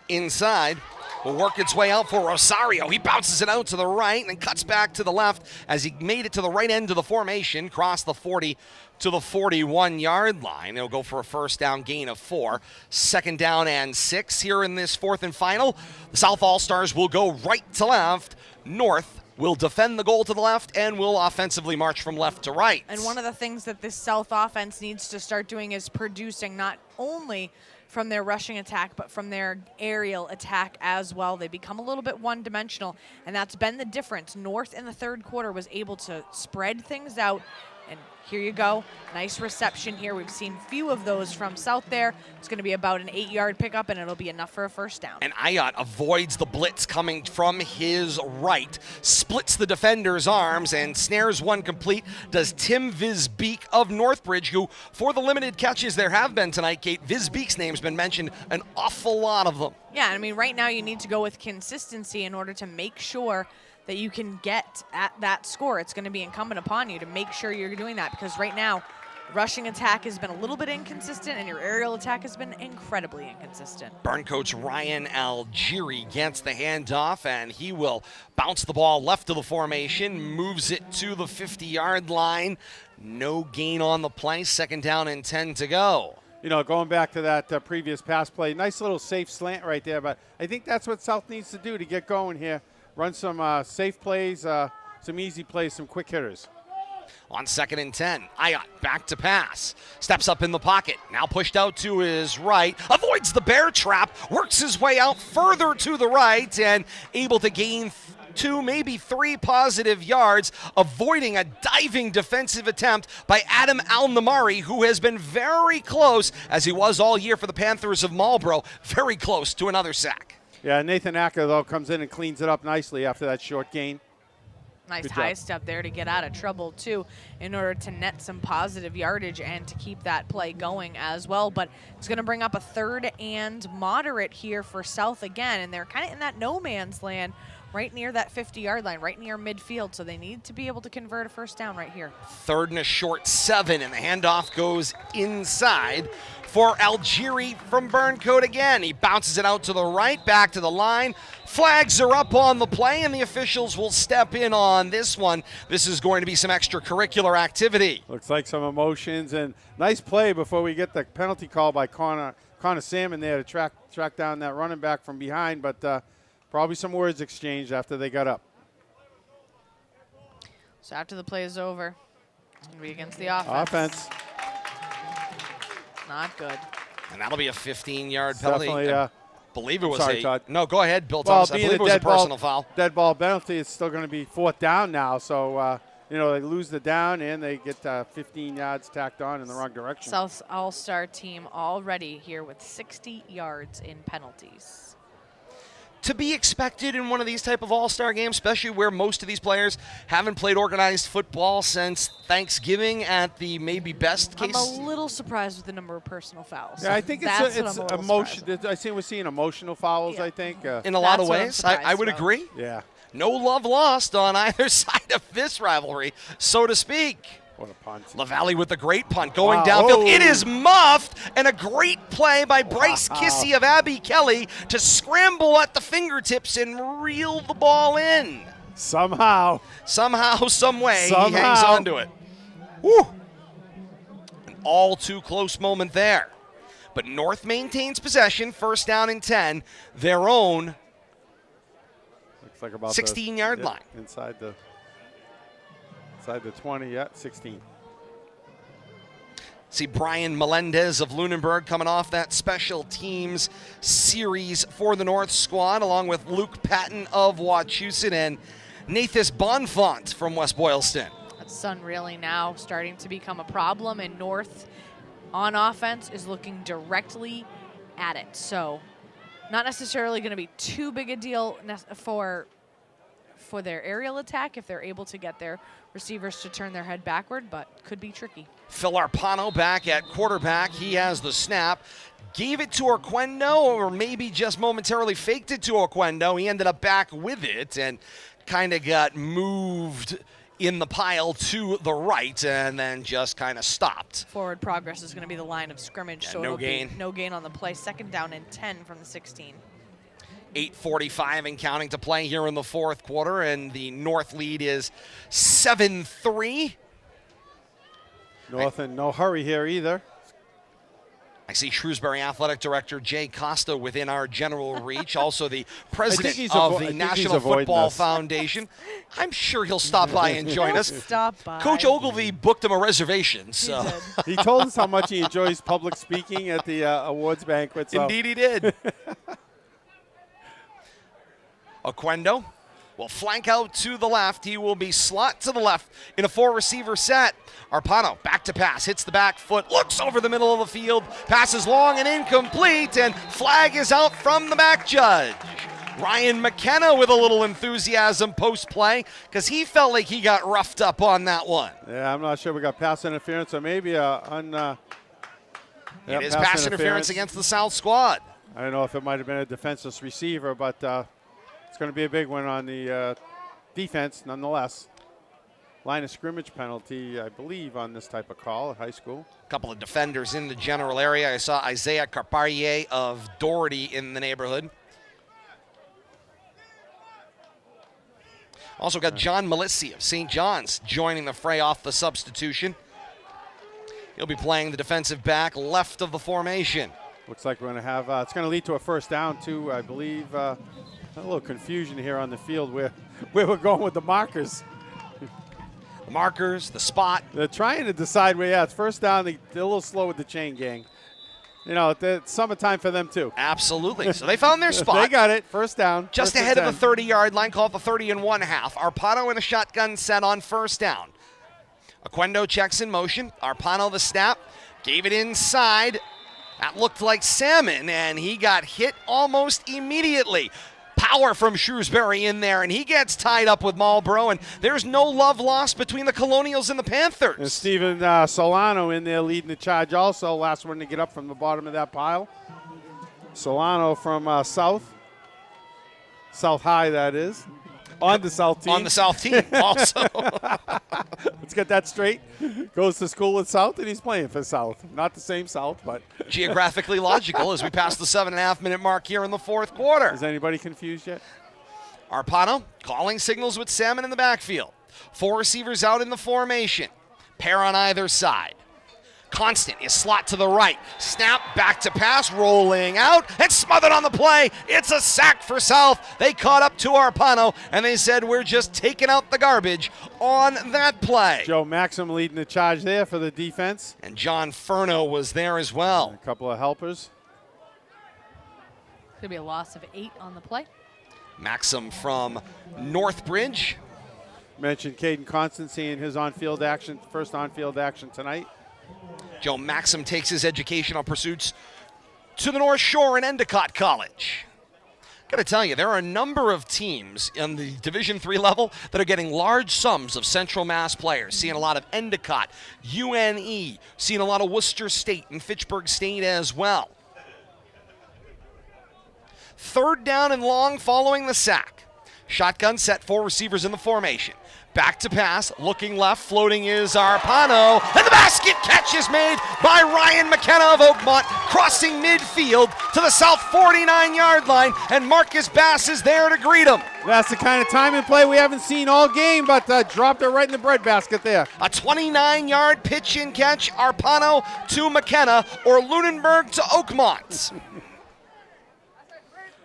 inside will work its way out for Rosario. He bounces it out to the right and then cuts back to the left as he made it to the right end of the formation, crossed the 40 to the 41-yard line. It'll go for a first down gain of 4. 2nd down and 6 here in this 4th and final. The South All-Stars will go right to left. North will defend the goal to the left and will offensively march from left to right. And one of the things that this South offense needs to start doing is producing not only from their rushing attack, but from their aerial attack as well. They become a little bit one-dimensional, and that's been the difference. North in the 3rd quarter was able to spread things out, and here you go. Nice reception here. We've seen few of those from South there. It's going to be about an 8-yard pickup, and it'll be enough for a first down. And Ayat avoids the blitz coming from his right, splits the defender's arms, and snares one complete. Does Tim Visbeek of Northbridge, who, for the limited catches there have been tonight, Kate, Visbeek's name's been mentioned an awful lot of them. Yeah, I mean, right now you need to go with consistency in order to make sure that you can get at that score. It's going to be incumbent upon you to make sure you're doing that, because right now, rushing attack has been a little bit inconsistent, and your aerial attack has been incredibly inconsistent. Burn coach Ryan Algieri gets the handoff, and he will bounce the ball left of the formation, moves it to the 50-yard line. No gain on the play. 2nd down and 10 to go. You know, going back to that previous pass play, nice little safe slant right there, but I think that's what South needs to do to get going here. Run some safe plays, some easy plays, some quick hitters. On 2nd and 10, Ayat back to pass. Steps up in the pocket, now pushed out to his right. Avoids the bear trap, works his way out further to the right, and able to gain 2, maybe 3 positive yards, avoiding a diving defensive attempt by Adam Al-Namari, who has been very close, as he was all year for the Panthers of Marlborough, very close to another sack. Yeah, Nathan Acker, though, comes in and cleans it up nicely after that short gain. Nice Good high job. step there to get out of trouble, too, in order to net some positive yardage and to keep that play going as well. But it's going to bring up a 3rd and moderate here for South again, and they're kind of in that no man's land right near that 50-yard line, right near midfield. So they need to be able to convert a first down right here. 3rd and a short 7, and the handoff goes inside for Algieri from Burncoat again. He bounces it out to the right, back to the line. Flags are up on the play, and the officials will step in on this one. This is going to be some extracurricular activity. Looks like some emotions, and nice play before we get the penalty call by Connor Salmon there to track down that running back from behind, but probably some words exchanged after they got up. So after the play is over, it's going to be against the offense. Offense. Not good. And that'll be a 15-yard penalty. Definitely, I believe it was sorry, Todd. No, go ahead, Bill well, Thomas. I believe it was a personal foul. Dead ball penalty. It's still going to be 4th down now, so they lose the down and they get 15 yards tacked on in the wrong direction. South All-Star team already here with 60 yards in penalties. To be expected in one of these type of all-star games, especially where most of these players haven't played organized football since Thanksgiving at the maybe best case. I'm a little surprised with the number of personal fouls. Yeah, I think it's emotion. We're seeing emotional fouls, yeah. I think. In a lot of ways, I would agree. Yeah. No love lost on either side of this rivalry, so to speak. What a punt. LaValle with a great punt going Wow. downfield. Oh. It is muffed, and a great play by Bryce Kissy of Abbey Kelly to scramble at the fingertips and reel the ball in. Somehow, some way, he Somehow. hangs on to it. Woo! An all too close moment there. But North maintains possession, 1st down and 10, their own looks like about 16-yard line. Inside the 20, 16. See Brian Melendez of Lunenburg coming off that special teams series for the North squad, along with Luke Patton of Wachusett and Nathis Bonfont from West Boylston. That sun really now starting to become a problem, and North on offense is looking directly at it. So not necessarily going to be too big a deal for their aerial attack if they're able to get their receivers to turn their head backward, but could be tricky. Phil Arpano back at quarterback. He has the snap. Gave it to Orquendo, or maybe just momentarily faked it to Orquendo. He ended up back with it and kind of got moved in the pile to the right and then just kind of stopped. Forward progress is going to be the line of scrimmage, Yeah, so no it'll gain. be no gain on the play. 2nd down and 10 from the 16. 8:45 and counting to play here in the 4th quarter, and the North lead is 7-3. North in no hurry here either. I see Shrewsbury Athletic Director Jay Costa within our general reach, also the president of the National Football Foundation. I'm sure he'll stop by and join us. Stop by. Coach Ogilvy booked him a reservation, so He told us how much he enjoys public speaking at the awards banquet. So. indeed he did. Oquendo will flank out to the left. He will be slot to the left in a 4-receiver set. Arpano back to pass, hits the back foot, looks over the middle of the field, passes long and incomplete, and flag is out from the back judge. Ryan McKenna with a little enthusiasm post-play because he felt like he got roughed up on that one. Yeah, I'm not sure we got pass interference or maybe It is pass interference against the South squad. I don't know if it might have been a defenseless receiver, but it's going to be a big one on the defense nonetheless. Line of scrimmage penalty, I believe, on this type of call at high school. A couple of defenders in the general area. I saw Isaiah Carparier of Doherty in the neighborhood. Also got John Malissi of St. John's joining the fray off the substitution. He'll be playing the defensive back left of the formation. Looks like we're going to have, it's going to lead to a first down too, I believe. A little confusion here on the field where we're going with the markers. The markers, the spot. They're trying to decide where, it's first down. They're a little slow with the chain gang. You know, it's summertime for them too. Absolutely. So they found their spot. They got it. First down. Just first ahead of and the 30-yard line, called the 30 and 1/2. Arpano in a shotgun set on first down. Oquendo checks in motion. Arpano the snap. Gave it inside. That looked like Salmon, and he got hit almost immediately. Power from Shrewsbury in there, and he gets tied up with Marlboro, and there's no love lost between the Colonials and the Panthers. And Steven Solano in there leading the charge also. Last one to get up from the bottom of that pile. Solano from South. South High, that is. On the South team. On the South team also. Let's get that straight. Goes to school with South, and he's playing for South. Not the same South, but. Geographically logical as we pass the 7.5-minute mark here in the fourth quarter. Is anybody confused yet? Arpano calling signals with Salmon in the backfield. 4 receivers out in the formation. Pair on either side. Constant is slot to the right. Snap, back to pass, rolling out, and smothered on the play. It's a sack for South. They caught up to Arpano, and they said, we're just taking out the garbage on that play. Joe Maxim leading the charge there for the defense. And John Furno was there as well. A couple of helpers. Could be a loss of 8 on the play. Maxim from Northbridge. Mentioned Caden Constancy in his on-field action, first on-field action tonight. Joe Maxim takes his educational pursuits to the North Shore and Endicott College. Got to tell you, there are a number of teams in the Division III level that are getting large sums of Central Mass players. Seeing a lot of Endicott, UNE, seeing a lot of Worcester State and Fitchburg State as well. 3rd down and long following the sack. Shotgun set, 4 receivers in the formation. Back to pass, looking left, floating is Arpano, and the basket catch is made by Ryan McKenna of Oakmont, crossing midfield to the South 49-yard line, and Marcus Bass is there to greet him. That's the kind of time and play we haven't seen all game, but dropped it right in the breadbasket there. A 29-yard pitch and catch, Arpano to McKenna, or Lunenburg to Oakmont.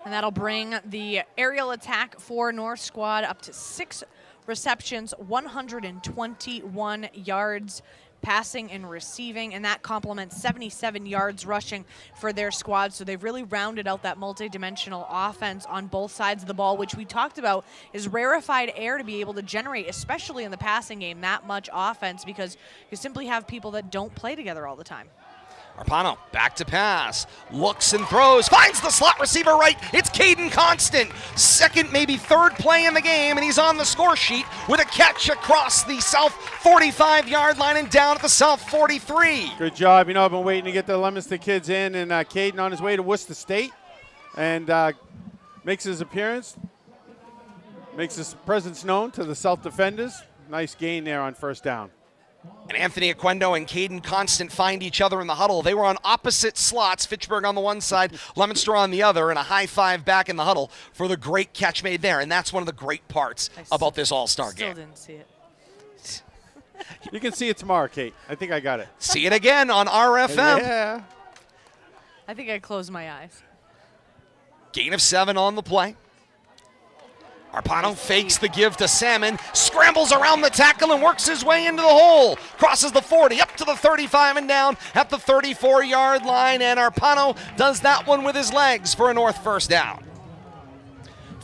And that'll bring the aerial attack for North squad up to 6 receptions, 121 yards passing and receiving, and that complements 77 yards rushing for their squad. So they've really rounded out that multi-dimensional offense on both sides of the ball, which we talked about is rarefied air to be able to generate, especially in the passing game, that much offense, because you simply have people that don't play together all the time. Arpano back to pass, looks and throws, finds the slot receiver right. It's Caden Constant, 2nd, maybe 3rd play in the game, and he's on the score sheet with a catch across the South 45-yard line and down at the South 43. Good job. You know, I've been waiting to get the Leominster kids in, and Caden on his way to Worcester State, and makes his appearance, makes his presence known to the South defenders. Nice gain there on 1st down. And Anthony Aquendo and Caden Constant find each other in the huddle. They were on opposite slots, Fitchburg on the one side, Leominster on the other, and a high five back in the huddle for the great catch made there. And that's one of the great parts about this All-Star game. Still didn't see it. You can see it tomorrow, Kate. I think I got it. See it again on RFM. Yeah. I think I closed my eyes. Gain of 7 on the play. Arpano fakes the give to Salmon, scrambles around the tackle and works his way into the hole. Crosses the 40, up to the 35 and down at the 34-yard line, and Arpano does that one with his legs for a North 1st down.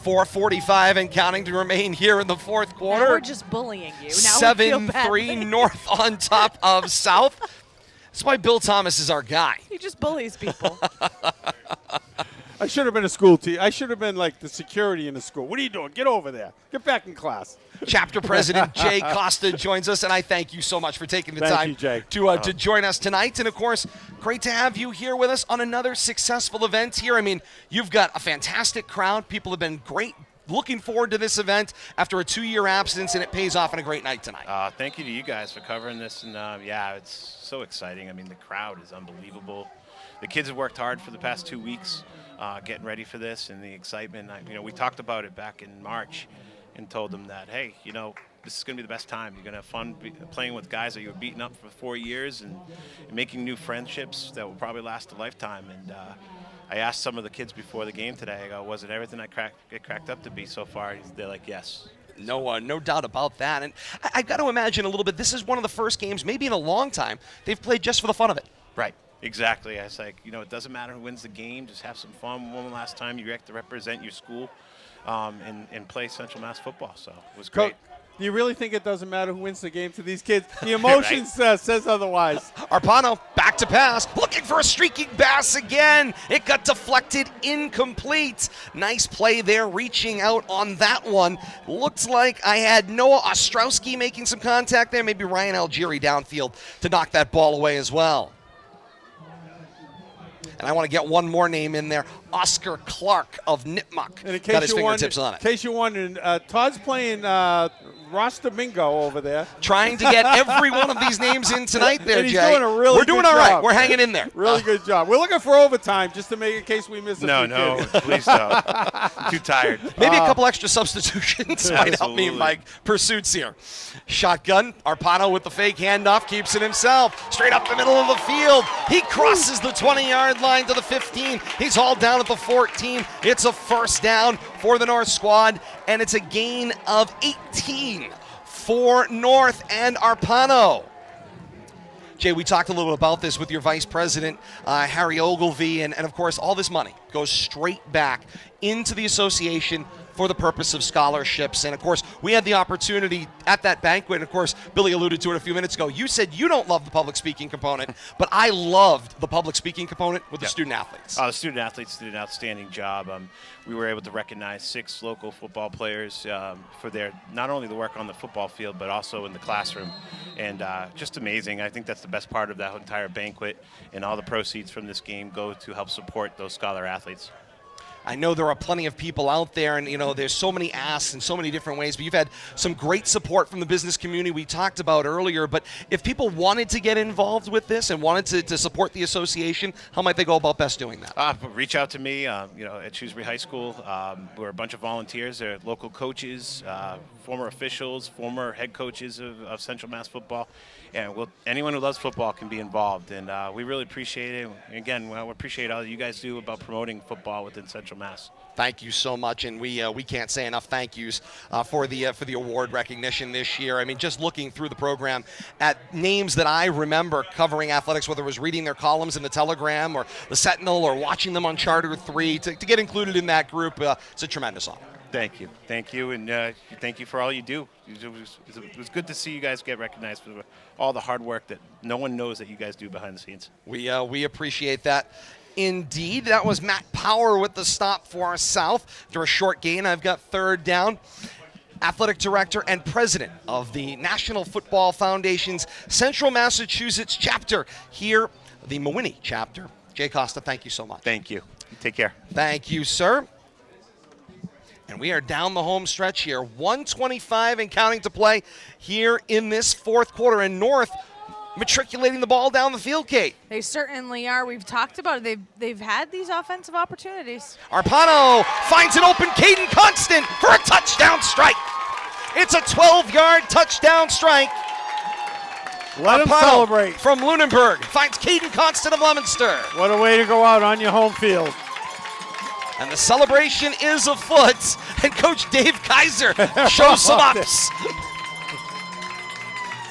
4:45 and counting to remain here in the fourth quarter. Now we're just bullying you. Now 7-3 North on top of South. That's why Bill Thomas is our guy. He just bullies people. I should have been a school teacher. I should have been like the security in the school. What are you doing? Get over there. Get back in class. Chapter President Jay Costa joins us, and I thank you so much for taking the time to join us tonight. And, of course, great to have you here with us on another successful event here. I mean, you've got a fantastic crowd. People have been great. Looking forward to this event after a 2-year absence, and it pays off in a great night tonight. Thank you to you guys for covering this. And, yeah, it's so exciting. I mean, the crowd is unbelievable. The kids have worked hard for the past 2 weeks. Getting ready for this and the excitement. We talked about it back in March and told them that, hey, this is going to be the best time. You're going to have fun playing with guys that you were beating up for 4 years and making new friendships that will probably last a lifetime. And I asked some of the kids before the game today, I go, was it everything I get cracked up to be so far? They're like, yes. No doubt about that. And I've got to imagine a little bit, this is one of the first games, maybe in a long time, they've played just for the fun of it. Right. Exactly. I was like, it doesn't matter who wins the game. Just have some fun. One last time, you get to represent your school and play Central Mass football. So it was great. Do you really think it doesn't matter who wins the game to these kids? The emotion says otherwise. Arpano back to pass, looking for a streaking Bass again. It got deflected, incomplete. Nice play there, reaching out on that one. Looks like I had Noah Ostrowski making some contact there. Maybe Ryan Algieri downfield to knock that ball away as well. And I want to get one more name in there. Oscar Clark of Nipmuc And in got his case fingertips on it. In case you're wondering, Todd's playing roster bingo over there. Trying to get every one of these names in tonight there, And he's Jay. doing a really We're doing good all right. job. We're hanging in there. Really good job. We're looking for overtime just to make in case we miss a few No, kids. please don't. I'm too tired. Maybe a couple extra substitutions might help me in Absolutely. my pursuits here. Shotgun. Arpano with the fake handoff keeps it himself. Straight up the middle of the field. He crosses the 20-yard line to the 15. He's hauled down at the 14. It's a first down for the North squad, and it's a gain of 18 for North and Arpano. Jay, we talked a little bit about this with your vice president, Harry Ogilvie, and of course, all this money goes straight back into the association for the purpose of scholarships. And of course, we had the opportunity at that banquet, and of course, Billy alluded to it a few minutes ago. You said you don't love the public speaking component, but I loved the public speaking component with the student athletes. The student athletes did an outstanding job. We were able to recognize 6 local football players for their not only the work on the football field, but also in the classroom. And just amazing. I think that's the best part of that entire banquet, and all the proceeds from this game go to help support those scholar athletes. I know there are plenty of people out there, and there's so many asks in so many different ways, but you've had some great support from the business community we talked about earlier. But if people wanted to get involved with this and wanted to support the association, how might they go about best doing that? Reach out to me, at Shrewsbury High School. We're a bunch of volunteers. There are local coaches, former officials, former head coaches of Central Mass football. And anyone who loves football can be involved, and we really appreciate it. Again, we appreciate all you guys do about promoting football within Central Mass. Thank you so much, and we can't say enough thank yous for the award recognition this year. I mean, just looking through the program at names that I remember covering athletics, whether it was reading their columns in the Telegram or the Sentinel or watching them on Charter 3, to get included in that group, it's a tremendous honor. Thank you, and thank you for all you do. It was good to see you guys get recognized for all the hard work that no one knows that you guys do behind the scenes. We appreciate that. Indeed, that was Matt Power with the stop for South. After a short gain, I've got third down. Athletic Director and President of the National Football Foundation's Central Massachusetts chapter here, the Mehwiney Chapter. Jay Costa, thank you so much. Thank you. Take care. Thank you, sir. And we are down the home stretch here. 1:25 and counting to play here in this fourth quarter. And North matriculating the ball down the field, Kate. They certainly are. We've talked about it. They've had these offensive opportunities. Arpano finds an open Caden Constant for a touchdown strike. It's a 12-yard touchdown strike. Let him Arpano celebrate. from Lunenburg finds Caden Constant of Leominster. What a way to go out on your home field. And the celebration is afoot. And Coach Dave Kaiser shows some ups.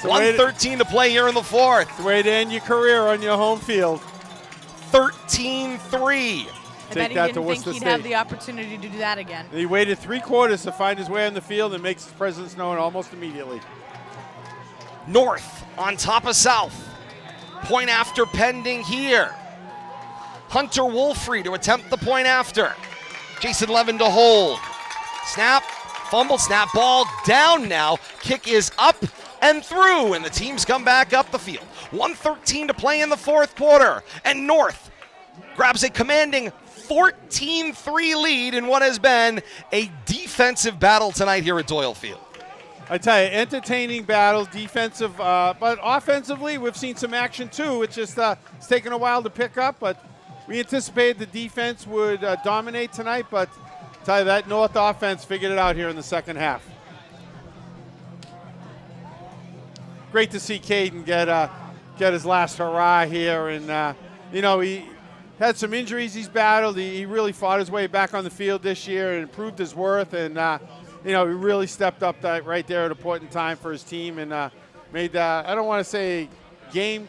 1:13 to play here in the fourth. The way to end your career on your home field. 13-3. I bet he that to didn't think Worcester he'd have State. the opportunity to do that again. He waited 3 quarters to find his way on the field and makes his presence known almost immediately. North on top of South. Point after pending here. Hunter Wolfrey to attempt the point after. Jason Levin to hold. Snap, fumble, snap, ball down now. Kick is up and through, and the teams come back up the field. 1:13 to play in the fourth quarter, and North grabs a commanding 14-3 lead in what has been a defensive battle tonight here at Doyle Field. I tell you, entertaining battle, defensive, but offensively, we've seen some action too. It's just it's taken a while to pick up, but we anticipated the defense would dominate tonight, but I tell you, that North offense figured it out here in the second half. Great to see Caden get his last hurrah here, and he had some injuries he's battled. He really fought his way back on the field this year and proved his worth, and he really stepped up right there at a point in time for his team and made, I don't want to say game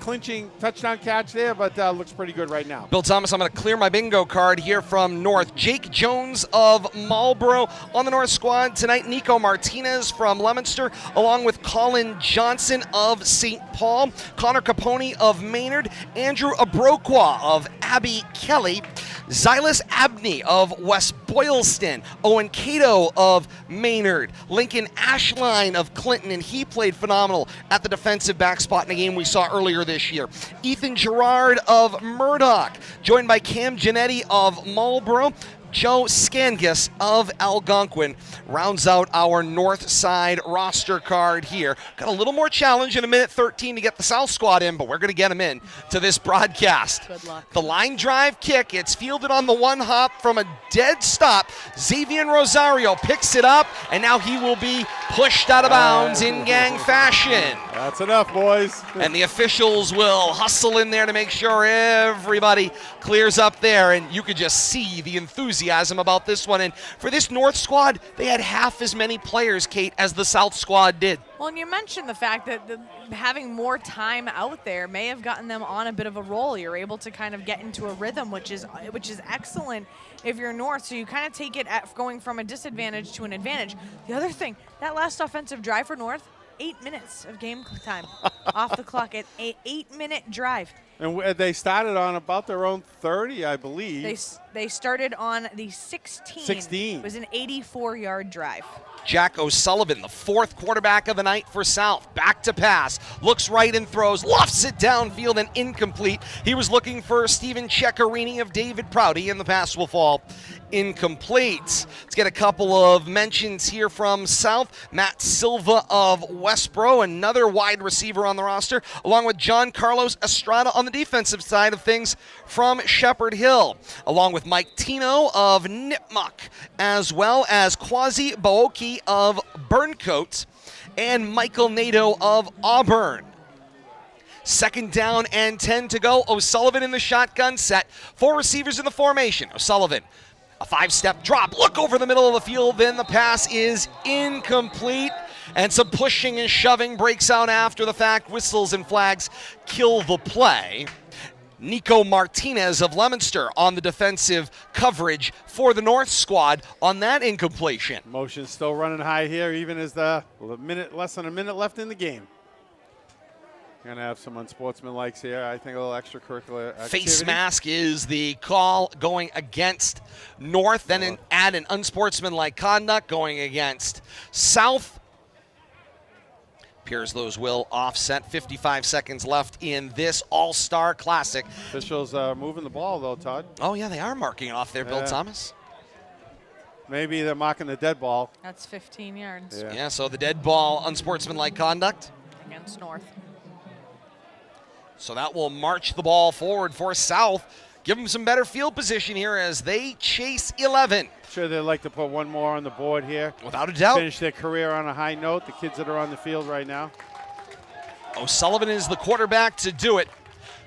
clinching touchdown catch there, but looks pretty good right now. Bill Thomas, I'm going to clear my bingo card here from North. Jake Jones of Marlboro on the North squad tonight. Nico Martinez from Leominster, along with Colin Johnson of St. Paul. Connor Capone of Maynard. Andrew Abroqua of Abbey Kelly. Xylus Abney of West Boylston. Owen Cato of Maynard. Lincoln Ashline of Clinton, and he played phenomenal at the defensive back spot in a game we saw earlier this this year. Ethan Gerard of Murdoch, joined by Cam Giannetti of Marlborough. Joe Scangus of Algonquin rounds out our north side roster card here. Got a little more challenge in a minute 13 to get the South squad in, but we're going to get them in to this broadcast. Good luck. The line drive kick, it's fielded on the one hop from a dead stop. Xavier Rosario picks it up, and now he will be pushed out of bounds in gang fashion. That's enough, boys. And the officials will hustle in there to make sure everybody clears up there, and you could just see the enthusiasm about this one. And for this North squad, they had half as many players, Kate, as the South squad did. Well, and you mentioned the fact that having more time out there may have gotten them on a bit of a roll. You're able to kind of get into a rhythm, which is excellent if you're North. So you kind of take it at going from a disadvantage to an advantage. The other thing, that last offensive drive for North, 8 minutes of game time off the clock. An 8-minute drive. And they started on about their own 30, I believe. They started on the 16. 16. It was an 84-yard drive. Jack O'Sullivan, the fourth quarterback of the night for South. Back to pass. Looks right and throws. Lofts it downfield and incomplete. He was looking for Stephen Ceccarini of David Prouty, and the pass will fall incomplete. Let's get a couple of mentions here from South. Matt Silva of Westboro, another wide receiver on the roster, along with John Carlos Estrada on the defensive side of things from Shepherd Hill, along with Mike Tino of Nipmuc, as well as Quasi Booki of Burncoat and Michael Nato of Auburn. Second down and 10 to go. O'Sullivan in the shotgun set. 4 receivers in the formation. O'Sullivan, a 5-step drop. Look over the middle of the field. Then the pass is incomplete. And some pushing and shoving breaks out after the fact. Whistles and flags kill the play. Nico Martinez of Leominster on the defensive coverage for the North squad on that incompletion. Motion still running high here, even as less than a minute left in the game. Going to have some unsportsmanlikes here. I think a little extracurricular activity. Face mask is the call going against North. Then add an unsportsmanlike conduct going against South. Appears those will offset. 55 seconds left in this All-Star Classic. Officials are moving the ball, though, Todd. Oh, yeah, they are marking off there, Bill Yeah. Thomas. Maybe they're marking the dead ball. That's 15 yards Yeah, so the dead ball, unsportsmanlike conduct. against North. So that will march the ball forward for South. Give them some better field position here as they chase 11. Sure, they'd like to put one more on the board here. Without a doubt. Finish their career on a high note, the kids that are on the field right now. O'Sullivan is the quarterback to do it.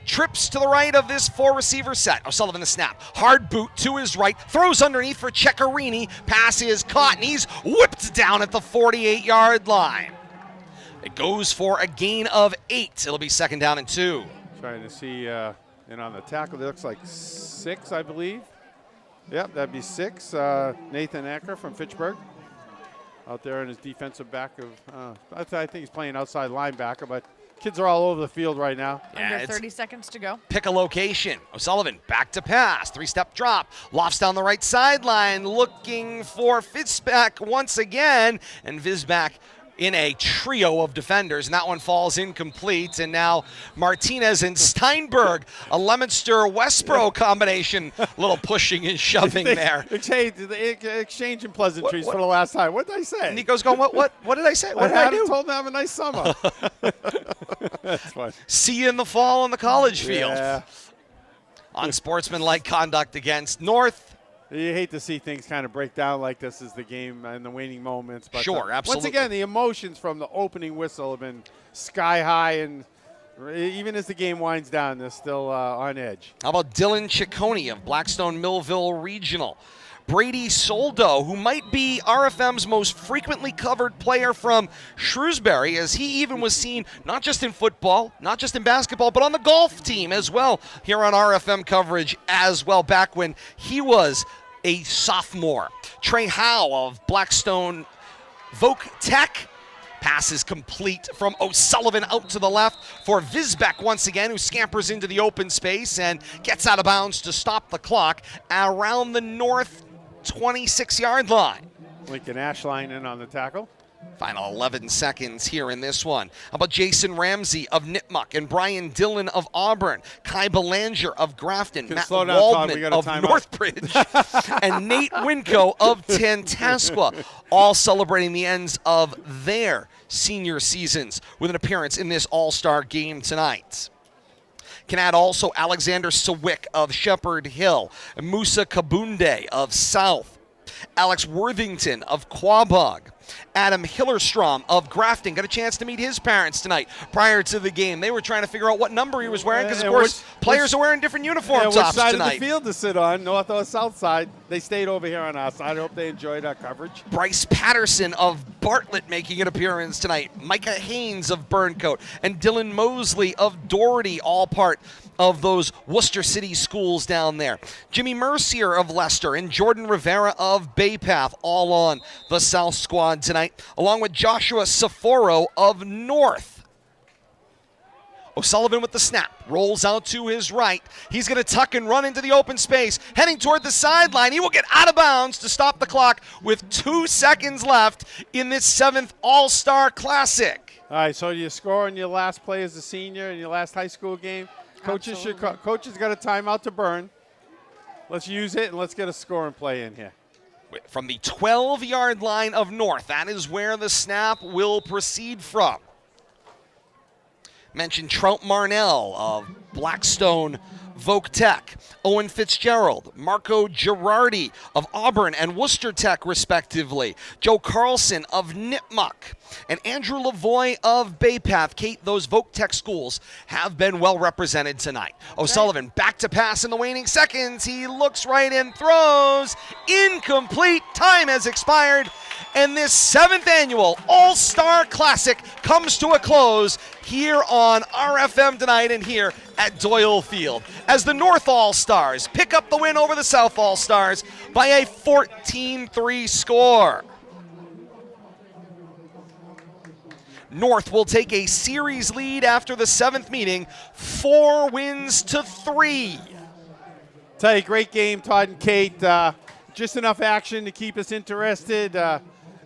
Trips to the right of this 4-receiver set. O'Sullivan the snap. Hard boot to his right. Throws underneath for Ceccarini. Pass is caught, and he's whipped down at the 48-yard line. It goes for a gain of 8. It'll be second down and 2. Trying to see, and on the tackle, it looks like 6, I believe. Yep, that'd be 6. Nathan Acker from Fitchburg. Out there in his defensive back of, I think he's playing outside linebacker, but kids are all over the field right now. Under 30 seconds to go. Pick a location. O'Sullivan back to pass. 3-step drop. Lofts down the right sideline. Looking for Fitzback once again. And Vizback in a trio of defenders, and that one falls incomplete. And now Martinez and Steinberg, a Leominster-Westboro combination. A little pushing and shoving there. Exchanging pleasantries for the last time. What did I say? Nico's going, what did I say? What did I do? told them to have a nice summer. That's fun. See you in the fall on the college field. Yeah. Unsportsmanlike conduct against North. You hate to see things kind of break down like this as the game and the waning moments. But Sure, absolutely. Once again, the emotions from the opening whistle have been sky high, and even as the game winds down, they're still on edge. How about Dylan Ciccone of Blackstone Millville Regional? Brady Soldo, who might be RFM's most frequently covered player from Shrewsbury, as he even was seen not just in football, not just in basketball, but on the golf team as well, here on RFM coverage as well, back when he was a sophomore. Trey Howe of Blackstone Voc Tech. Pass is complete from O'Sullivan out to the left for Vizbeck once again, who scampers into the open space and gets out of bounds to stop the clock around the north 26-yard line. Lincoln Ashline in on the tackle. Final 11 seconds here in this one. How about Jason Ramsey of Nipmuc and Brian Dillon of Auburn, Kai Belanger of Grafton, Matt slow down, Todd. We Waldman got a of timeout. Northbridge, and Nate Winco of Tantasqua, all celebrating the ends of their senior seasons with an appearance in this all-star game tonight. Can add also Alexander Sawick of Shepherd Hill, Musa Kabunde of South, Alex Worthington of Quabog, Adam Hillerstrom of Grafton. Got a chance to meet his parents tonight prior to the game. They were trying to figure out what number he was wearing because, of course, players are wearing different uniform which tops side tonight. of the field to sit on, north or south side. They stayed over here on our side. I hope they enjoyed our coverage. Bryce Patterson of Bartlett making an appearance tonight. Micah Haynes of Burncoat and Dylan Mosley of Doherty, all part of those Worcester City schools down there. Jimmy Mercier of Leicester and Jordan Rivera of Baypath, all on the South squad tonight, along with Joshua Saforo of North. O'Sullivan with the snap, rolls out to his right. He's going to tuck and run into the open space, heading toward the sideline. He will get out of bounds to stop the clock with 2 seconds left in this 7th All-Star Classic. All right, so you score on your last play as a senior in your last high school game. Coaches got a timeout to burn. Let's use it, and let's get a score and play in here. From the 12-yard line of North, that is where the snap will proceed from. Mentioned Trout Marnell of Blackstone Voc Tech, Owen Fitzgerald, Marco Girardi of Auburn and Worcester Tech, respectively, Joe Carlson of Nipmuc, and Andrew Lavoie of Baypath. Kate, those Voc Tech schools have been well represented tonight. O'Sullivan back to pass in the waning seconds. He looks right and throws. Incomplete. Time has expired. And this 7th annual All-Star Classic comes to a close here on RFM tonight and here at Doyle Field as the North All-Stars pick up the win over the South All-Stars by a 14-3 score. North will take a series lead after the 7th meeting, 4 wins to 3. Tell you, great game, Todd and Kate. Just enough action to keep us interested.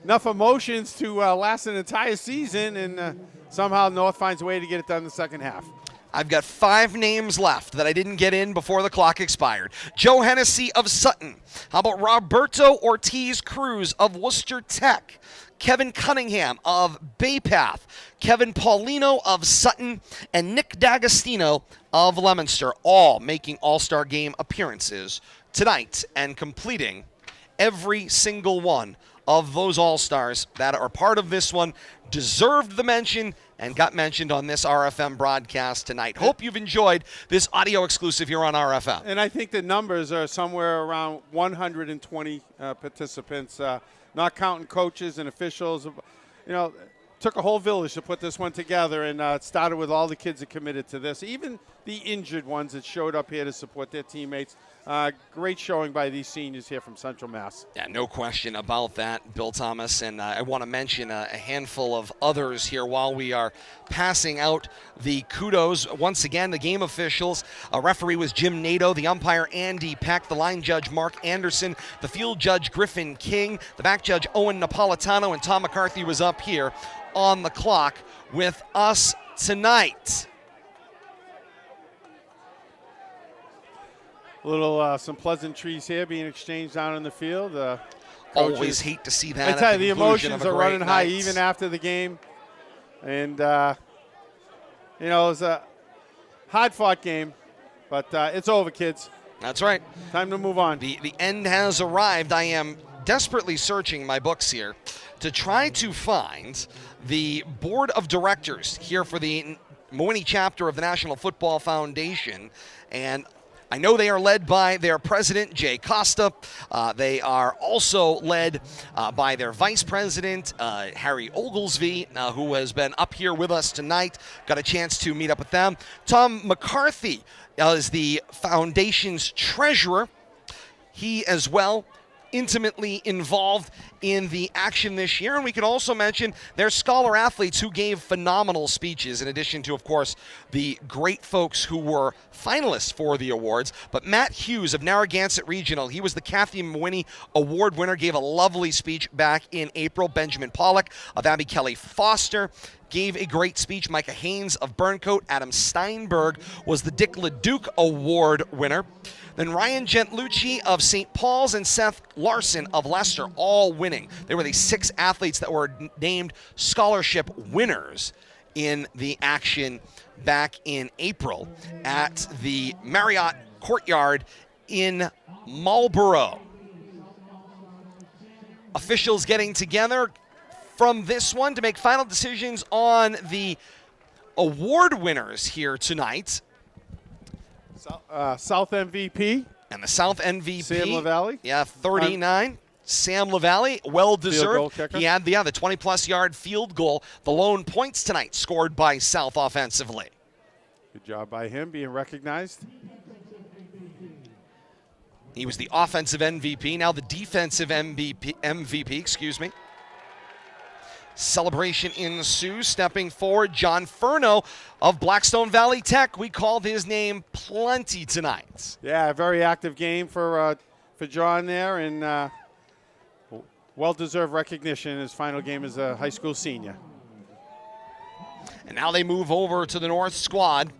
Enough emotions to last an entire season, and somehow North finds a way to get it done in the second half. I've got 5 names left that I didn't get in before the clock expired. Joe Hennessy of Sutton. How about Roberto Ortiz Cruz of Worcester Tech? Kevin Cunningham of Baypath, Kevin Paulino of Sutton, and Nick D'Agostino of Leominster, all making All-Star Game appearances tonight and completing every single one of those All-Stars that are part of this one, deserved the mention and got mentioned on this RFM broadcast tonight. Hope you've enjoyed this audio exclusive here on RFM. And I think the numbers are somewhere around 120 participants, not counting coaches and officials. You know, took a whole village to put this one together, and it started with all the kids that committed to this, even the injured ones that showed up here to support their teammates. Great showing by these seniors here from Central Mass. Yeah, no question about that, Bill Thomas. And I want to mention a handful of others here while we are passing out the kudos. Once again, the game officials. Referee was Jim Nato, the umpire Andy Peck, the line judge Mark Anderson, the field judge Griffin King, the back judge Owen Napolitano, and Tom McCarthy was up here on the clock with us tonight. Some pleasantries here being exchanged down in the field. Always hate to see that. I tell you, the emotions are running high even after the game. And, it was a hard-fought game, but it's over, kids. That's right. Time to move on. The end has arrived. I am desperately searching my books here to try to find the board of directors here for the Mehwiney Chapter of the National Football Foundation. And I know they are led by their president, Jay Costa. They are also led by their vice president, Harry Oglesby, who has been up here with us tonight. Got a chance to meet up with them. Tom McCarthy is the foundation's treasurer. He as well intimately involved in the action this year. And we can also mention their scholar athletes who gave phenomenal speeches, in addition to, of course, the great folks who were finalists for the awards. But Matt Hughes of Narragansett Regional, he was the Kathy Mehwiney Award winner, gave a lovely speech back in April. Benjamin Pollock of Abby Kelly Foster gave a great speech. Micah Haynes of Burncoat, Adam Steinberg was the Dick LeDuc Award winner. Then Ryan Gentlucci of St. Paul's and Seth Larson of Leicester, all winning. They were the 6 athletes that were named scholarship winners in the action back in April at the Marriott Courtyard in Marlborough. Officials getting together from this one to make final decisions on the award winners here tonight. South MVP. And the South MVP. Sam LaValle. Yeah, 39. Sam LaValle, well-deserved. Kicker. He had the 20-plus yard field goal. The lone points tonight scored by South offensively. Good job by him being recognized. He was the offensive MVP, now the defensive MVP, excuse me. Celebration ensues. Stepping forward, John Furno of Blackstone Valley Tech. We called his name plenty tonight. Yeah, a very active game for John there, and well-deserved recognition in his final game as a high school senior. And now they move over to the North squad.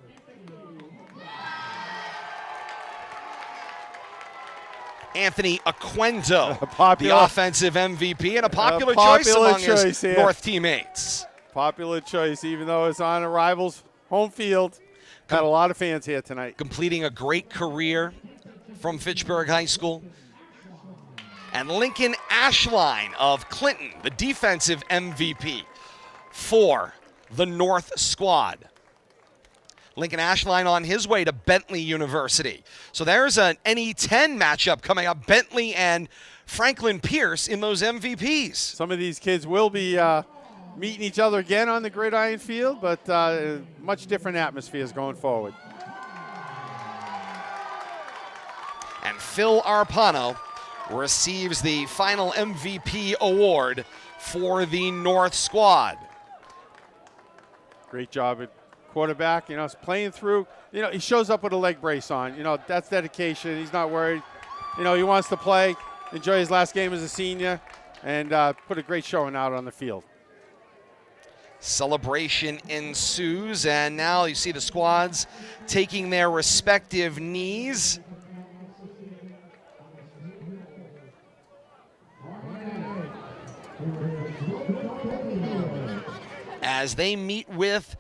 Anthony Aquendo, the offensive MVP, and a popular choice among his North teammates. Popular choice, even though it's on a rival's home field. Got a lot of fans here tonight. Completing a great career from Fitchburg High School. And Lincoln Ashline of Clinton, the defensive MVP for the North squad. Lincoln Ashline on his way to Bentley University. So there's an NE10 matchup coming up. Bentley and Franklin Pierce in those MVPs. Some of these kids will be meeting each other again on the Gridiron Field, but much different atmospheres going forward. And Phil Arpano receives the final MVP award for the North squad. Great job at quarterback, playing through. He shows up with a leg brace on. That's dedication. He's not worried. He wants to play, enjoy his last game as a senior, and put a great showing out on the field. Celebration ensues, and now you see the squads taking their respective knees. As they meet with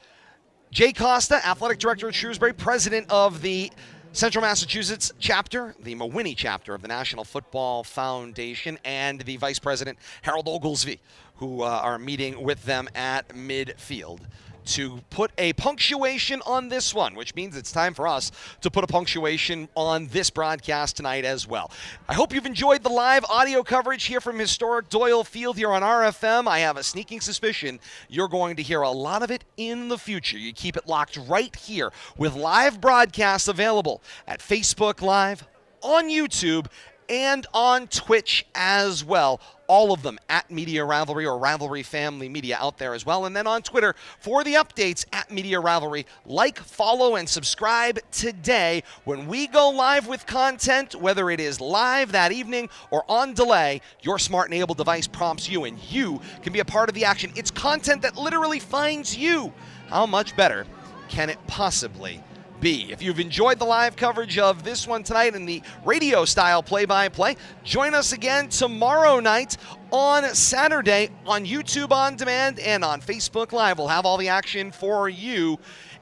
Jay Costa, Athletic Director at Shrewsbury, President of the Central Massachusetts chapter, the Mehwiney chapter of the National Football Foundation, and the Vice President, Harold Oglesby, who are meeting with them at midfield to put a punctuation on this one, which means it's time for us to put a punctuation on this broadcast tonight as well. I hope you've enjoyed the live audio coverage here from historic Doyle Field here on RFM. I have a sneaking suspicion you're going to hear a lot of it in the future. You keep it locked right here with live broadcasts available at Facebook Live, on YouTube, and on Twitch as well. All of them at Media Rivalry or Rivalry Family Media out there as well. And then on Twitter for the updates at Media Rivalry. Like, follow, and subscribe today when we go live with content, whether it is live that evening or on delay. Your smart enabled device prompts you, and you can be a part of the action. It's content that literally finds you. How much better can it possibly be? If you've enjoyed the live coverage of this one tonight in the radio style play-by-play, join us again tomorrow night on Saturday on YouTube On Demand and on Facebook Live. We'll have all the action for you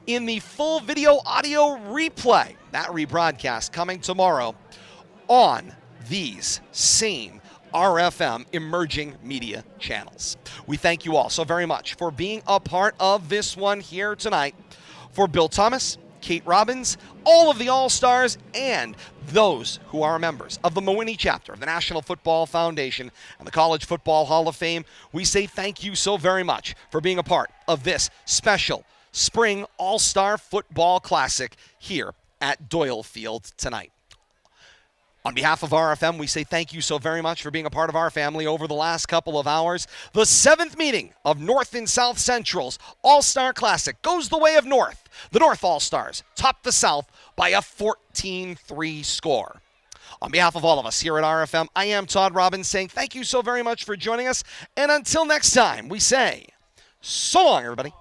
in the full video audio replay. That rebroadcast coming tomorrow on these same RFM emerging media channels. We thank you all so very much for being a part of this one here tonight. For Bill Thomas, Kate Robbins, all of the All-Stars, and those who are members of the Mehwiney Chapter of the National Football Foundation and the College Football Hall of Fame, we say thank you so very much for being a part of this special Spring All-Star Football Classic here at Doyle Field tonight. On behalf of RFM, we say thank you so very much for being a part of our family over the last couple of hours. The 7th meeting of North and South Central's All-Star Classic goes the way of North. The North All-Stars topped the South by a 14-3 score. On behalf of all of us here at RFM, I am Todd Robbins saying thank you so very much for joining us. And until next time, we say so long, everybody.